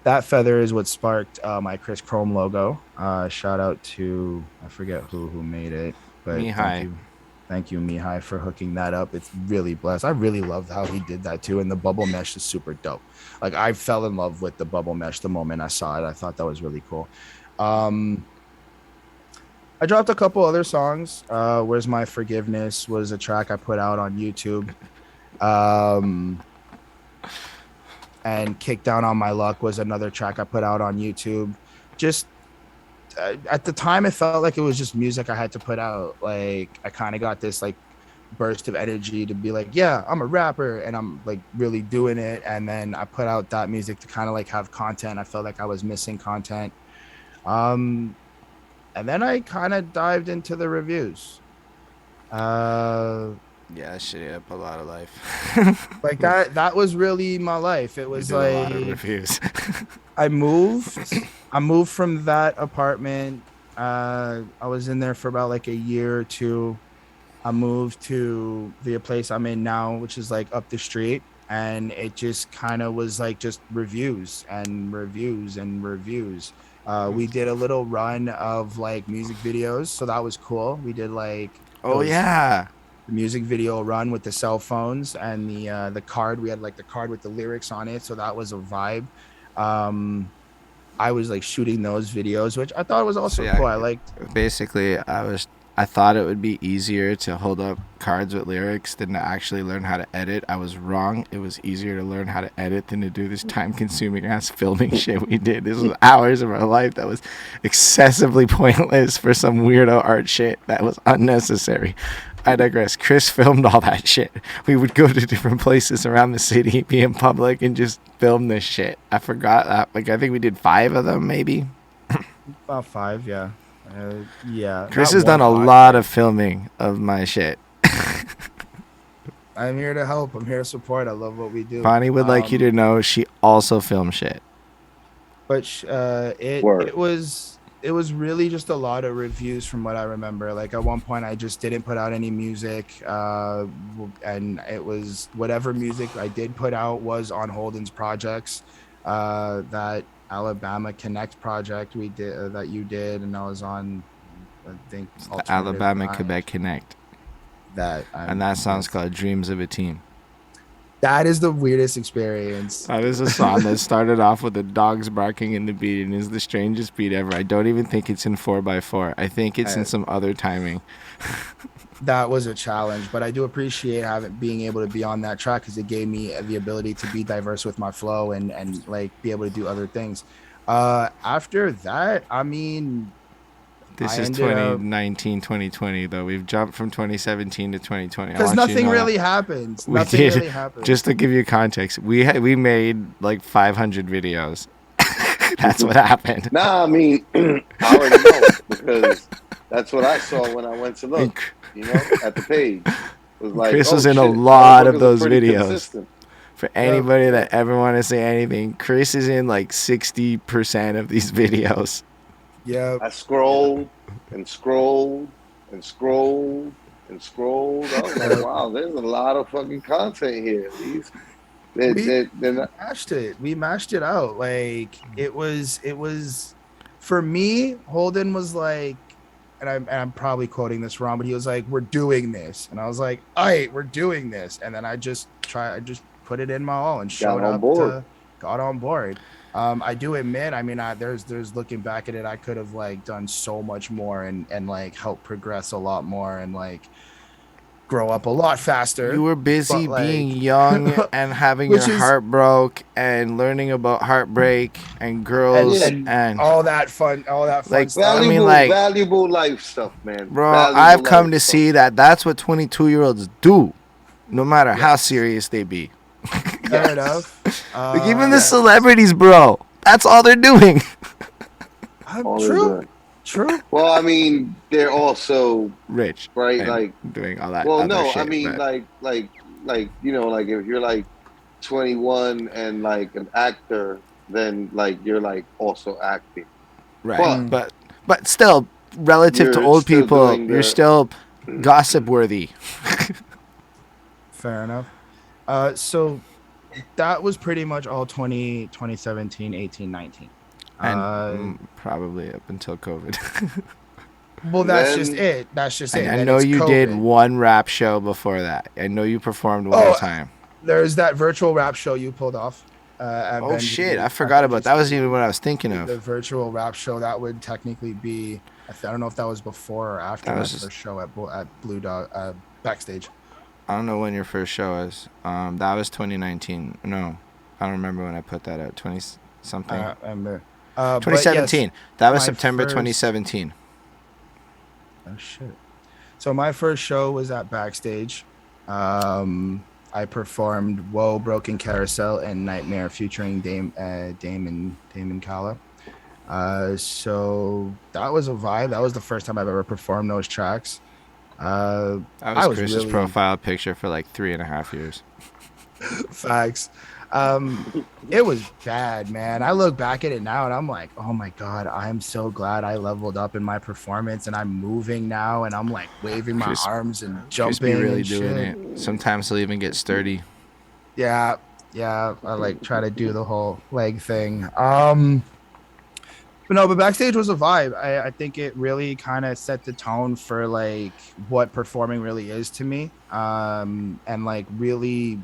that feather is what sparked my Chris Chrome logo. Shout out to, I forget who made it, but thank you Mihai for hooking that up. It's really blessed. I really loved how he did that too. And the bubble mesh is super dope. Like I fell in love with the bubble mesh the moment I saw it. I thought that was really cool. I dropped a couple other songs. Where's My Forgiveness was a track I put out on YouTube. And Kick Down on My Luck was another track I put out on YouTube. Just at the time, it felt like it was just music I had to put out. Like I kind of got this like burst of energy to be like, yeah, I'm a rapper and I'm like really doing it. And then I put out that music to kind of like have content. I felt like I was missing content. And then I kind of dived into the reviews. Yeah, that shit ate up a lot of life. Like that was really my life. It was like a lot of reviews. I moved from that apartment. I was in there for about like a year or two. I moved to the place I'm in now, which is like up the street. And it just kind of was like just reviews and reviews and reviews. We did a little run of like music videos, so that was cool. We did like the music video run with the cell phones and the card. We had like the card with the lyrics on it, so that was a vibe. I was like shooting those videos, which I thought was also cool. I liked. Basically, I thought it would be easier to hold up cards with lyrics than to actually learn how to edit. I was wrong. It was easier to learn how to edit than to do this time-consuming ass filming shit we did. This was hours of our life that was excessively pointless for some weirdo art shit that was unnecessary. I digress. Chris filmed all that shit. We would go to different places around the city, be in public, and just film this shit. I forgot that. Like, I think we did 5 of them, maybe. About 5, yeah. Yeah. Chris has done a lot of filming of my shit. I'm here to help. I'm here to support. I love what we do. Bonnie would like you to know she also filmed shit. But it was really just a lot of reviews from what I remember. Like at one point I just didn't put out any music, and it was whatever music I did put out was on Holden's projects. That Alabama Connect project we did that you did, and I was on I think The Alabama Quebec Connect. And that song's called Dreams of a Team. That is the weirdest experience. That is a song that started off with the dogs barking in the beat and is the strangest beat ever. I don't even think it's in 4x4. I think it's in some other timing. That was a challenge, but I do appreciate being able to be on that track because it gave me the ability to be diverse with my flow and like be able to do other things. After that, I mean, this is 2019, 2020 though. We've jumped from 2017 to 2020. Because nothing really happens. Nothing really happened. Just to give you context, we made like 500 videos. That's what happened. Nah, I mean, I already know because that's what I saw when I went to look. You know, at the page. It was like, Chris was in a lot of those videos. Consistent. For anybody that ever want to say anything, Chris is in like 60% of these videos. Yeah. I scrolled and scrolled and scrolled and scrolled. I was like, wow, there's a lot of fucking content here. We mashed it out. Like it was for me, Holden was like, and I'm probably quoting this wrong, but he was like, we're doing this. And I was like, all right, we're doing this. And then I just put it in my all and got on board. I do admit, I mean, there's looking back at it, I could have like done so much more and like help progress a lot more and like grow up a lot faster. You were busy being young and having your heart broke and learning about heartbreak and girls and all that fun like stuff. Valuable life stuff, man. Bro, I've come to see that that's what 22-year-olds do, no matter how serious they be. Fair enough. Like even the celebrities, bro, that's all they're doing. True. Well, I mean, they're also rich, right? Like doing all that. Well, no, shit, I mean, like you know, like if you're like 21 and like an actor, then like you're like also acting, right? But still, relative to old people, you're still gossip worthy. Fair enough. So that was pretty much all 2017, 18, 19. And probably up until COVID. Well, that's just it. I know you did one rap show before that. I know you performed one time. There's that virtual rap show you pulled off. Shit. I forgot about that. That wasn't even what I was thinking of. The virtual rap show, that would technically be, I don't know if that was before or after my first show at Blue Dog, backstage. I don't know when your first show was. That was 2019. No, I don't remember when I put that out. 20-something. I remember. 2017. Yes, that was September 2017. Oh shit! So my first show was at Backstage. I performed "Whoa, Broken Carousel" and "Nightmare" featuring Damon Kala. So that was a vibe. That was the first time I've ever performed those tracks. That was Chris's profile picture for like 3.5 years. Facts. It was bad, man. I look back at it now and I'm like, oh my God, I'm so glad I leveled up in my performance and I'm moving now and I'm like waving my arms and jumping. Really and doing shit. It. Sometimes he'll even get sturdy. Yeah. I like try to do the whole leg thing. But Backstage was a vibe. I think it really kind of set the tone for like what performing really is to me. And like really,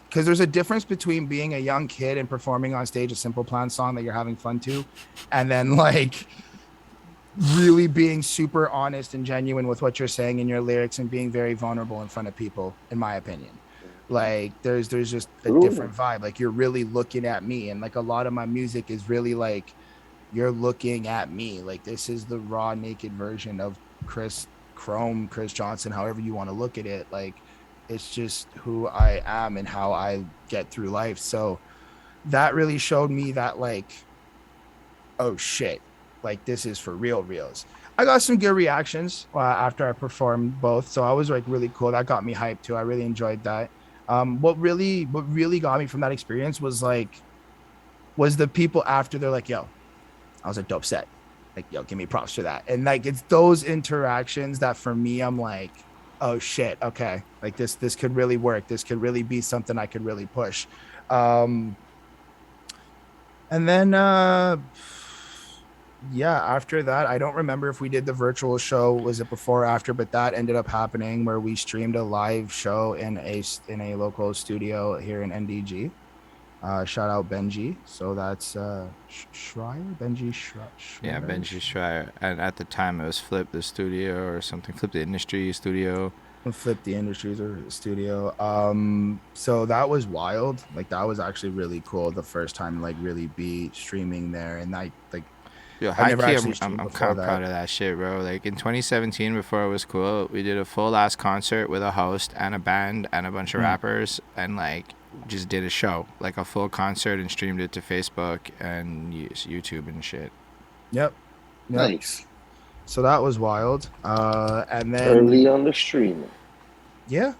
because there's a difference between being a young kid and performing on stage a Simple Plan song that you're having fun to, and then like really being super honest and genuine with what you're saying in your lyrics and being very vulnerable in front of people, in my opinion. Like there's just a different vibe. Like you're really looking at me, and like a lot of my music is really like you're looking at me. Like this is the raw, naked version of Chris Johnson, however you want to look at it. Like it's just who I am and how I get through life. So that really showed me that like, oh shit, like this is for reals. I got some good reactions after I performed both. So I was like really cool. That got me hyped too. I really enjoyed that. What really got me from that experience was the people after. They're like, yo, I was a dope set. Like, yo, give me props for that. And like, it's those interactions that for me, I'm like, oh shit, okay. Like this could really work. This could really be something I could really push. And then yeah, after that, I don't remember if we did the virtual show, was it before or after, but that ended up happening where we streamed a live show in a local studio here in NDG. Shout out Benji. So that's Schreier, Benji Yeah, Schreier. Benji Schreier. And at the time, it was Flip the Studio or something. Flip the Industry Studio. Flip the Industries or studio. So that was wild. Like that was actually really cool. The first time, like really be streaming there, and I like. Yo, I high never key, actually I'm streamed kind before of proud that. of that shit, bro. Like in 2017, before it was cool, we did a full ass concert with a host and a band and a bunch of rappers, and like just did a show, like a full concert, and streamed it to Facebook and YouTube and shit. Yep. Yep. Nice. So that was wild. And then Early on the streaming. yeah.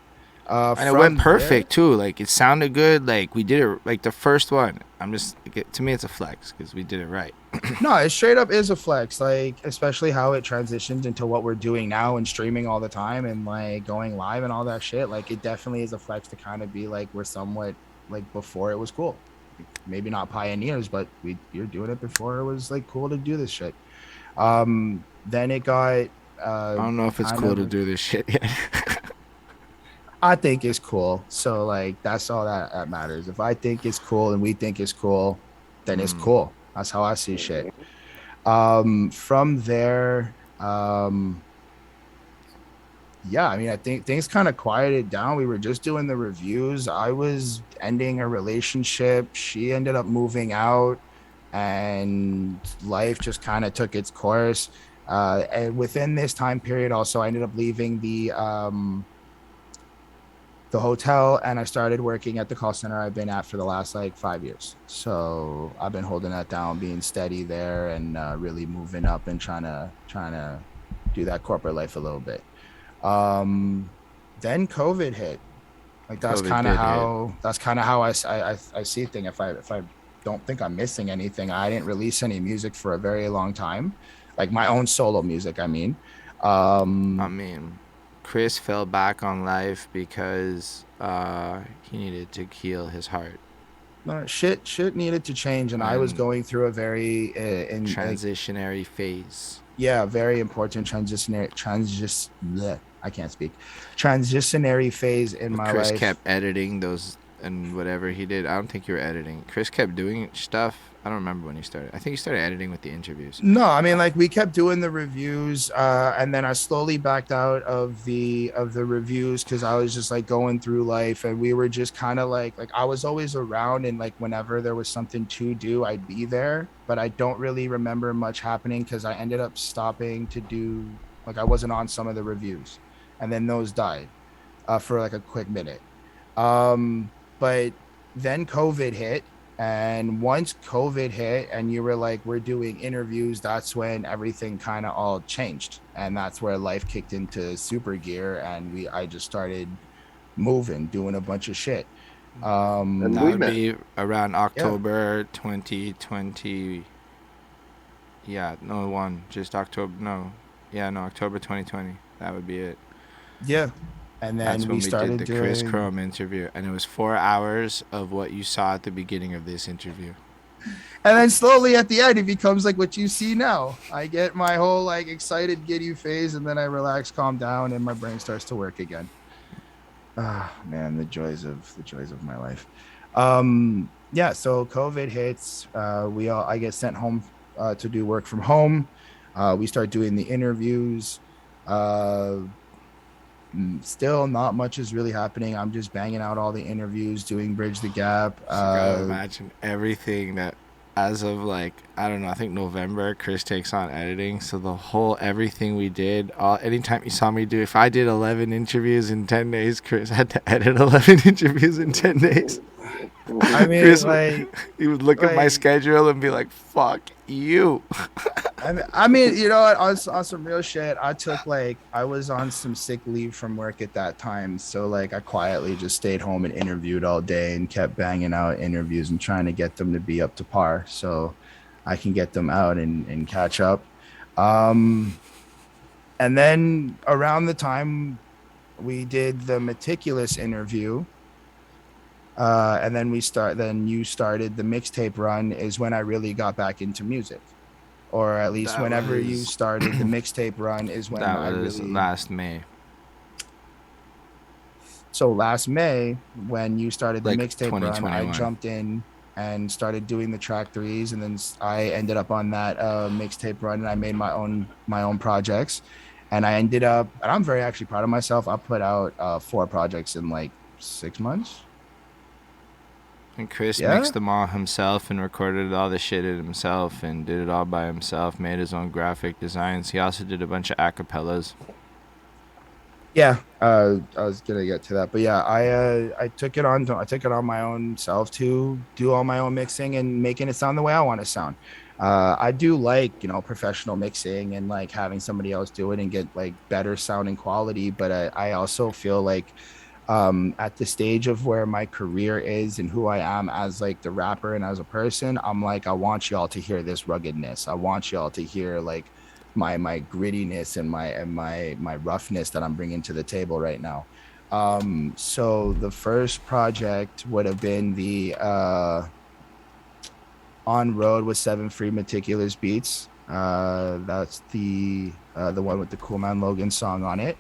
And it went From there, perfect too. Like it sounded good. Like we did it. Like the first one, I'm just to me, it's a flex because we did it right. no, it straight up is a flex. Like especially how it transitioned into what we're doing now and streaming all the time and like going live and all that shit. Like it definitely is a flex to kind of be like we're somewhat like before it was cool. Maybe not pioneers, but you're doing it before it was like cool to do this shit. Then it got I don't know if it's cool to do this shit yet. I think it's cool. So like that's all that matters. If I think it's cool and we think it's cool, then it's cool. That's how I see shit. From there, yeah, I mean, I think things kind of quieted down. We were just doing the reviews. I was ending a relationship. She ended up moving out, and life just kind of took its course. And within this time period, also, I ended up leaving the hotel and I started working at the call center I've been at for the last like 5 years. So I've been holding that down, being steady there, and really moving up and trying to do that corporate life a little bit. Then COVID hit. Like that's kind of how I see things. If I don't think I'm missing anything, I didn't release any music for a very long time, like my own solo music. I mean, I mean, Chris fell back on life because he needed to heal his heart. no, shit needed to change, and I was going through a very transitionary phase. Yeah, very important I can't speak. Transitionary phase in my Chris life. kept editing those and whatever he did. I don't think you were editing. Chris kept doing stuff. I don't remember when he started. I think he started editing with the interviews. No, I mean like we kept doing the reviews, and then I slowly backed out of the reviews because I was just like going through life, and we were just kind of like I was always around, and like whenever there was something to do, I'd be there. But I don't really remember much happening because I ended up stopping to do like I wasn't on some of the reviews, and then those died for like a quick minute. But then COVID hit. And once COVID hit and you were like, we're doing interviews, that's when everything kind of all changed. And that's where life kicked into super gear. And I just started moving, doing a bunch of shit. And that would be around October 2020. Yeah, no, just October. No. Yeah, no, October 2020. That would be it. Yeah. And then that's when we did the Chris Chrome interview, and it was 4 hours of what you saw at the beginning of this interview. And then slowly at the end, it becomes like what you see now. I get my whole like excited, giddy phase, and then I relax, calm down, and my brain starts to work again. Ah, man, the joys of my life. Yeah. So COVID hits. I get sent home to do work from home. We start doing the interviews. Still not much is really happening. I'm just banging out all the interviews, doing Bridge the Gap. So gotta imagine everything that as of like, I don't know, I think November, Chris takes on editing. So the whole everything we did, anytime you saw me do, if I did 11 interviews in 10 days, Chris had to edit 11 interviews in 10 days. I mean, Chris, he would look at my schedule and be like, fuck you. I mean, you know what? On some real shit, I was on some sick leave from work at that time. So like I quietly just stayed home and interviewed all day and kept banging out interviews and trying to get them to be up to par so I can get them out and catch up. And then around the time we did the Meticulous interview, and then you started the mixtape run is when I really got back into music. or at least That whenever you was- started the mixtape run is when That I was really. last May. So last May, when you started the Like mixtape run, I 2021. jumped in and started doing the track threes, and then I ended up on that mixtape run, and I made my own projects, and I ended up, and I'm very actually proud of myself. I put out 4 projects in like 6 months. And Chris Yeah. mixed them all himself and recorded all the shit himself and did it all by himself, made his own graphic designs. He also did a bunch of acapellas. Yeah, I was gonna get to that, but yeah, I took it on. I took it on my own self to do all my own mixing and making it sound the way I want to sound. I do like, professional mixing and like having somebody else do it and get like better sounding quality, but I also feel like at the stage of where my career is and who I am as like the rapper and as a person, I'm like, I want y'all to hear this ruggedness. I want y'all to hear like my grittiness and my roughness that I'm bringing to the table right now. So the first project would have been the On Road with 7 Free Meticulous Beats. That's the one with the Cool Man Logan song on it.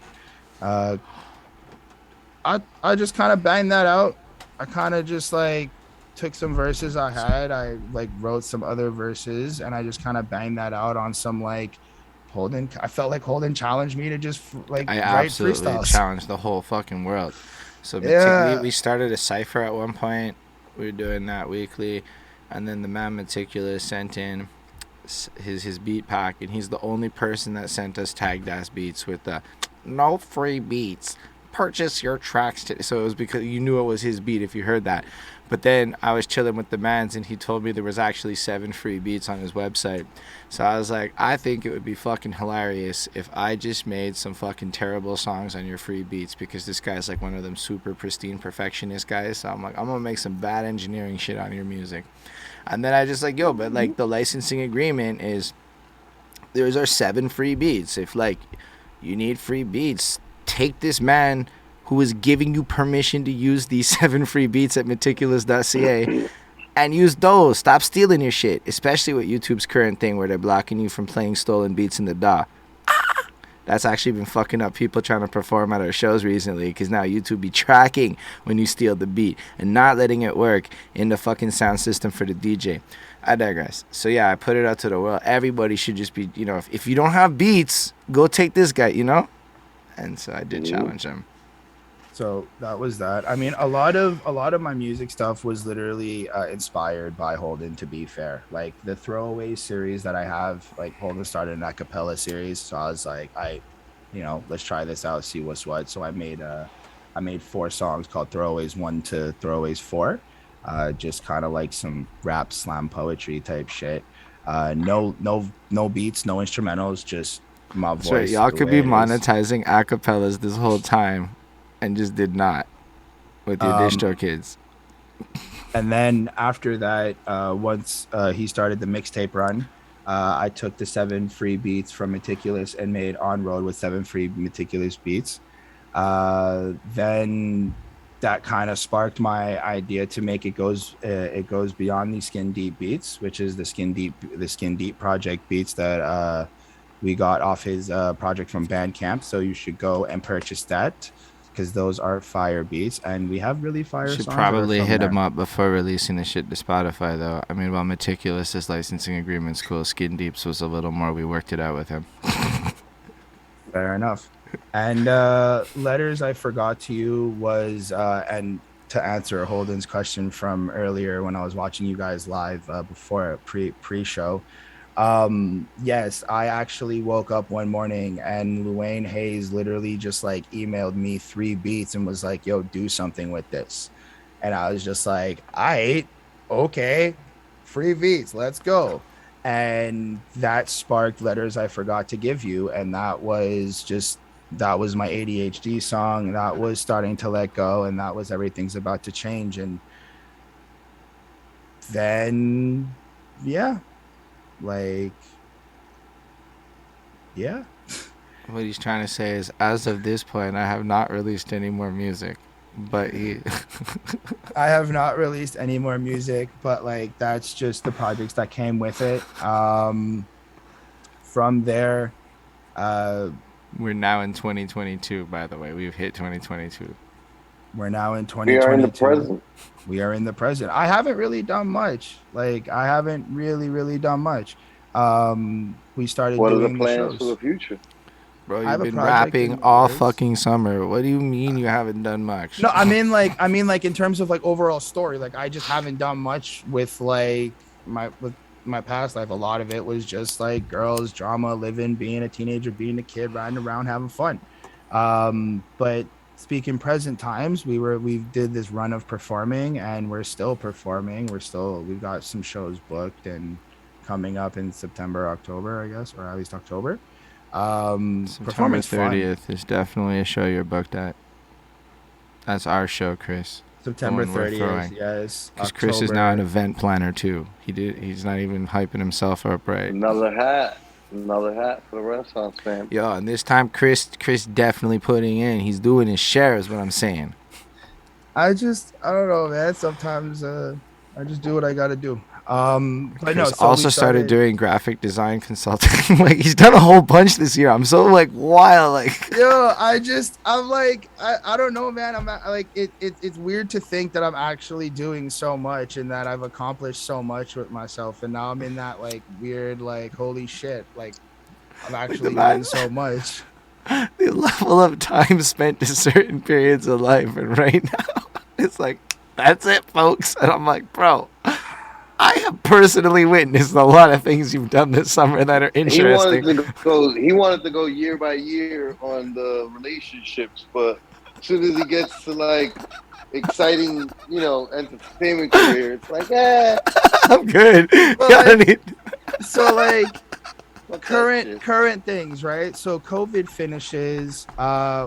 I just kind of banged that out. I kind of just like took some verses I had. I like wrote some other verses, and I just kind of banged that out on some like Holden. I felt like Holden challenged me to just like I write absolutely freestyles. challenged the whole fucking world. So Yeah. we started a cipher at one point. We were doing that weekly, and then the man Meticulous sent in his beat pack, and he's the only person that sent us tagged ass beats with the no free beats. Purchase your tracks today. So it was because you knew it was his beat if you heard that. But then I was chilling with the mans, and he told me there was actually 7 free beats on his website. So I was like, I think it would be fucking hilarious if I just made some fucking terrible songs on your free beats, because this guy's like one of them super pristine perfectionist guys. So I'm like, I'm gonna make some bad engineering shit on your music. And then I just like, yo, but like the licensing agreement is there's our 7 free beats. If like you need free beats, take this man who is giving you permission to use these 7 free beats at meticulous.ca and use those. Stop stealing your shit, especially with YouTube's current thing where they're blocking you from playing stolen beats in the DAW. That's actually been fucking up people trying to perform at our shows recently, because now YouTube be tracking when you steal the beat and not letting it work in the fucking sound system for the DJ. I digress. So yeah, I put it out to the world. Everybody should just be, if you don't have beats, go take this guy, And so I did challenge him. So that was that. I mean, a lot of my music stuff was literally inspired by Holden, to be fair. Like the Throwaway series that I have, like Holden started an a cappella series. So I was like, let's try this out, see what's what. So I made 4 songs called Throwaways 1 to Throwaways 4. Just kind of like some rap slam poetry type shit. No beats, no instrumentals, just my voice. Right. Y'all could be monetizing acapellas this whole time and just did not with your distro kids. And then after that, once he started the mixtape run, I took the 7 free beats from Meticulous and made On Road with 7 free Meticulous beats. Then that kind of sparked my idea to make it goes beyond the Skin Deep beats, which is the Skin Deep project beats that we got off his project from Bandcamp. So you should go and purchase that, because those are fire beats, and we have really fire songs. Should probably hit him up before releasing the shit to Spotify, though. I mean, while Meticulous's licensing agreement's cool, Skin Deep's was a little more. We worked it out with him. Fair enough. And Letters I Forgot to You was, and to answer Holden's question from earlier when I was watching you guys live before pre-show, yes, I actually woke up one morning and Luane Hayes literally just like emailed me 3 beats and was like, yo, do something with this. And I was just like, okay, free beats, let's go. And that sparked Letters I Forgot to Give You. And that was my ADHD song. That was Starting to Let Go. And that was Everything's About to Change. And then, yeah. Like, yeah. What he's trying to say is, as of this point, I have not released any more music. But I have not released any more music, but like that's just the projects that came with it. from there, we're now in 2022. By the way, we've hit 2022. We're now in 2022. We are in the present. We are in the present. I haven't really done much. Like, I haven't really done much. We started What are doing the plans shows for the future? Bro, you've been rapping all fucking summer. What do you mean you haven't done much? No, I mean like in terms of like overall story. Like, I just haven't done much with like my past life. A lot of it was just like girls, drama, living, being a teenager, being a kid, riding around, having fun. But speaking present times, we did this run of performing, and we're still performing. We've got some shows booked and coming up in September, October, I guess, or at least October. September 30th is definitely a show you're booked at. That's our show, Chris. September 30th, yes. Because Chris is now an event planner too. He's not even hyping himself up right. Another hat for the Renaissance fam. Yo, and this time Chris definitely putting in. He's doing his share, is what I'm saying. I don't know, man. Sometimes I just do what I gotta do. But Chris no, so also started doing graphic design consulting. Like, he's done a whole bunch this year. I'm so like wild. Like, yo, I'm like, I don't know, man. I'm like, it's weird to think that I'm actually doing so much and that I've accomplished so much with myself, and now I'm in that like weird, like, holy shit, like I'm actually doing so much. The level of time spent to certain periods of life, and right now it's like, that's it, folks. And I'm like, bro, I have personally witnessed a lot of things you've done this summer that are interesting. He wanted to go year by year on the relationships, but as soon as he gets to like exciting, entertainment career, it's like, I'm good. So like current things, right? So COVID finishes,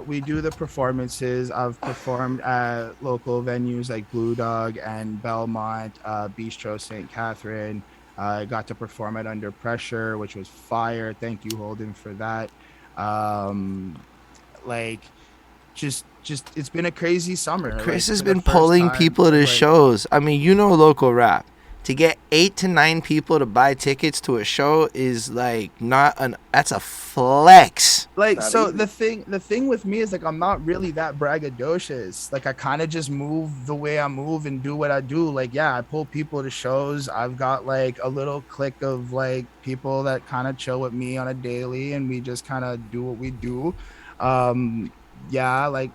we do the performances. I've performed at local venues like Blue Dog and Belmont, Bistro St. Catherine. I got to perform at Under Pressure, which was fire. Thank you, Holden, for that. Just it's been a crazy summer. Chris has been pulling people to shows. I mean, local rap. To get 8 to 9 people to buy tickets to a show is like that's a flex. Like, so the thing with me is like, I'm not really that braggadocious. Like, I kind of just move the way I move and do what I do. Like, yeah, I pull people to shows. I've got like a little clique of like people that kind of chill with me on a daily, and we just kind of do what we do. Yeah, like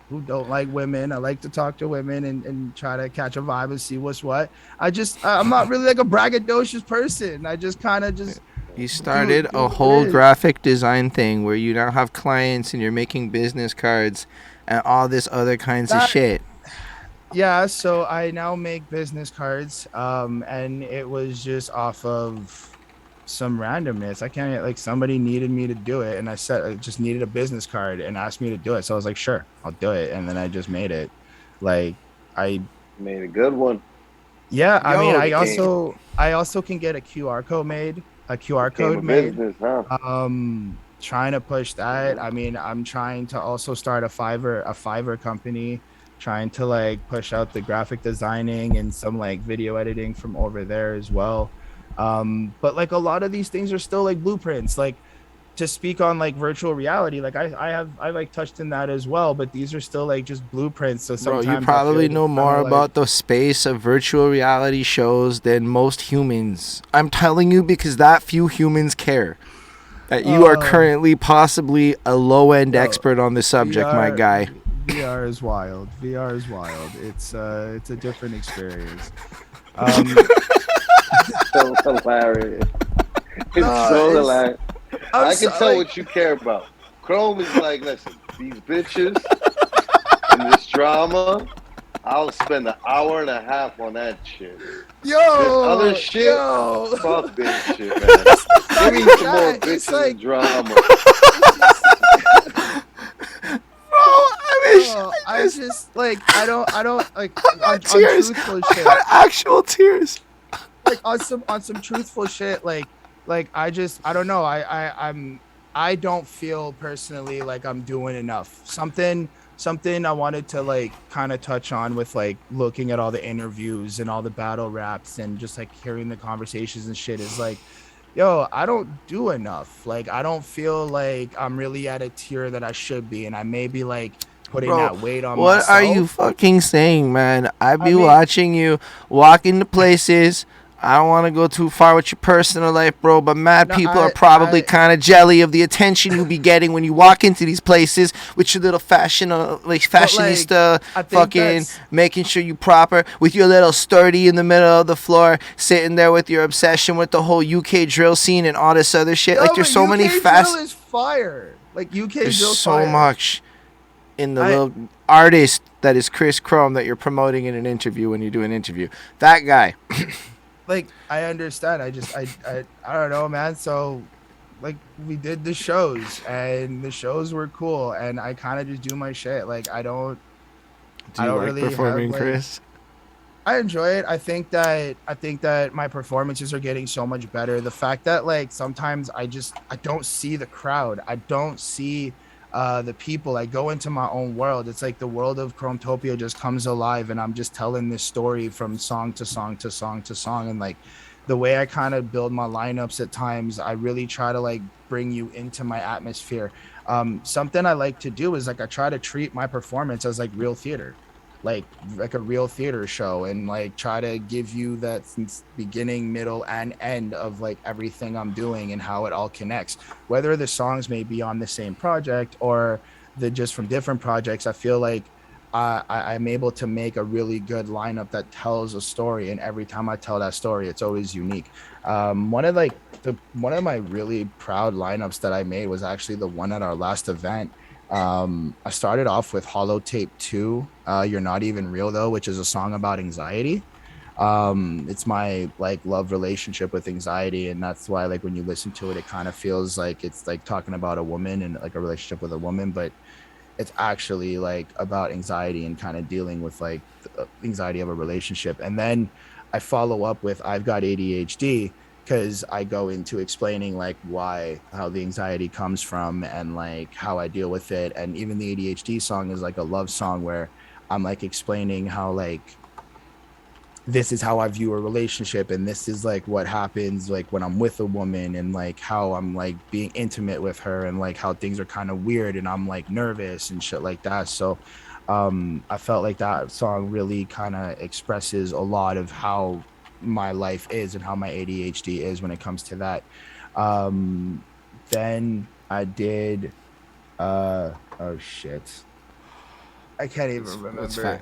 who don't like women. I like to talk to women and try to catch a vibe and see what's what. I'm not really like a braggadocious person. I just kind of just. You started a whole graphic design thing where you now have clients and you're making business cards and all this other kinds of shit. Yeah, so I now make business cards, and it was just off of some randomness. Somebody needed me to do it, and I said I just needed a business card and asked me to do it. So I was like, sure, I'll do it, and then I just made it. Like, I made a good one. Yeah, I mean, I also can get a QR code made. Business, huh? Trying to push that. I mean, I'm trying to also start a Fiverr company, trying to like push out the graphic designing and some like video editing from over there as well. But like a lot of these things are still like blueprints. Like, to speak on like virtual reality, like I like touched in that as well, but these are still like just blueprints. So sometimes, bro, you probably know more about the space of virtual reality shows than most humans. I'm telling you, because that few humans care that you are currently possibly a low-end expert on the subject, my guy. VR is wild. It's a different experience. So hilarious. It's so hilarious. I can tell what you care about. Chrome is like, listen, these bitches and this drama, I'll spend an hour and a half on that shit. This other shit, fuck this shit, man. Give me some more bitches and drama. I don't like on tears. I got actual tears. Like on some truthful shit, like I don't know. I don't feel personally like I'm doing enough. Something I wanted to like kind of touch on with like looking at all the interviews and all the battle raps and just like hearing the conversations and shit is like, yo, I don't do enough. Like, I don't feel like I'm really at a tier that I should be, and I may be like putting Bro, that weight on what are you myself. fucking saying, man? I I be mean, watching you walk into places. I don't want to go too far with your personal life, bro, but mad no, people are probably I, kind of jelly of the attention you be getting when you walk into these places with your little fashion, like but like, fashionista, I think fucking that's making sure you proper with your little sturdy in the middle of the floor, sitting there with your obsession with the whole UK drill scene and all this other shit. Like, yo, there's but so many UK drill fast. is fire. Like UK There's drill's so fire. much in the I little artist that is Chris Chrome that you're promoting in an interview when you do an interview. That guy. like I understand. I don't know, man. So like we did the shows and the shows were cool and I kind of just do my shit. Like Do I you don't like really have performing, like Chris? I enjoy it. I think that my performances are getting so much better. The fact that like sometimes I don't see the crowd. I don't see the people. I go into my own world. It's like the world of Chromtopia just comes alive and I'm just telling this story from song to song to song to song. And like the way I kind of build my lineups at times, I really try to like bring you into my atmosphere. Something I like to do is like I try to treat my performance as like real theater, like a real theater show, and like try to give you that beginning, middle, and end of like everything I'm doing and how it all connects, whether the songs may be on the same project or they're just from different projects. I feel like I'm able to make a really good lineup that tells a story, and every time I tell that story it's always unique. One of my really proud lineups that I made was actually the one at our last event. I started off with Holotape 2, You're Not Even Real Though, which is a song about anxiety. It's my like love relationship with anxiety, and that's why like when you listen to it, it kind of feels like it's like talking about a woman and like a relationship with a woman, but it's actually like about anxiety and kind of dealing with like the anxiety of a relationship. And then I follow up with I've Got ADHD, because I go into explaining like why, how the anxiety comes from and like how I deal with it. And even the ADHD song is like a love song where I'm like explaining how like this is how I view a relationship, and this is like what happens like when I'm with a woman, and like how I'm like being intimate with her, and like how things are kind of weird and I'm like nervous and shit like that. So I felt like that song really kind of expresses a lot of how my life is and how my ADHD is when it comes to that. um then I did oh shit, I can't even It's fine. remember.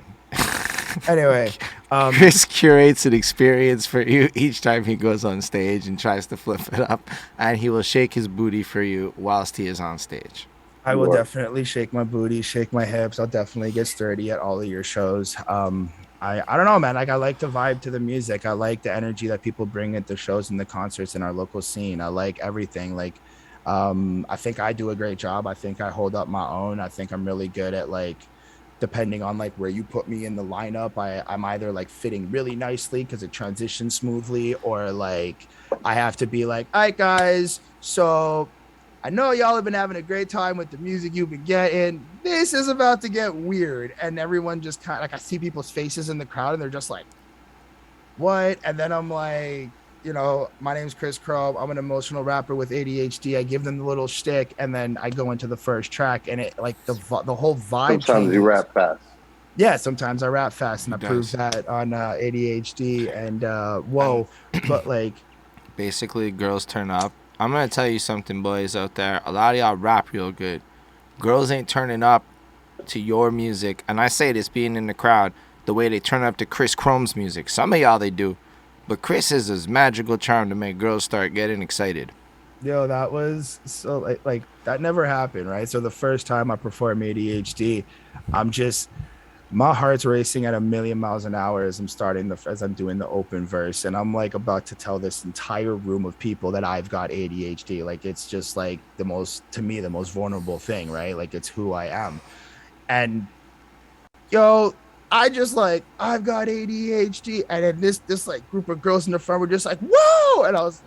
Anyway, Chris curates an experience for you each time he goes on stage and tries to flip it up, and he will shake his booty for you whilst he is on stage. I will definitely shake my booty, shake my hips. I'll definitely get sturdy at all of your shows. I don't know, man. Like I like to vibe to the music. I like the energy that people bring at the shows and the concerts in our local scene. I like everything. Like, I think I do a great job. I think I hold up my own. I think I'm really good at like, depending on like where you put me in the lineup, I'm either like fitting really nicely because it transitions smoothly, or like I have to be like, all right, guys, so I know y'all have been having a great time with the music you've been getting. This is about to get weird. And everyone just kind of like, I see people's faces in the crowd and they're just like, what? And then I'm like, my name's Chris Crow. I'm an emotional rapper with ADHD. I give them the little shtick, and then I go into the first track, and it like the whole vibe Sometimes you changes. rap fast. Yeah, sometimes I rap fast, He and I prove does. that on ADHD and And whoa. But like, basically, girls turn up. I'm gonna tell you something, boys out there. A lot of y'all rap real good. Girls ain't turning up to your music, and I say this being in the crowd, the way they turn up to Chris Chrome's music. Some of y'all they do, but Chris has his magical charm to make girls start getting excited. yo, that was so like that never happened, right? So the first time I performed ADHD, I'm just my heart's racing at a million miles an hour as as I'm doing the open verse, and I'm like about to tell this entire room of people that I've got ADHD. Like it's just like the most, to me, the most vulnerable thing, right? Like it's who I am. And yo, I just like I've got ADHD, and then this like group of girls in the front were just like, whoa, and I was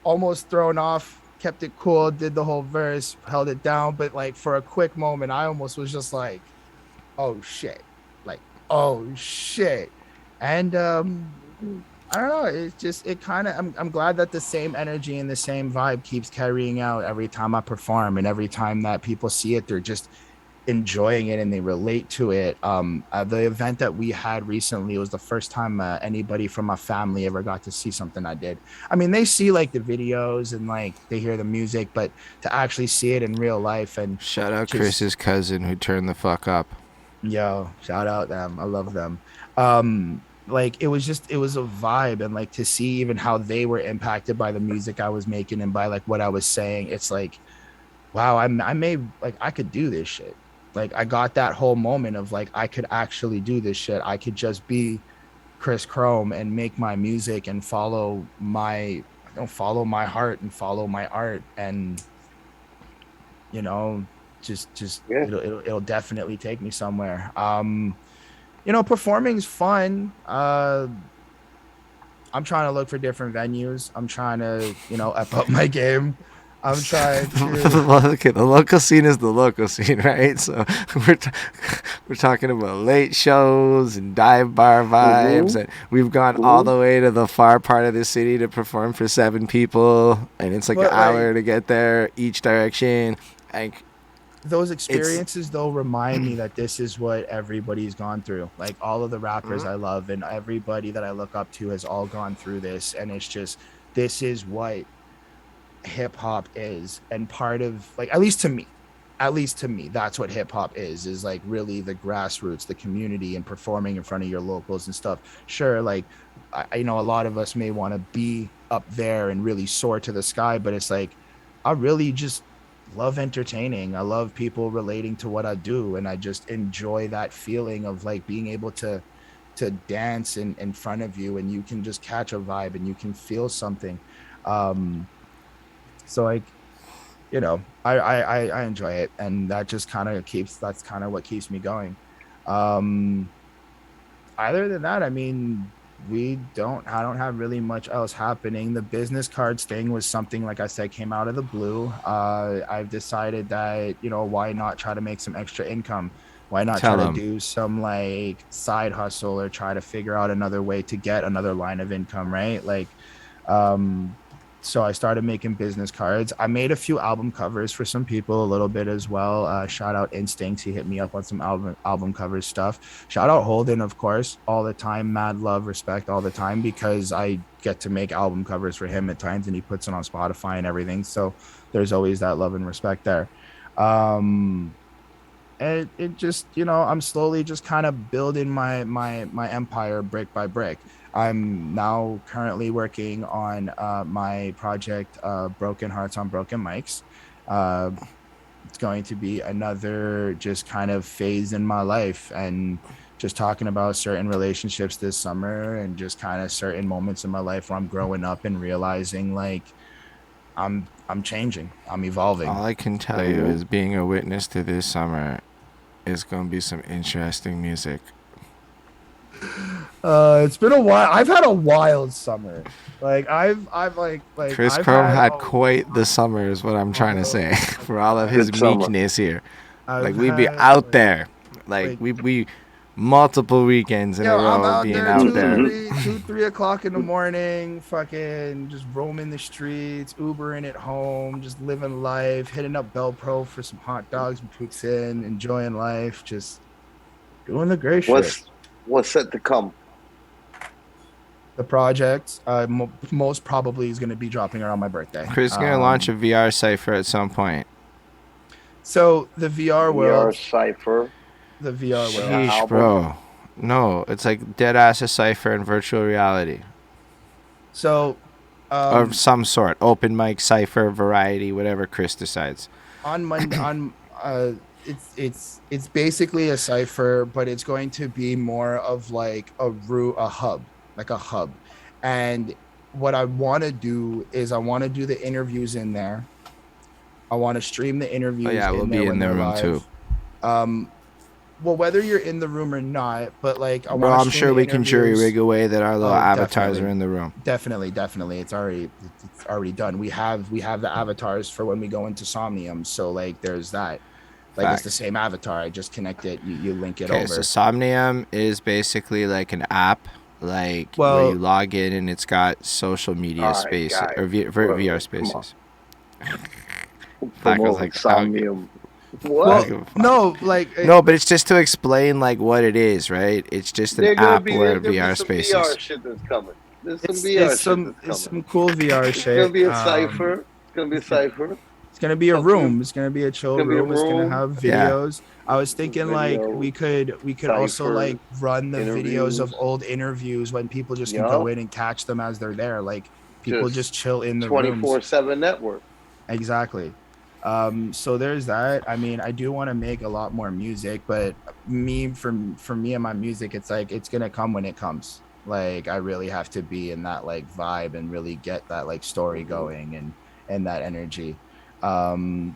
almost thrown off, kept it cool, did the whole verse, held it down. But like for a quick moment, I almost was just like, oh shit. Like, oh shit. And I don't know. It's just, it kind of, I'm glad that the same energy and the same vibe keeps carrying out every time I perform, and every time that people see it, they're just enjoying it and they relate to it. The event that we had recently was the first time anybody from my family ever got to see something I did. I mean, they see like the videos and like they hear the music, but to actually see it in real life and Shout out just, Chris's cousin who turned the fuck up. yo, shout out them. I love them. Like it was just, it was a vibe, and like to see even how they were impacted by the music I was making and by like what I was saying. It's like, wow, I made, like, I could do this shit. Like I got that whole moment of like I could actually do this shit. I could just be Chris Chrome and make my music and follow my heart and follow my art, and you know, just Yeah. it'll definitely take me somewhere. Performing's fun. I'm trying to look for different venues. I'm trying to, up my game. I'm trying to. Okay, the local scene is the local scene, right? So we're talking about late shows and dive bar vibes, and we've gone all the way to the far part of the city to perform for 7 people, and it's like an hour to get there each direction. Like, those experiences though remind me that this is what everybody's gone through. Like all of the rappers I love and everybody that I look up to has all gone through this, and it's just, this is what hip hop is. And part of, like, at least to me, that's what hip hop is like really the grassroots, the community, and performing in front of your locals and stuff. Sure, like I a lot of us may want to be up there and really soar to the sky, but it's like I really just love entertaining. I love people relating to what I do, and I just enjoy that feeling of like being able to dance in front of you, and you can just catch a vibe and you can feel something. So like, I enjoy it, and that just kind of that's kind of what keeps me going. Other than that, I mean, I don't have really much else happening. The business cards thing was something, like I said, came out of the blue. I've decided that, why not try to make some extra income? Why not try to do some like side hustle, or try to figure out another way to get another line of income, right? Like, so I started making business cards. I made a few album covers for some people a little bit as well. Shout out Instincts. He hit me up on some album cover stuff. Shout out Holden, of course, all the time. Mad love, respect all the time, because I get to make album covers for him at times, and he puts it on Spotify and everything. So there's always that love and respect there. And it just, I'm slowly just kind of building my empire brick by brick. I'm now currently working on my project, Broken Hearts on Broken Mics. It's going to be another just kind of phase in my life, and just talking about certain relationships this summer, and just kind of certain moments in my life where I'm growing up and realizing like I'm changing, I'm evolving. All I can tell you is, being a witness to this summer is going to be some interesting music. It's been a while. I've had a wild summer. Like I've like Chris Chrome had quite the summer, is what I'm trying to say, for all of his meekness here. Like we'd be out there, like we multiple weekends in a row being out there. 2-3 o'clock in the morning, fucking just roaming the streets, Ubering it home, just living life, hitting up Bell Pro for some hot dogs and poutine, enjoying life, just doing the great shit. What's set to come? The project most probably is going to be dropping around my birthday. Chris is going to launch a VR cipher at some point. So the VR world. Cipher. The VR world. Sheesh, bro. No, it's like dead ass a cipher in virtual reality. So. Of some sort. Open mic, cipher, variety, whatever Chris decides. On Monday, it's basically a cipher, but it's going to be more of like a hub. And what I want to do is I want to do the interviews in there. I want to stream the interviews. Oh yeah, we'll be in the room too. Well, whether you're in the room or not, but like I'm sure we can jury rig away that our little avatars are in the room. Definitely. It's already done. We have the avatars for when we go into Somnium. So like there's that. Like Facts. It's the same avatar. I just connect it. You link it over. So Somnium is basically like an app, like Well, where you log in and it's got social media All right, spaces guys. or VR spaces. Flacco's like, Somnium. well, What? no, like No, but it's just to explain like what it is, right? It's just an There's gonna app be where some VR VR spaces. shit that's coming. There's some it's VR it's shit some that's it's coming. some cool VR It's shit. gonna be a cipher. It's gonna be a cipher. It's gonna be a Something- room. It's gonna be a chill gonna be a room. It's gonna room. have Yeah. videos. I was thinking like Video, we could also cipher, like run the videos of interviews. old interviews when people just can go in and catch them as they're there. Like people just chill in the rooms. 24/7 network. Exactly. So there's that. I mean, I do want to make a lot more music, but for me and my music, it's like it's gonna come when it comes. Like I really have to be in that like vibe and really get that like story going and that energy. I'm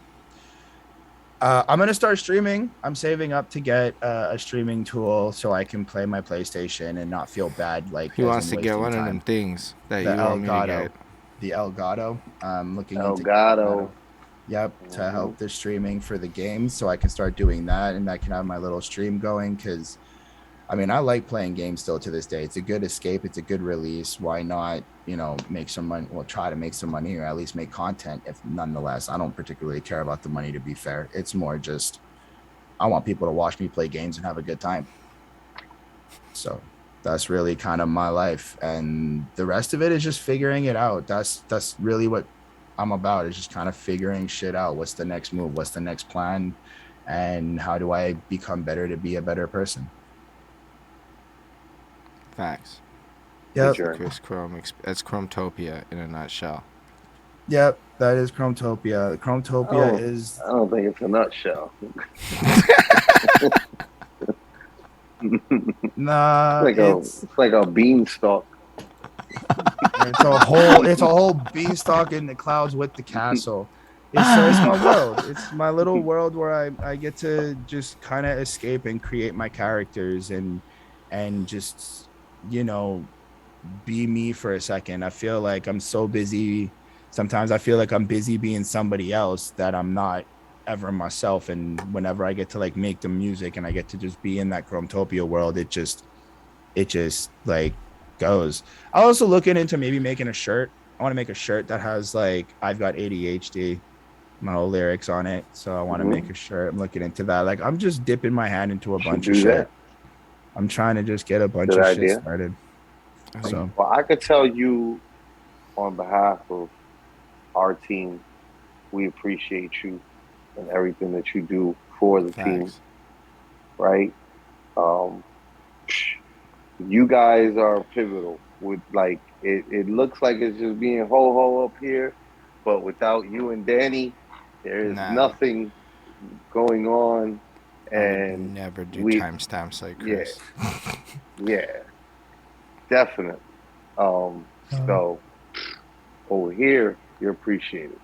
gonna start streaming. I'm saving up to get a streaming tool so I can play my PlayStation and not feel bad. Like He wants to get one of them things that you want me to get. The Elgato. I'm looking into Elgato. Yep, to help the streaming for the games, so I can start doing that, and I can have my little stream going. Because, I mean, I like playing games still to this day. It's a good escape. It's a good release. Why not, make some money? Well, try to make some money, or at least make content. If nonetheless, I don't particularly care about the money. To be fair, it's more just I want people to watch me play games and have a good time. So that's really kind of my life, and the rest of it is just figuring it out. That's really what I'm about, is just kind of figuring shit out. What's the next move? What's the next plan? And how do I become better to be a better person? Facts. Yep. Chris Chrome. That's Chrometopia in a nutshell. Yep, that is Chrometopia. Chrometopia is. I don't think it's a nutshell. Nah, it's like a beanstalk. It's a whole beanstalk in the clouds with the castle. It's my world. It's my little world where I get to just kind of escape and create my characters and just be me for a second. I feel like I'm so busy. Sometimes I feel like I'm busy being somebody else that I'm not ever myself. And whenever I get to like make the music and I get to just be in that Chrometopia world, it just like goes. I'm also looking into maybe making a shirt. I want to make a shirt that has like I've got ADHD, my whole lyrics on it. So I want to make a shirt. I'm looking into that. Like I'm just dipping my hand into a bunch of shit. I'm trying to just get a bunch of shit started. So well, I could tell you on behalf of our team, we appreciate you and everything that you do for the team. Right? You guys are pivotal. With like it looks like it's just being ho up here, but without you and Danny, there is nothing going on. And never do timestamps like Chris. Yeah, definitely. So over here, you're appreciated.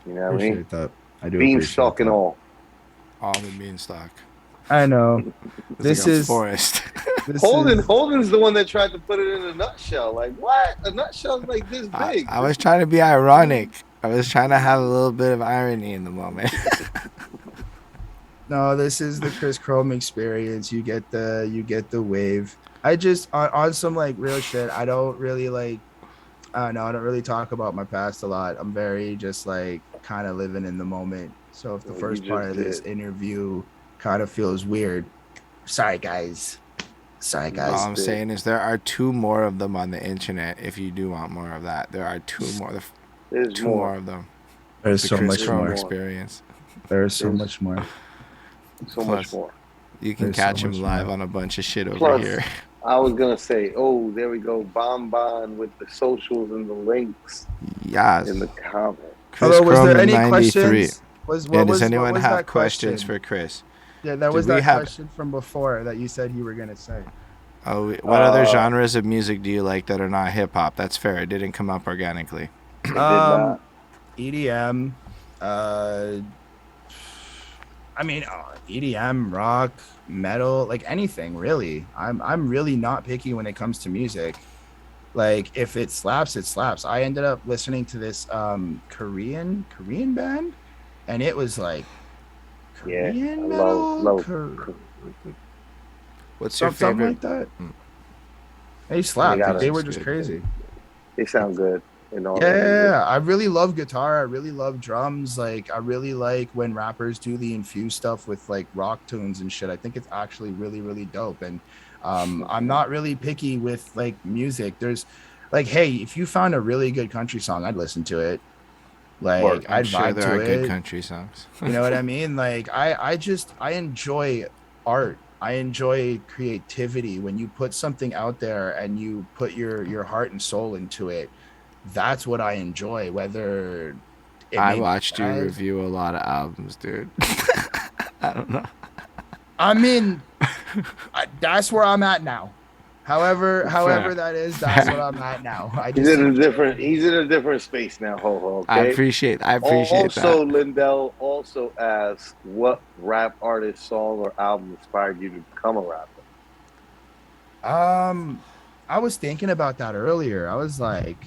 You know what I mean? That. I do. Beanstalk and all. All the beanstalk. I know. This is forest. Holden's the one that tried to put it in a nutshell. Like what? A nutshell's like this big. I was trying to be ironic. I was trying to have a little bit of irony in the moment. No, this is the Chris Chrome experience. You get the wave. I just on some like real shit. I don't really like. I don't really talk about my past a lot. I'm very just like kind of living in the moment. So if the first part of this interview kind of feels weird, sorry guys. All I'm saying is there are 2 more of them on the internet. If you do want more of that, there are 2 more. There's 2 more of them. There's so much more experience. There's so much more. So much more. You can catch him live on a bunch of shit over here. I was gonna say, oh, there we go, Bon with the socials and the links. Yes. In the comments. Although, was there any questions? Does anyone have questions for Chris? Yeah, that was that question from before that you said you were gonna say. Oh, what other genres of music do you like that are not hip hop? That's fair. It didn't come up organically. EDM. EDM, rock, metal, like anything really. I'm really not picky when it comes to music. Like if it slaps, it slaps. I ended up listening to this Korean band, and it was like Korean metal. What's your favorite? Something like that. They slapped. They They were just crazy. They sound good. Yeah, I really love guitar. I really love drums. Like, I really like when rappers do the infused stuff with like rock tunes and shit. I think it's actually really, really dope. And I'm not really picky with like music. There's like, hey, if you found a really good country song, I'd listen to it. Like, I'm I'd sure vibe there to are good it. country songs. You know what I mean? Like, I enjoy art. I enjoy creativity. When you put something out there and you put your heart and soul into it, that's what I enjoy. Whether it I may be watched you bad. review a lot of albums, dude. I don't know. I mean, that's where I'm at now. However that is, that's what I'm at now. I He's just in a enjoy. different space now, ho. I Okay. appreciate Also, that. Lindell also asked, what rap artist, song, or album inspired you to become a rapper? I was thinking about that earlier. I was like,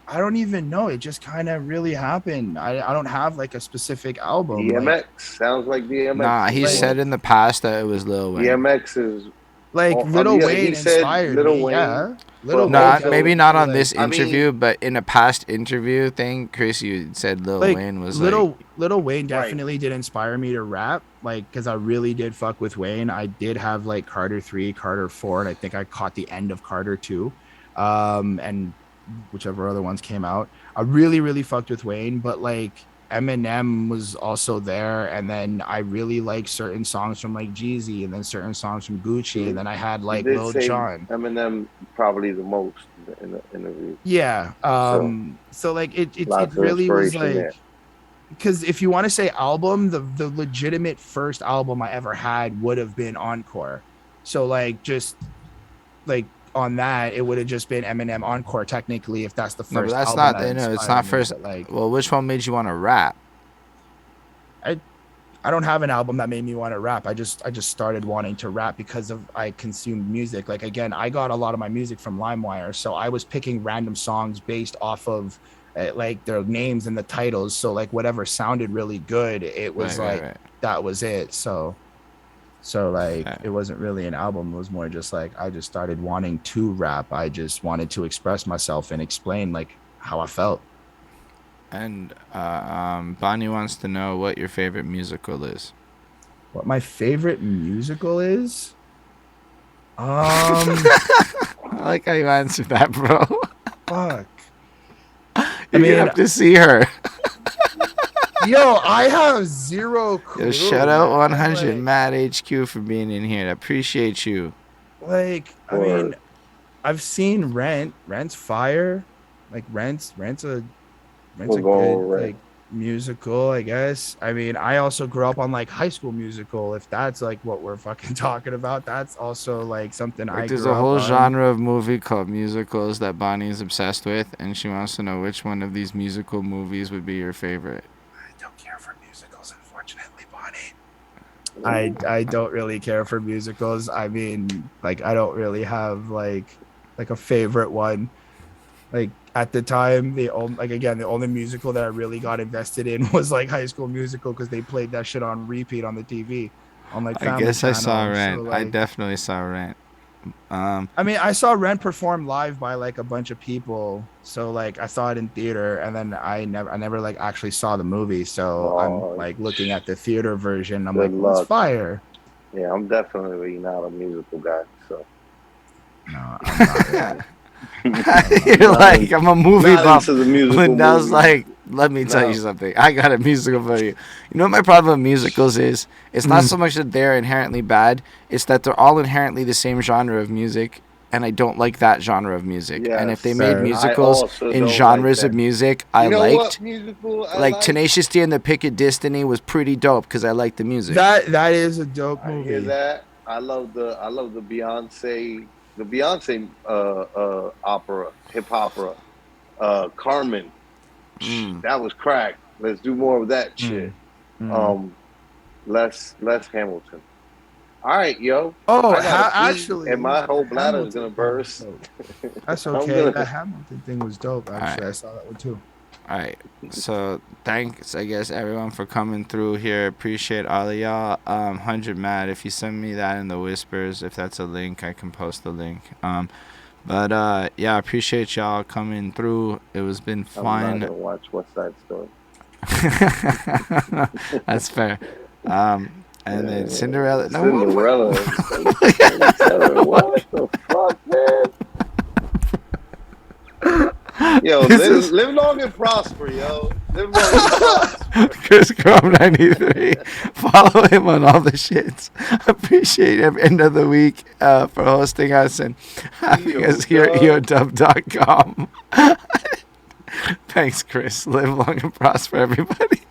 I don't even know. It just kind of really happened. I don't have like a specific album. DMX sounds like DMX Nah, is he Like said one. in the past that it was Lil Wayne. DMX is. Little Yeah, Wayne he said inspired Little me. Wayne, Yeah. Little but Wayne Not maybe also, not definitely on like this I mean, interview, but in a past interview thing, Chris, you said Lil Wayne was like, Little Wayne right. definitely did inspire me to rap, like, because I really did fuck with Wayne. I did have like Carter 3, Carter 4, and I think I caught the end of Carter 2, and whichever other ones came out. I really, really fucked with Wayne, but like Eminem was also there, and then I really like certain songs from like Jeezy, and then certain songs from Gucci, and then I had He like did Lil say Jon. Eminem probably the most in the interview. Yeah. So So like it lots of really was inspiration like, there. because if you want to say album, the legitimate first album I ever had would have been Encore. So like, just like on that, it would have just been Eminem Encore technically, if that's the no, but first that's album not, that it's inspired not me. first. But like, Well, which one made you want to rap? I I don't have an album that made me want to rap. I just started wanting to rap because of I consumed music. Like, again, I got a lot of my music from LimeWire, so I was picking random songs based off of like their names and the titles. So like whatever sounded really good, it was like Right. that was it. So like Okay. it wasn't really an album. It was more just like I just started wanting to rap. I just wanted to express myself and explain like how I felt. And Bonnie wants to know what your favorite musical is. What my favorite musical is? I like how you answered that, bro. Fuck. You're gonna have to see her. Yo, I have zero clue. Yo, shout out Man. 100 Mad HQ for being in here. I appreciate you. I mean, I've seen Rent. Rent's fire. Like Rent's We'll a go good over it. like musical, I guess. I mean, I also grew up on like High School Musical. If that's like what we're fucking talking about, that's also like something Like, I there's grew a up whole on. genre of movie called musicals that Bonnie is obsessed with, and she wants to know which one of these musical movies would be your favorite. I don't care for musicals, unfortunately, Bonnie. I don't really care for musicals. I mean, like, I don't really have like a favorite one. Like, at the time, the only musical that I really got invested in was like High School Musical, because they played that shit on repeat on the TV on like I Family guess I saw Channel. So Rent. I like, definitely saw Rent. I mean, I saw Rent perform live by like a bunch of people. So like, I saw it in theater, and then I never like actually saw the movie. So I'm Oh, like looking at the theater version. I'm good like, well, it's luck. fire. Yeah, I'm definitely not a musical guy. So No, I'm not really. You're like, I'm a movie not buff. into the musical Linda's movies. like, let me tell you something. I got a musical for you. You know what my problem with musicals is? It's not so much that they're inherently bad. It's that they're all inherently the same genre of music, and I don't like that genre of music. Yes, and if they made Fair. musicals in genres of music I You know liked, what musical I like Tenacious D and the Pick of Destiny was pretty dope because I liked the music. That is a dope I movie. hear that. I love the Beyonce opera, hip opera, Carmen. That was crack. Let's do more of that shit. Less Hamilton. All right, yo. Oh, I gotta pee, actually, and my whole bladder is Hamilton gonna burst. That's okay. That Hamilton thing was dope. Actually, I saw that one too. All right. So thanks, I guess, everyone for coming through here. Appreciate all of y'all. 100 Mad. If you send me that in the whispers, if that's a link, I can post the link. But yeah, I appreciate y'all coming through. It was been fun. I'm not gonna watch West Side Story. That's fair. And then Cinderella. Cinderella. What the fuck, man? Yo, live long and prosper, yo. Live long and prosper. Chris Chrome 93. Follow him on all the shits. Appreciate every end of the week for hosting us and having us here at eodub.com. Thanks, Chris. Live long and prosper, everybody.